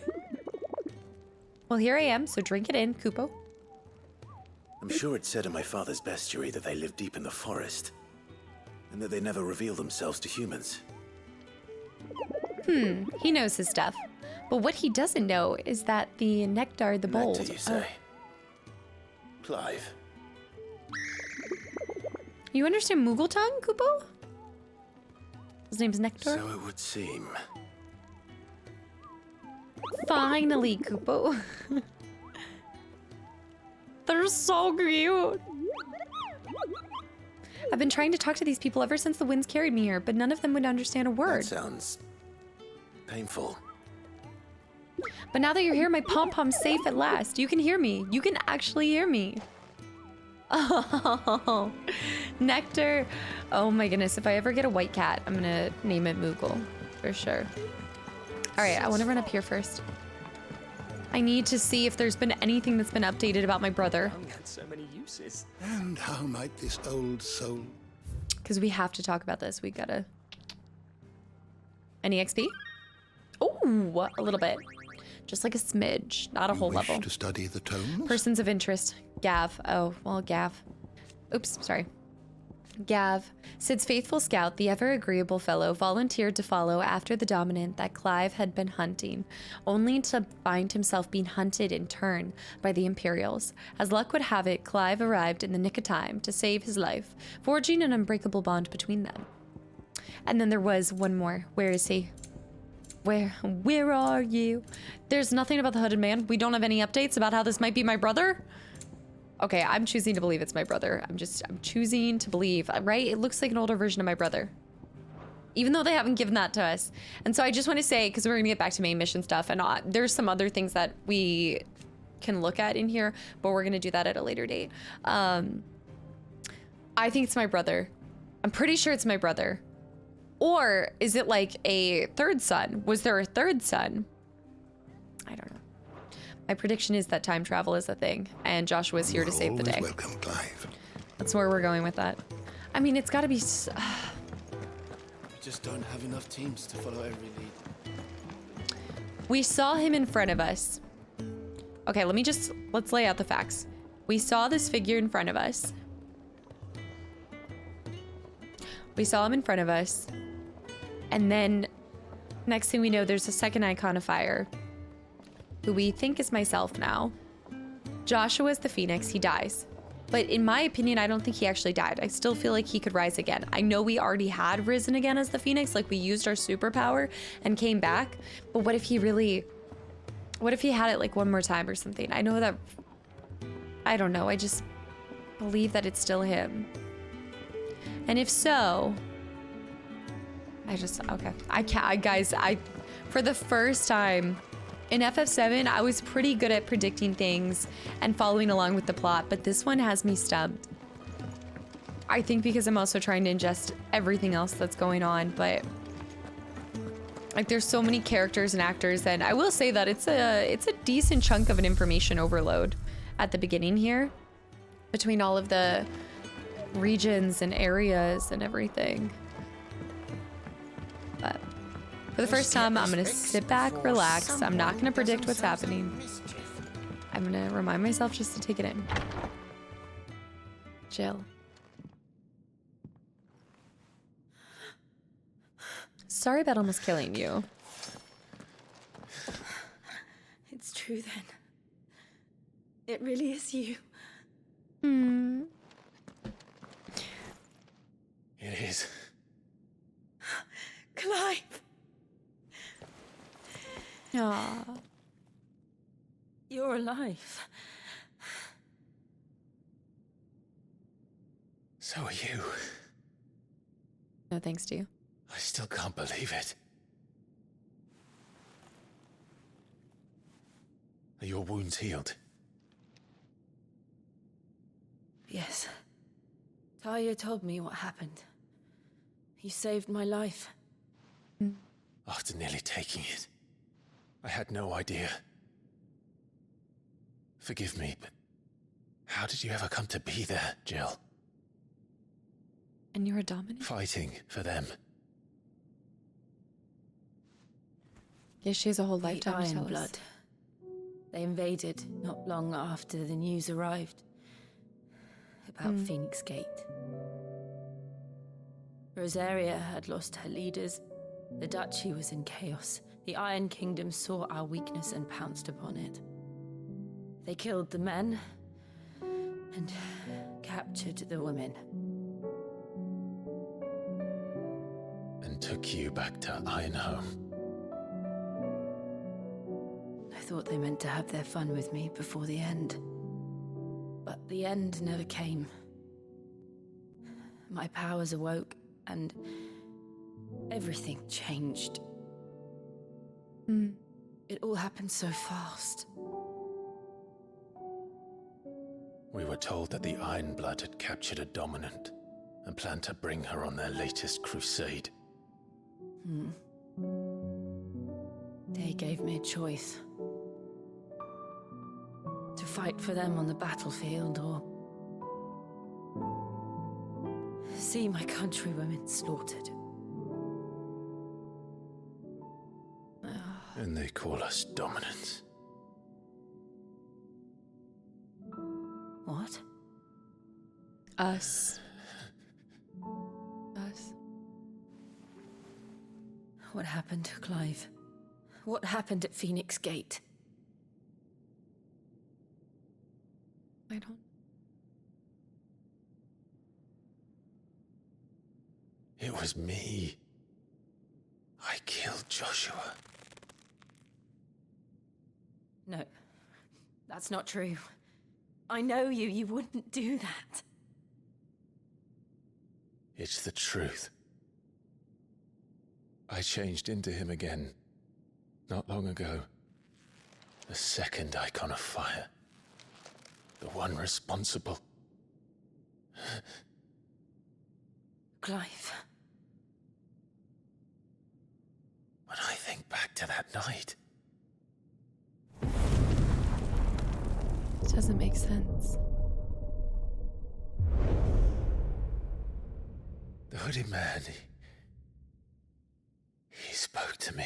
Well, here I am, so drink it in, Kupo.
I'm sure it said in my father's bestiary that they live deep in the forest, and that they never reveal themselves to humans.
He knows his stuff. But what he doesn't know is that the Nectar, the Bold.
Nectar, you say? Clive.
You understand Moogle tongue, Kupo? His name's Nectar.
So it would seem.
Finally, Kupo. They're so cute. I've been trying to talk to these people ever since the winds carried me here, but none of them would understand a word.
That sounds painful.
But now that you're here, my pom-pom's safe at last. You can hear me. You can actually hear me. Oh, Nectar. Oh my goodness. If I ever get a white cat, I'm gonna name it Moogle for sure. All right, I want to run up here first. I need to see if there's been anything that's been updated about my brother.
Tongue had so many uses.
And how might this old soul...
Because we have to talk about this. We gotta... Any XP? Oh, a little bit. Just like a smidge, not a whole level.
to study the tomes?
Persons of interest. Gav. Oh, well, Gav. Oops, sorry. Gav, Sid's faithful scout, the ever-agreeable fellow, volunteered to follow after the dominant that Clive had been hunting, only to find himself being hunted in turn by the Imperials. As luck would have it, Clive arrived in the nick of time to save his life, forging an unbreakable bond between them. And then there was one more. Where is he? Where are you? There's nothing about the hooded man. We don't have any updates about how this might be my brother. Okay, I'm choosing to believe it's my brother. I'm choosing to believe, right? It looks like an older version of my brother. Even though they haven't given that to us. And so I just want to say, because we're going to get back to main mission stuff, and there's some other things that we can look at in here, but we're going to do that at a later date. I think it's my brother. I'm pretty sure it's my brother. Or is it like a third son? Was there a third son? I don't know. My prediction is that time travel is a thing, and Joshua's here to save the day.
Welcome, Clive.
That's where we're going with that. I mean, it's got to be...
We just don't have enough teams to follow every lead.
We saw him in front of us. Okay, let's lay out the facts. We saw this figure in front of us. We saw him in front of us. And then, next thing we know, there's a second icon of fire, who we think is myself now. Joshua's the Phoenix, he dies. But in my opinion, I don't think he actually died. I still feel like he could rise again. I know we already had risen again as the Phoenix, like we used our superpower and came back. But what if he had it like one more time or something? I know that, I don't know, I just believe that it's still him. And if so, okay. For the first time, in FF7, I was pretty good at predicting things and following along with the plot, but this one has me stumped. I think because I'm also trying to ingest everything else that's going on, but like there's so many characters and actors, and I will say that it's a decent chunk of an information overload at the beginning here, between all of the regions and areas and everything. But for the first time, I'm gonna sit back, relax. I'm not gonna predict what's happening. I'm gonna remind myself just to take it in. Jill. Sorry about almost killing you.
It's true then. It really is you.
It is.
Clive.
Aww.
You're alive.
So are you.
No thanks to you.
I still can't believe it. Are your wounds healed?
Yes. Talia told me what happened. You saved my life.
After nearly taking it, I had no idea. Forgive me, but how did you ever come to be there, Jill?
And you're a dominant?
Fighting for them.
Yes, she has a whole lifetime to tell us.
Blood. They invaded not long after the news arrived about Phoenix Gate. Rosaria had lost her leaders. The Duchy was in chaos. The Iron Kingdom saw our weakness and pounced upon it. They killed the men and captured the women.
And took you back to Ironhome.
I thought they meant to have their fun with me before the end. But the end never came. My powers awoke, and everything changed. It all happened so fast.
We were told that the Ironblood had captured a dominant and planned to bring her on their latest crusade.
They gave me a choice. To fight for them on the battlefield, or see my countrywomen slaughtered.
And they call us dominants.
What?
Us.
What happened, Clive? What happened at Phoenix Gate?
I don't.
It was me. I killed Joshua.
No, that's not true. I know you. You wouldn't do that.
It's the truth. I changed into him again, not long ago. The second icon of fire. The one responsible.
Clive.
When I think back to that night...
It doesn't make sense.
The hooded man, he spoke to me.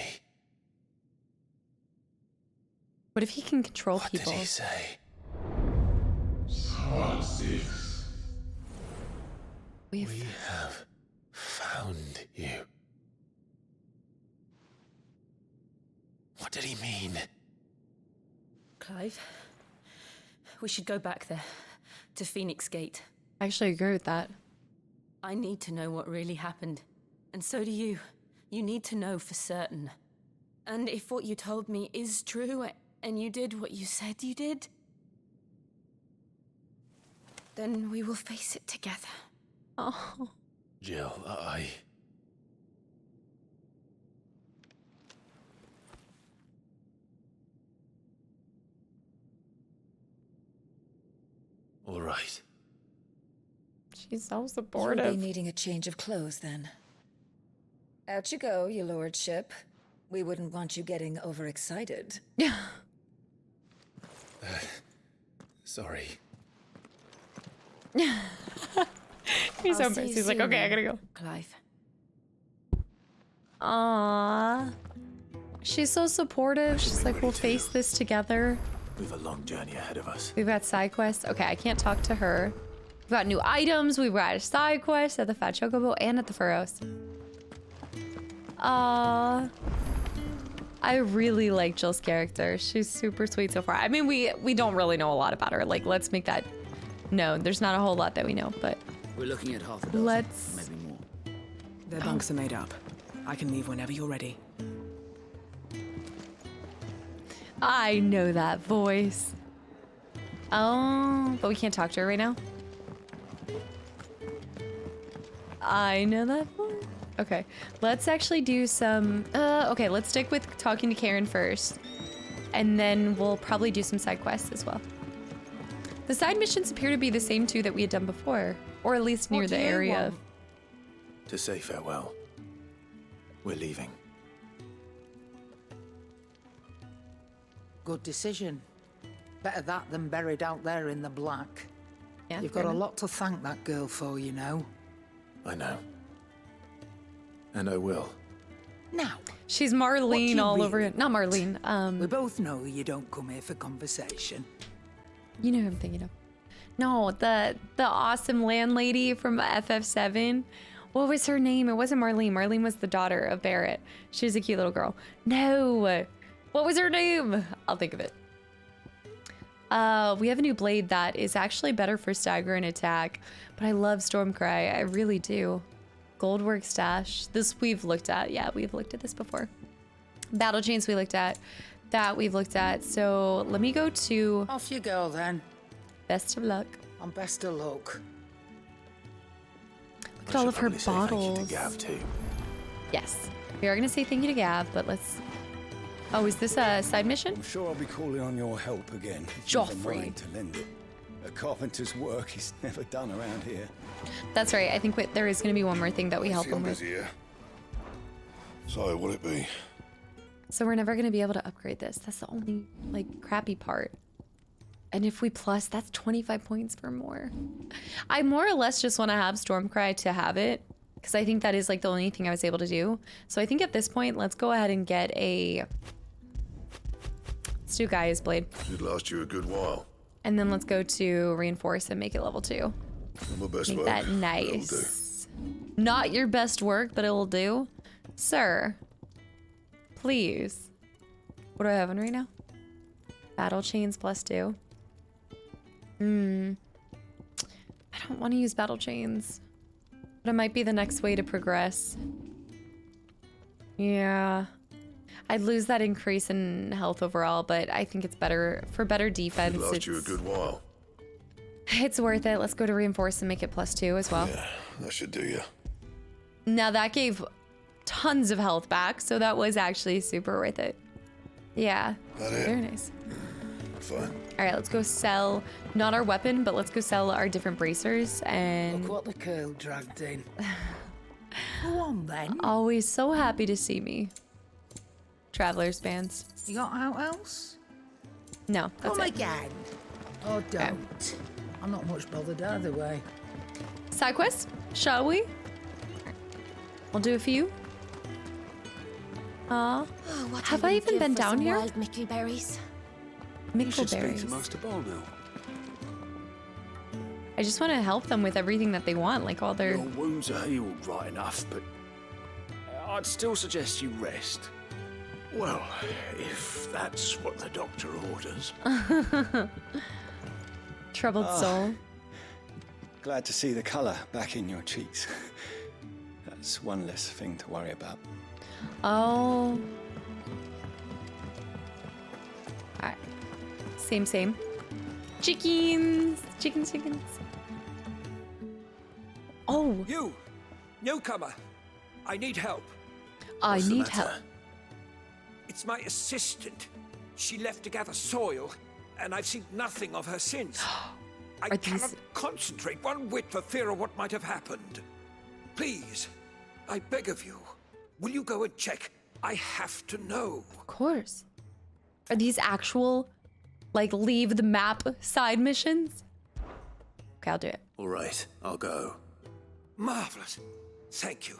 What if he can control
What
people?
did he say? We have found you. What did he mean?
Clive, we should go back there, to Phoenix Gate.
I actually agree with that.
I need to know what really happened. And so do you. You need to know for certain. And if what you told me is true, and you did what you said you did, then we will face it together.
Oh.
Jill, All right.
She's so
You'll
supportive.
be needing a change of clothes then. Out you go, your lordship. We wouldn't want you getting overexcited.
Yeah.
Sorry.
He's so
I'll see
pissed.
you
He's like,
soon,
okay, I
then,
gotta go.
Clive.
Aww. She's so supportive. She's like, we'll face this together.
We've a long journey ahead of us.
We've got side quests. Okay, I can't talk to her. We've got new items. We've got a side quest at the Fat Chocobo and at the Furrows. I really like Jill's character. She's super sweet so far. I mean, we don't really know a lot about her. Like, let's make that known. There's not a whole lot that we know, but
We're looking at half a dozen,
let's...
maybe more.
Their bunks are made up. I can leave whenever you're ready.
I know that voice. Oh, but we can't talk to her right now. I know that voice. Okay, let's actually do some... okay, let's stick with talking to Karen first. And then we'll probably do some side quests as well. The side missions appear to be the same two that we had done before. Or at least near
What
the
do you
area.
want? To say farewell. We're leaving.
Good decision. Better that than buried out there in the black.
Yeah,
You've
fair
got a
enough.
lot to thank that girl for, you know.
I know. And I will.
Now,
She's
what do
Marlene
you
all over
really
it. Not Marlene.
we both know you don't come here for conversation.
You know who I'm thinking of. No, the awesome landlady from FF7. What was her name? It wasn't Marlene. Marlene was the daughter of Barrett. She was a cute little girl. No. What was her name? I'll think of it. We have a new blade that is actually better for stagger and attack, but I love Stormcry. I really do. Goldwork stash. This we've looked at. Yeah, we've looked at this before. Battle chains we looked at. That we've looked at. So let me go to...
Off you go then.
Best of luck.
And best of luck.
Look at all of her
Say thank you
bottles.
to Gav too.
Yes. We are going to say thank you to Gav, but let's... Oh, is this a side mission?
I'm sure I'll be calling on your help again. If you've a
Joffrey.
mind to lend it. A carpenter's work is never done around here.
That's right. I think there is going to be one more thing that we help
See,
him
I'm
with.
busy here. So, what'll it be?
So we're never going to be able to upgrade this. That's the only, like, crappy part. And if we plus, that's 25 points for more. I more or less just want to have Stormcry to have it, because I think that is, like, the only thing I was able to do. So I think at this point, let's go ahead and get a... Let's do Gaia's Blade.
Should last you a good while.
And then let's go to Reinforce and make it level 2.
My best
Make
work.
that
That'll do.
nice. Not your best work, but it will do. Sir. Please. What do I have on right now? Battle chains +2. I don't want to use battle chains. But it might be the next way to progress. Yeah. I'd lose that increase in health overall, but I think it's better for better defense.
It lasts you a good while.
It's worth it. Let's go to reinforce and make it +2 as well.
Yeah, that should do you.
Now that gave tons of health back, so that was actually super worth it. Yeah.
That it?
Very nice.
Fine.
All right, let's go sell, not our weapon, but let's go sell our different bracers and...
Look what the curl dragged in. Go on then.
Always so happy to see me. Traveler's bands.
You got out else?
No, that's
Come
it.
again. Oh, don't. I'm not much bothered either way.
Side quest, shall we? We'll do a few. Have I even been down here?
Wild mickleberries.
You should speak to
Mickleberries.
Master Bolnell.
I just want to help them with everything that they want, like all their...
Your wounds are healed right enough, but I'd still suggest you rest. Well, if that's what the doctor orders.
Troubled soul.
Glad to see the colour back in your cheeks. That's one less thing to worry about.
Oh. Alright. Same. Chickens. Chickens. Oh.
You! Newcomer! I need help.
I need help.
It's my assistant. She left to gather soil, and I've seen nothing of her since. I cannot concentrate one whit for fear of what might have happened. Please, I beg of you, will you go and check? I have to know.
Of course. Are these actual, like, leave the map side missions? Okay, I'll do it.
All right, I'll go.
Marvelous. Thank you.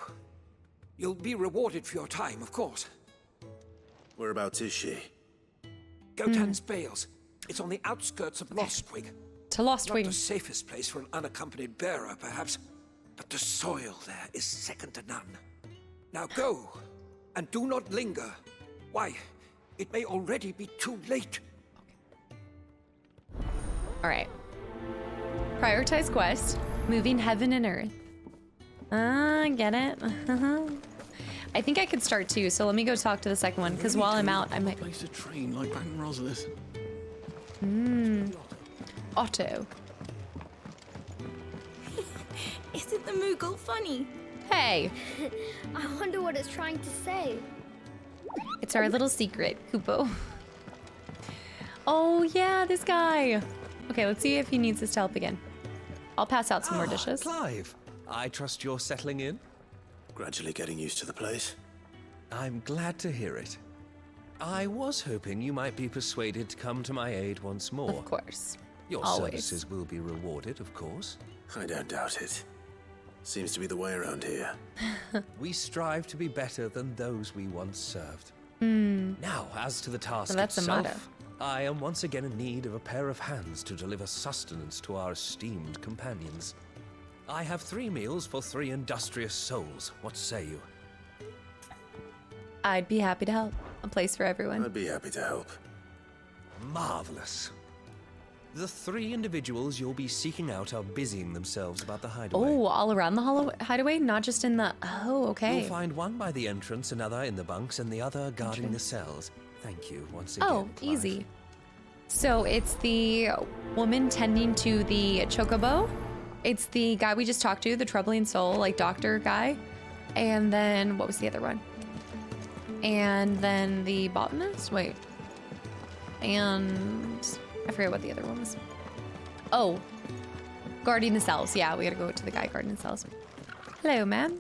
You'll be rewarded for your time, of course.
Whereabouts is she?
Gotan's Bales. It's on the outskirts of Lostwing.
To Lostwing.
Not the safest place for an unaccompanied bearer, perhaps, but the soil there is second to none. Now go, and do not linger. Why, it may already be too late.
All right. Prioritize quest. Moving heaven and earth. Get it? I think I could start too, so let me go talk to the second one, because while I'm out, I might...
Place to train like Baron Rosalis.
Otto.
Isn't the Moogle funny?
Hey!
I wonder what it's trying to say.
It's our little secret, Kupo. Oh, yeah, this guy. Okay, let's see if he needs us to help again. I'll pass out some more dishes.
Clive, I trust you're settling in?
Gradually getting used to the place.
I'm glad to hear it. I was hoping you might be persuaded to come to my aid once more.
Of course.
Your
Always.
services will be rewarded, of course.
I don't doubt it. Seems to be the way around here.
We strive to be better than those we once served. Now, as to the task
So that's a motto.
itself, I am once again in need of a pair of hands to deliver sustenance to our esteemed companions. I have 3 meals for 3 industrious souls. What say you?
I'd be happy to help. A place for everyone.
I'd be happy to help.
Marvelous. The 3 individuals you'll be seeking out are busying themselves about the hideaway.
Oh, all around the hideaway? Not just in the... Oh, okay.
You'll find one by the entrance, another in the bunks, and the other guarding the cells. Thank you once again,
Oh,
Clive.
easy. So it's the woman tending to the chocobo. It's the guy we just talked to, the troubling soul, like doctor guy. And then, what was the other one? And then the botanist? Wait. And I forget what the other one was. Oh, guarding the cells. Yeah, we gotta go to the guy guarding the cells. Hello, ma'am.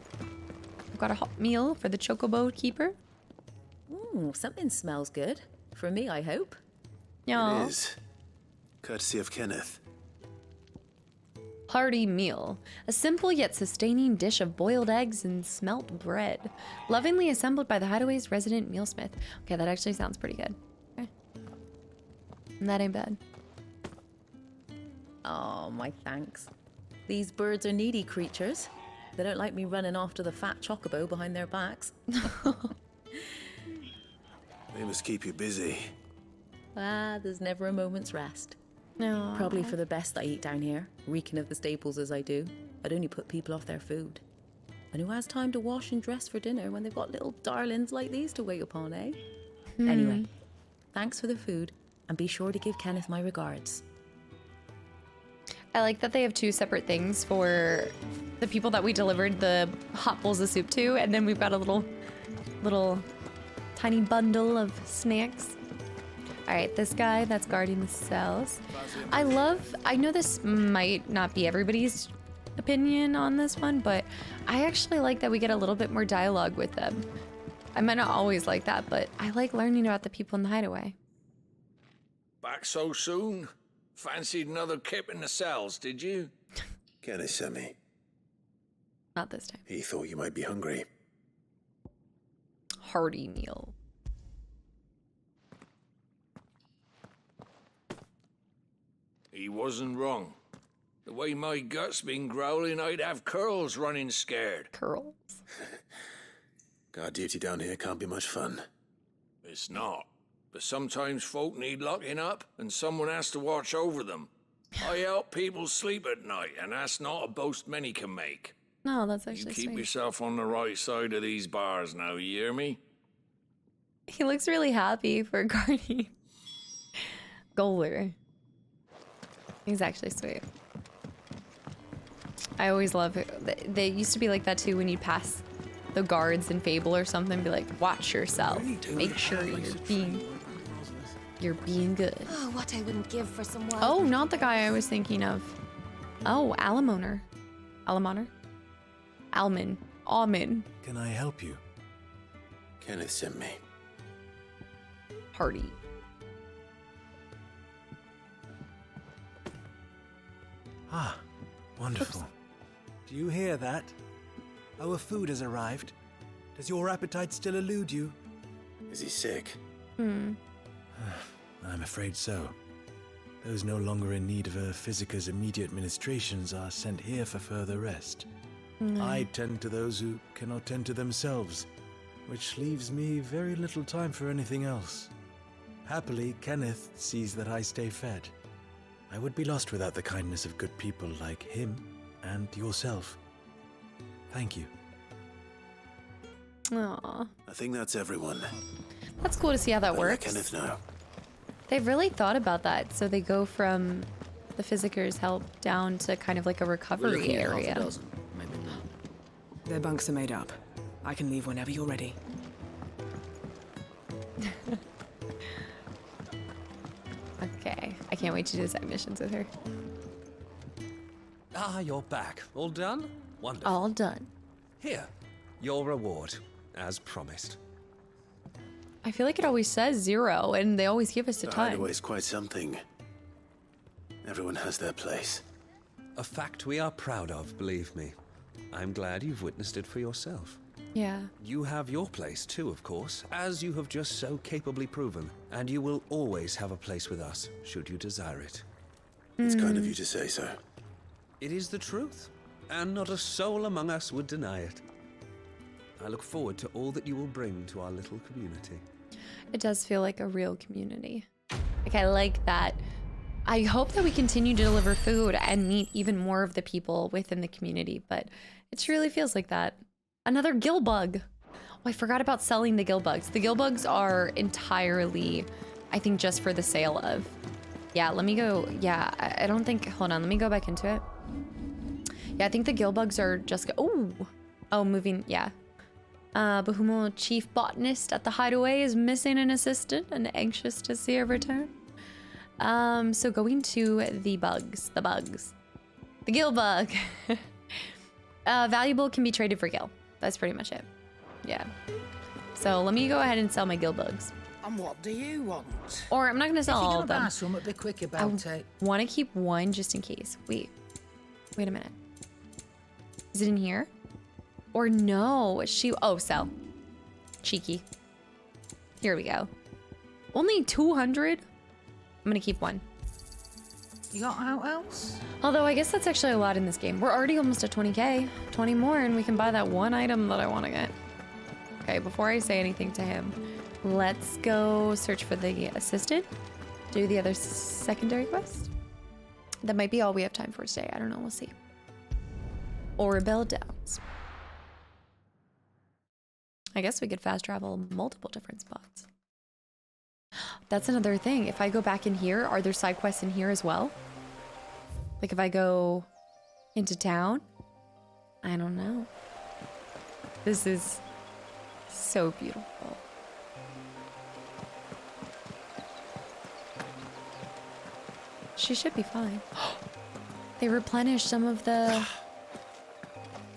I've got a hot meal for the chocobo keeper.
Ooh, something smells good. For me, I hope.
Yeah.
It is. Courtesy of Kenneth.
Hearty meal. A simple yet sustaining dish of boiled eggs and smelt bread. Lovingly assembled by the Hideaway's resident mealsmith. Okay, that actually sounds pretty good. Okay. That ain't bad.
Oh, my thanks. These birds are needy creatures. They don't like me running after the fat chocobo behind their backs.
They must keep you busy.
Ah, there's never a moment's rest.
No.
Probably for the best I eat down here, reeking of the staples as I do. I'd only put people off their food. And who has time to wash and dress for dinner when they've got little darlings like these to wait upon, eh? Anyway, thanks for the food, and be sure to give Kenneth my regards.
I like that they have two separate things for the people that we delivered the hot bowls of soup to, and then we've got a little tiny bundle of snacks. All right, this guy that's guarding the cells. I know this might not be everybody's opinion on this one, but I actually like that we get a little bit more dialogue with them. I might not always like that, but I like learning about the people in the hideaway.
Back so soon? Fancied another kip in the cells, did you?
Kenneth sent me.
Not this time.
He thought you might be hungry.
Hearty meal.
He wasn't wrong. The way my gut's been growling, I'd have curls running scared.
Curls?
Guard duty down here can't be much fun.
It's not. But sometimes folk need locking up, and someone has to watch over them. I help people sleep at night, and that's not a boast many can make.
No, that's actually
You keep
sweet.
yourself on the right side of these bars now, you hear me?
He looks really happy for guarding. Goaler. He's actually sweet. I always love it. They used to be like that too when you'd pass the guards in Fable or something. Be like, watch yourself. Make sure you're being good.
Oh, what I wouldn't give for some wild...
Oh, not the guy I was thinking of. Oh, Alamoner. Alman.
Can I help you? Kenneth sent me.
Hardy.
Ah, wonderful. Do you hear that? Our food has arrived. Does your appetite still elude you?
Is he sick?
Hmm.
I'm afraid so. Those no longer in need of a Physicker's immediate ministrations are sent here for further rest. I tend to those who cannot tend to themselves, which leaves me very little time for anything else. Happily, Kenneth sees that I stay fed. I would be lost without the kindness of good people like him and yourself. Thank you.
Aww.
I think that's everyone.
That's cool to see how that
Let
works.
Kenneth know.
They've really thought about that. So they go from the Physicker's help down to kind of like a recovery area.
Their bunks are made up. I can leave whenever you're ready.
Okay. I can't wait to do side missions with her.
Ah, you're back. All done? Wonderful.
All done.
Here, your reward, as promised.
I feel like it always says 0, and they always give us a
The
ton.
Hideaway's quite something. Everyone has their place.
A fact we are proud of, believe me. I'm glad you've witnessed it for yourself.
Yeah.
You have your place too, of course, as you have just so capably proven, and you will always have a place with us, should you desire it.
It's kind of you to say so.
It is the truth, and not a soul among us would deny it. I look forward to all that you will bring to our little community.
It does feel like a real community. Like, I like that. I hope that we continue to deliver food and meet even more of the people within the community, but it really feels like that. Another gill bug. Oh, I forgot about selling the gill bugs. The gill bugs are entirely, I think, just for the sale of. Yeah, let me go. Yeah, I don't think, hold on, let me go back into it. Yeah, I think the gill bugs are just, oh, moving, yeah. Bahumo chief botanist at the Hideaway is missing an assistant and anxious to see her return. So going to the bugs. The gill bug. Valuable can be traded for gill. That's pretty much it. Yeah. So let me go ahead and sell my gill bugs.
And what do you want?
Or I'm not going to sell all of them.
If you're going to buy some, be quick about it.
Want to keep one just in case. Wait a minute. Is it in here? Or no? Sell. Cheeky. Here we go. Only 200? I'm gonna keep one.
You got out else?
Although I guess that's actually a lot in this game. We're already almost at 20k. 20 more and we can buy that one item that I want to get. Okay, before I say anything to him, Let's go search for the assistant. Do the other secondary quest. That might be all we have time for today. I don't know. We'll see. Orbell Downs. I guess we could fast travel multiple different spots. That's another thing. If I go back in here, are there side quests in here as well? Like if I go into town? I don't know. This is so beautiful. She should be fine. They replenished some of the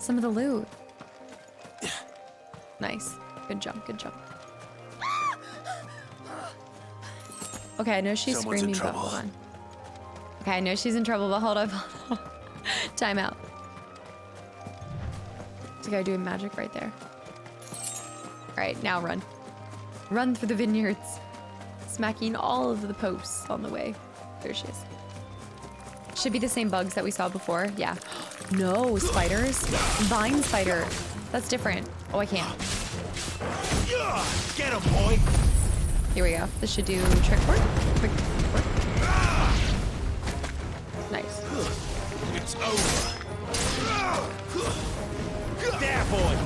loot. Nice. Good jump, good jump. Okay, I know she's screaming, but hold on. Okay, I know she's in trouble, but hold up. Time out. There's a guy doing magic right there. Alright, now run. Run through the vineyards. Smacking all of the posts on the way. There she is. Should be the same bugs that we saw before. Yeah. No, spiders. Vine spider. That's different. Oh, I can't.
Get him, boy.
Here we go. This should do trick work. Quick work. Nice.
It's over. There, boy.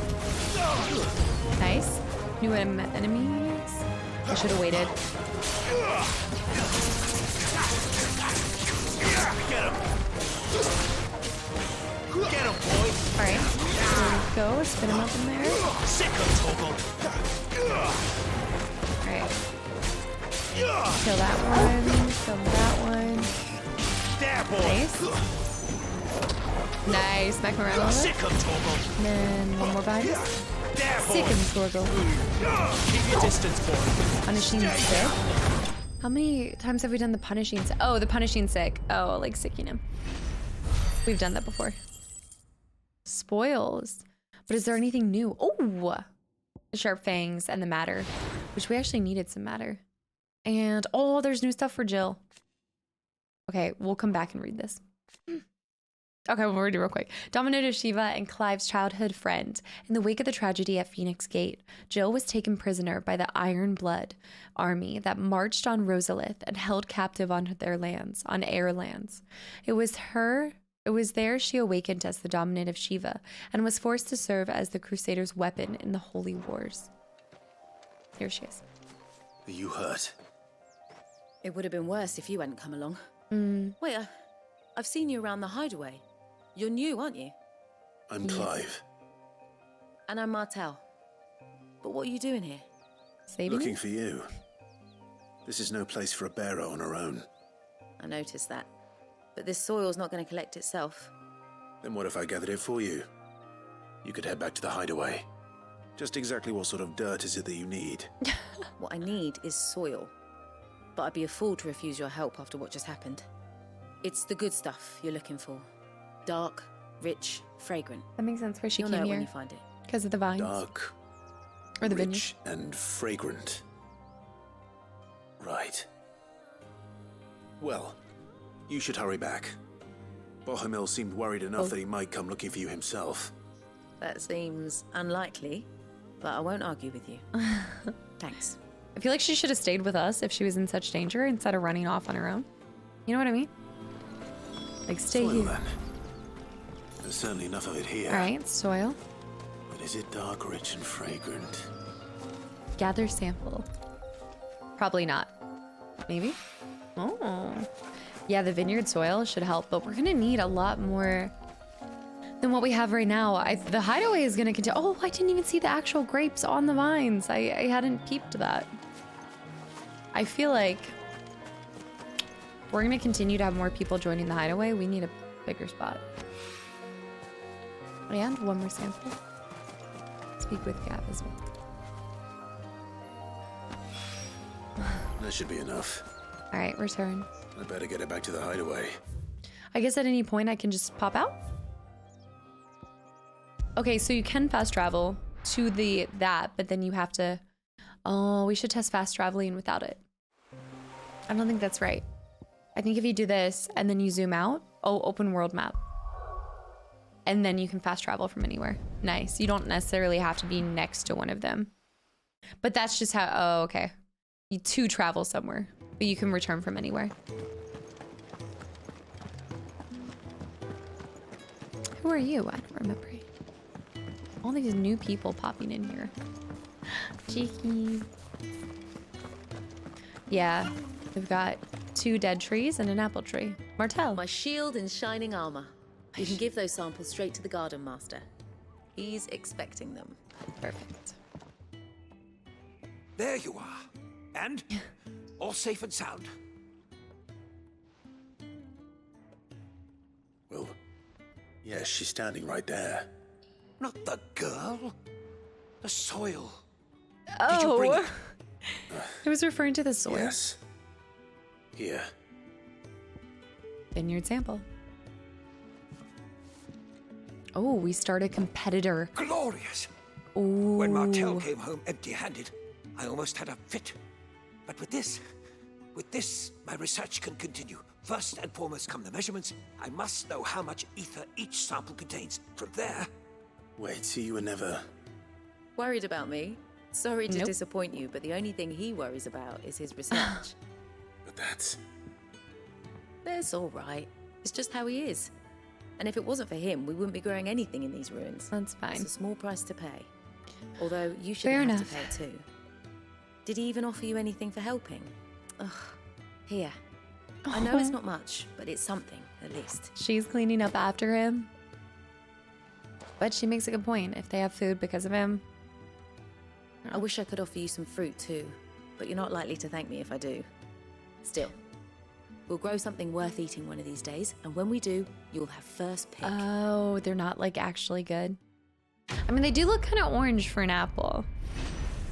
Nice. New enemies. I should have waited.
Get him. Get him, boy.
All right. There we go. Spin him up in there.
Sick of Toggle.
All right. Kill that one. Kill that one.
There, boy.
Nice. Nice. Smack him around a little bit.
Sick of Toggle.
And then one more bind.
There, boy.
Sick him, Torgle.
Keep your distance, boy.
Punishing sick. How many times have we done the punishing sick? Oh, the punishing sick. Oh, like sicking him. We've done that before. Spoils. But is there anything new? Oh, the sharp fangs and the matter, which we actually needed some matter. And oh, there's new stuff for Jill. Okay, we'll come back and read this. Okay, we'll read it real quick. Dominator Shiva and Clive's childhood friend. In the wake of the tragedy at Phoenix Gate, Jill was taken prisoner by the Iron Blood army that marched on Rosalith and held captive on their lands, on air lands. It was there she awakened as the dominative Shiva and was forced to serve as the Crusaders' weapon in the Holy Wars. Here she is.
Are you hurt?
It would have been worse if you hadn't come along. Wait, I've seen you around the Hideaway. You're new, aren't you?
I'm Clive.
And I'm Martel. But what are you doing here?
Saving
Looking for you. This is no place for a bearer on her own.
I noticed that. But this soil's not going to collect itself.
Then what if I gathered it for you? You could head back to the Hideaway. Just exactly what sort of dirt is it that you need?
What I need is soil. But I'd be a fool to refuse your help after what just happened. It's the good stuff you're looking for. Dark, rich, fragrant.
That makes sense why she
You'll
came
know
here.
when you find it.
Because of the vines.
Dark,
or the
rich, and fragrant. Right. Well, you should hurry back. Bohemil seemed worried enough that he might come looking for you himself.
That seems unlikely, but I won't argue with you. Thanks.
I feel like she should have stayed with us if she was in such danger instead of running off on her own. You know what I mean? Like, stay
Soil,
here.
then. There's certainly enough of it here.
All right, soil.
But is it dark, rich, and fragrant?
Gather sample. Probably not. Maybe? Oh. Yeah, the vineyard soil should help, but we're gonna need a lot more than what we have right now. The Hideaway is gonna continue. Oh, I didn't even see the actual grapes on the vines. I hadn't peeped that. I feel like we're gonna continue to have more people joining the Hideaway. We need a bigger spot. And one more sample. Speak with Gab as well.
That should be enough.
All right, return.
I better get it back to the Hideaway.
I guess at any point I can just pop out. Okay, so you can fast travel to that, but then you have to. Oh, we should test fast traveling without it. I don't think that's right. I think if you do this and then you zoom out, open world map. And then you can fast travel from anywhere. Nice. You don't necessarily have to be next to one of them. But that's just how, oh, okay. You to travel somewhere, but you can return from anywhere. Who are you? I don't remember. All these new people popping in here. Cheeky. Yeah, we've got 2 dead trees and an apple tree. Martel.
My shield and shining armor. You can give those samples straight to the garden master. He's expecting them.
Perfect.
There you are. And all safe and sound.
Well, yes, she's standing right there.
Not the girl. The soil. Did you bring it?
I was referring to the soil.
Yes. Here.
Vineyard sample. Oh, we start a competitor.
Glorious.
Ooh.
When Martel came home empty-handed, I almost had a fit. But with this, my research can continue. First and foremost come the measurements. I must know how much ether each sample contains. From there...
Wait, so you were never...
Worried about me? Sorry to
Nope.
disappoint you, but the only thing he worries about is his research.
But that's...
That's all right. It's just how he is. And if it wasn't for him, we wouldn't be growing anything in these ruins.
That's fine.
It's a small price to pay. Although you
Fair
shouldn't have
enough.
to pay too. Did he even offer you anything for helping? Ugh. Here. I know it's not much, but it's something, at least.
She's cleaning up after him. But she makes a good point. If they have food because of him.
I wish I could offer you some fruit too, but you're not likely to thank me if I do. Still, we'll grow something worth eating one of these days, and when we do, you'll have first pick.
Oh, they're not like actually good. I mean, they do look kind of orange for an apple.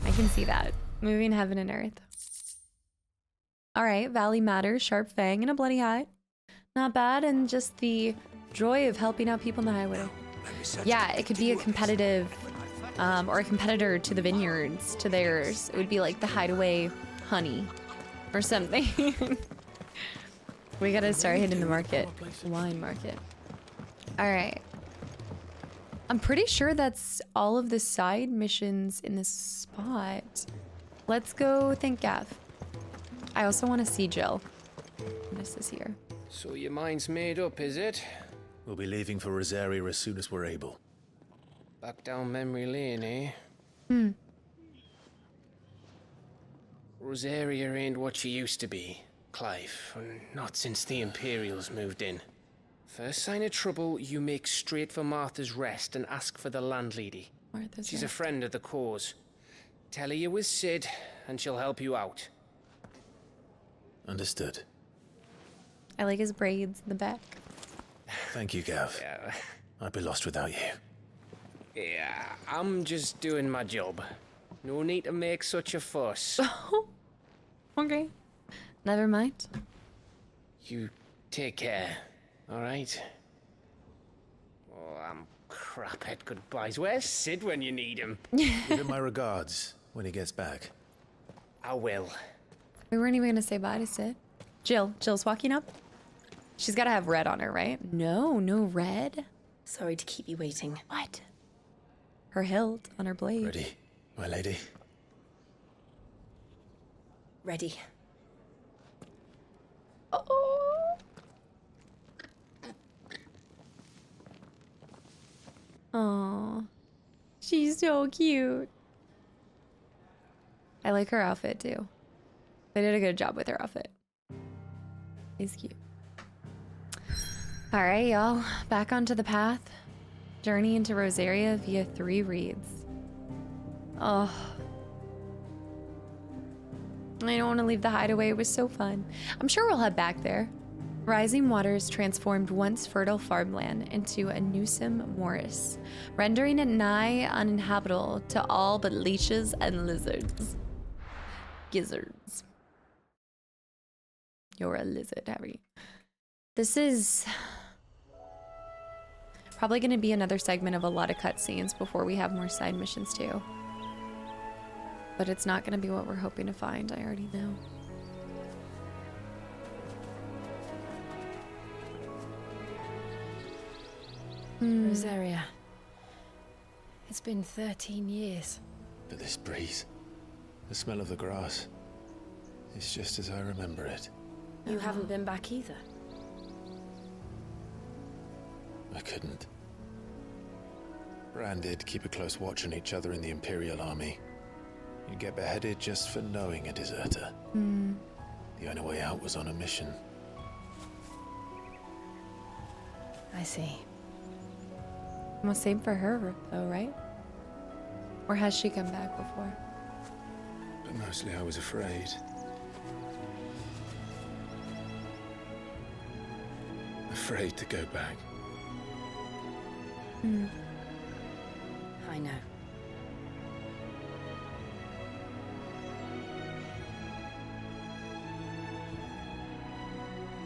I can see that. Moving heaven and earth. All right, Valley Matter, Sharp Fang, and a Bloody Hat. Not bad, and just the joy of helping out people in the highway. Yeah, it could be a competitive, or a competitor to the vineyards, to theirs. It would be like the Hideaway honey or something. We gotta start hitting the market. Wine market. All right. I'm pretty sure that's all of the side missions in this spot. Let's go thank Gav. I also want to see Jill. This is here.
So your mind's made up, is it?
We'll be leaving for Rosaria as soon as we're able.
Back down memory lane, eh? Rosaria ain't what she used to be, Clive. Not since the Imperials moved in. First sign of trouble, you make straight for Martha's Rest and ask for the landlady. She's a friend of the cause. Tell her you was Sid, and she'll help you out.
Understood.
I like his braids in the back.
Thank you, Gav.
Yeah.
I'd be lost without you.
Yeah, I'm just doing my job. No need to make such a fuss.
Okay. Never mind.
You take care, alright? Oh, I'm crap at goodbyes. Where's Sid when you need him?
Give him my regards when he gets back.
I will.
We weren't even gonna say bye to Sid. Jill's walking up. She's gotta have red on her, right? No red.
Sorry to keep you waiting.
What? Her hilt on her blade.
Ready, my lady?
Ready.
Oh. Aw. She's so cute. I like her outfit too. They did a good job with her outfit. She's cute. Alright, y'all. Back onto the path. Journey into Rosaria via 3 reeds. Oh. I don't want to leave the hideaway. It was so fun. I'm sure we'll head back there. Rising waters transformed once fertile farmland into a Newsom Morris, rendering it nigh uninhabitable to all but leeches and lizards. Gizzards. You're a lizard, Harry. This is probably going to be another segment of a lot of cutscenes before we have more side missions too. But it's not going to be what we're hoping to find. I already know.
Rosaria. It's been 13 years.
For this breeze.
The smell of the grass. It's just as I remember it.
You haven't been back either.
I couldn't. Bran did keep a close watch on each other in the Imperial Army. You'd get beheaded just for knowing a deserter. The only way out was on a mission.
I see.
Well, same for her, though, right? Or has she come back before?
But mostly I was afraid. Afraid to go back.
I know.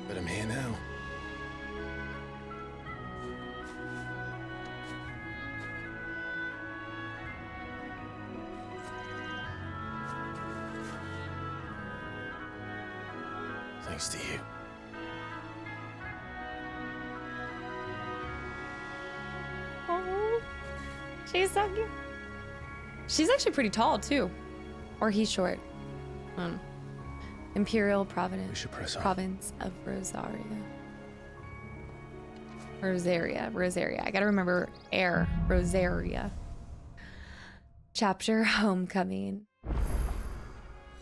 But I'm here now. Thanks to you.
Oh, she's so cute. She's actually pretty tall too, or he's short. Imperial Province.
We should press on.
Province of Rosaria. Rosaria. I gotta remember Rosaria. Chapter Homecoming.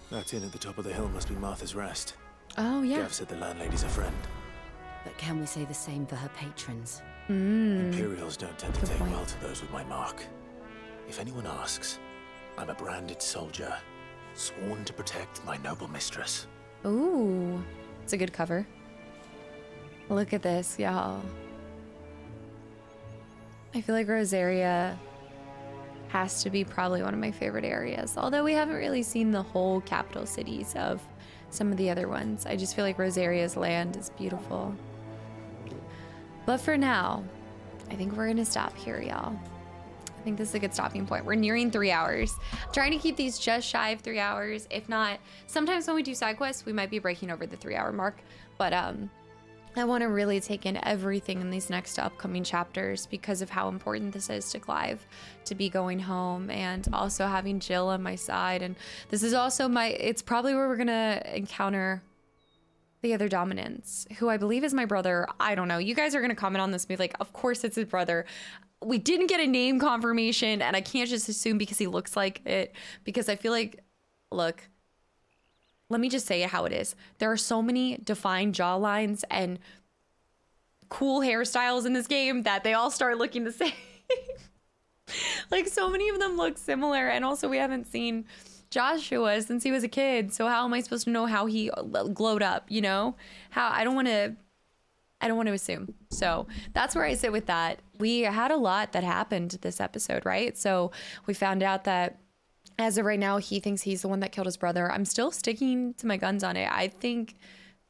That inn at the top of the hill must be Martha's Rest.
Oh yeah.
Gav said the landlady's a friend.
But can we say the same for her patrons?
Imperials don't tend to take well to those with my mark. If anyone asks, I'm a branded soldier, sworn to protect my noble mistress.
Ooh, it's a good cover. Look at this, y'all. I feel like Rosaria has to be probably one of my favorite areas, although we haven't really seen the whole capital cities of some of the other ones. I just feel like Rosaria's land is beautiful. But for now, I think we're gonna stop here, y'all. I think this is a good stopping point. We're nearing 3 hours. I'm trying to keep these just shy of 3 hours. If not, sometimes when we do side quests, we might be breaking over the 3 hour mark. But I want to really take in everything in these next upcoming chapters because of how important this is to Clive to be going home and also having Jill on my side. And this is also it's probably where we're gonna encounter the other dominants, who I believe is my brother. I don't know. You guys are gonna comment on this and be like, of course it's his brother. We didn't get a name confirmation, and I can't just assume because he looks like it, because I feel like, look, let me just say it how it is. There are so many defined jawlines and cool hairstyles in this game that they all start looking the same. Like, so many of them look similar, and also we haven't seen Joshua since he was a kid, so how am I supposed to know how he glowed up, you know? I don't want to assume. So that's where I sit with that. We had a lot that happened this episode, right? So we found out that as of right now, he thinks he's the one that killed his brother. I'm still sticking to my guns on it. I think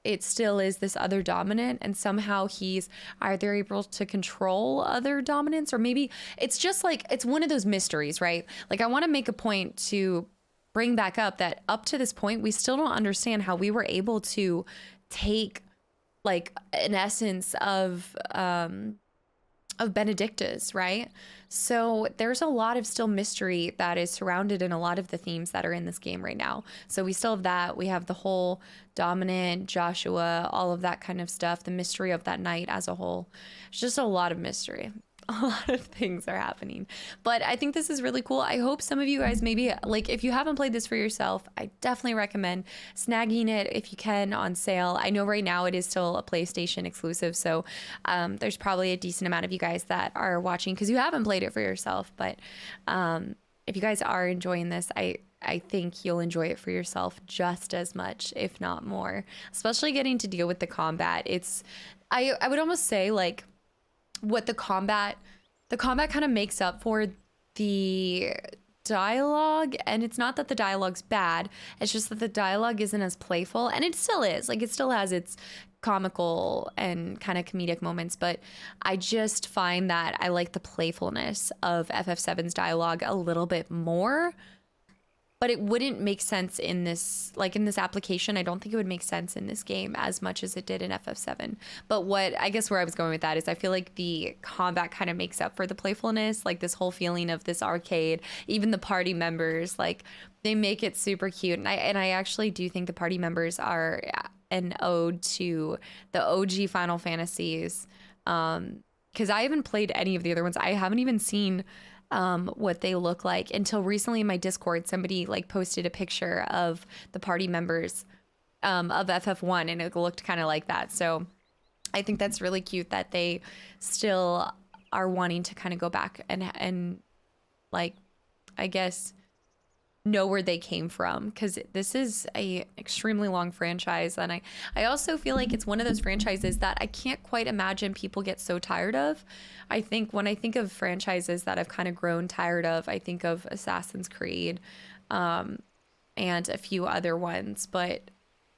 it still is this other dominant, and somehow he's either able to control other dominants, or maybe it's just like, it's one of those mysteries, right? Like, I want to make a point to bring back up that up to this point, we still don't understand how we were able to take like an essence of Benedicta's, right? So there's a lot of still mystery that is surrounded in a lot of the themes that are in this game right now. So we still have that. We have the whole dominant, Joshua, all of that kind of stuff, the mystery of that night as a whole. It's just a lot of mystery. A lot of things are happening, but I think this is really cool. I hope some of you guys, maybe like, if you haven't played this for yourself, I definitely recommend snagging it if you can on sale. I know right now it is still a PlayStation exclusive, so there's probably a decent amount of you guys that are watching because you haven't played it for yourself. But if you guys are enjoying this, I think you'll enjoy it for yourself just as much, if not more, especially getting to deal with the combat. I would almost say, like, what the combat kind of makes up for the dialogue. And it's not that the dialogue's bad, it's just that the dialogue isn't as playful, and it still is. Like, it still has its comical and kind of comedic moments, but I just find that I like the playfulness of FF7's dialogue a little bit more. but it wouldn't make sense in this, like in this application. I don't think it would make sense in this game as much as it did in FF7. But what I guess where I was going with that is I feel like the combat kind of makes up for the playfulness, like this whole feeling of this arcade, even the party members, like they make it super cute. And I actually do think the party members are an ode to the OG Final Fantasies. Because I haven't played any of the other ones. I haven't even seen what they look like until recently in my Discord. Somebody like posted a picture of the party members of FF1, and it looked kind of like that. So I think that's really cute that they still are wanting to kind of go back and like, I guess, know where they came from, because this is a extremely long franchise, and I also feel like it's one of those franchises that I can't quite imagine people get so tired of. I think when I think of franchises that I've kind of grown tired of, I think of Assassin's Creed and a few other ones, but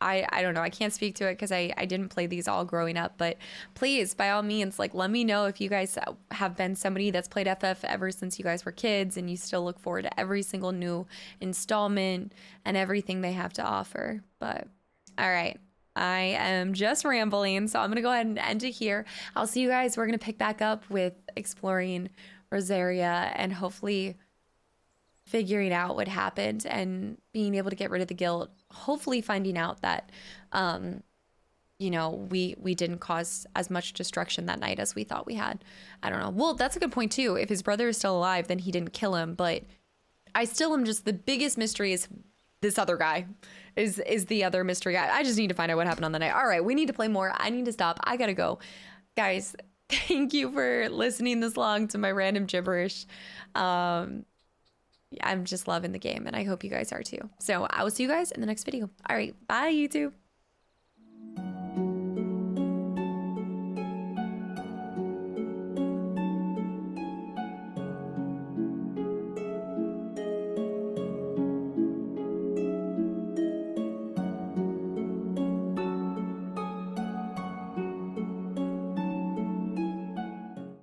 I don't know. I can't speak to it because I didn't play these all growing up. But please, by all means, like, let me know if you guys have been somebody that's played FF ever since you guys were kids and you still look forward to every single new installment and everything they have to offer. But all right, I am just rambling, so I'm going to go ahead and end it here. I'll see you guys. We're going to pick back up with exploring Rosaria and hopefully figuring out what happened and being able to get rid of the guilt, hopefully finding out that you know, we didn't cause as much destruction that night as we thought we had. I don't know. Well, that's a good point too. If his brother is still alive, then he didn't kill him, but I still am just, the biggest mystery is this other guy is the other mystery guy. I just need to find out what happened on the night. All right, we need to play more. I need to stop. I gotta go. Guys, thank you for listening this long to my random gibberish. I'm just loving the game, and I hope you guys are too. So I will see you guys in the next video. All right, bye YouTube.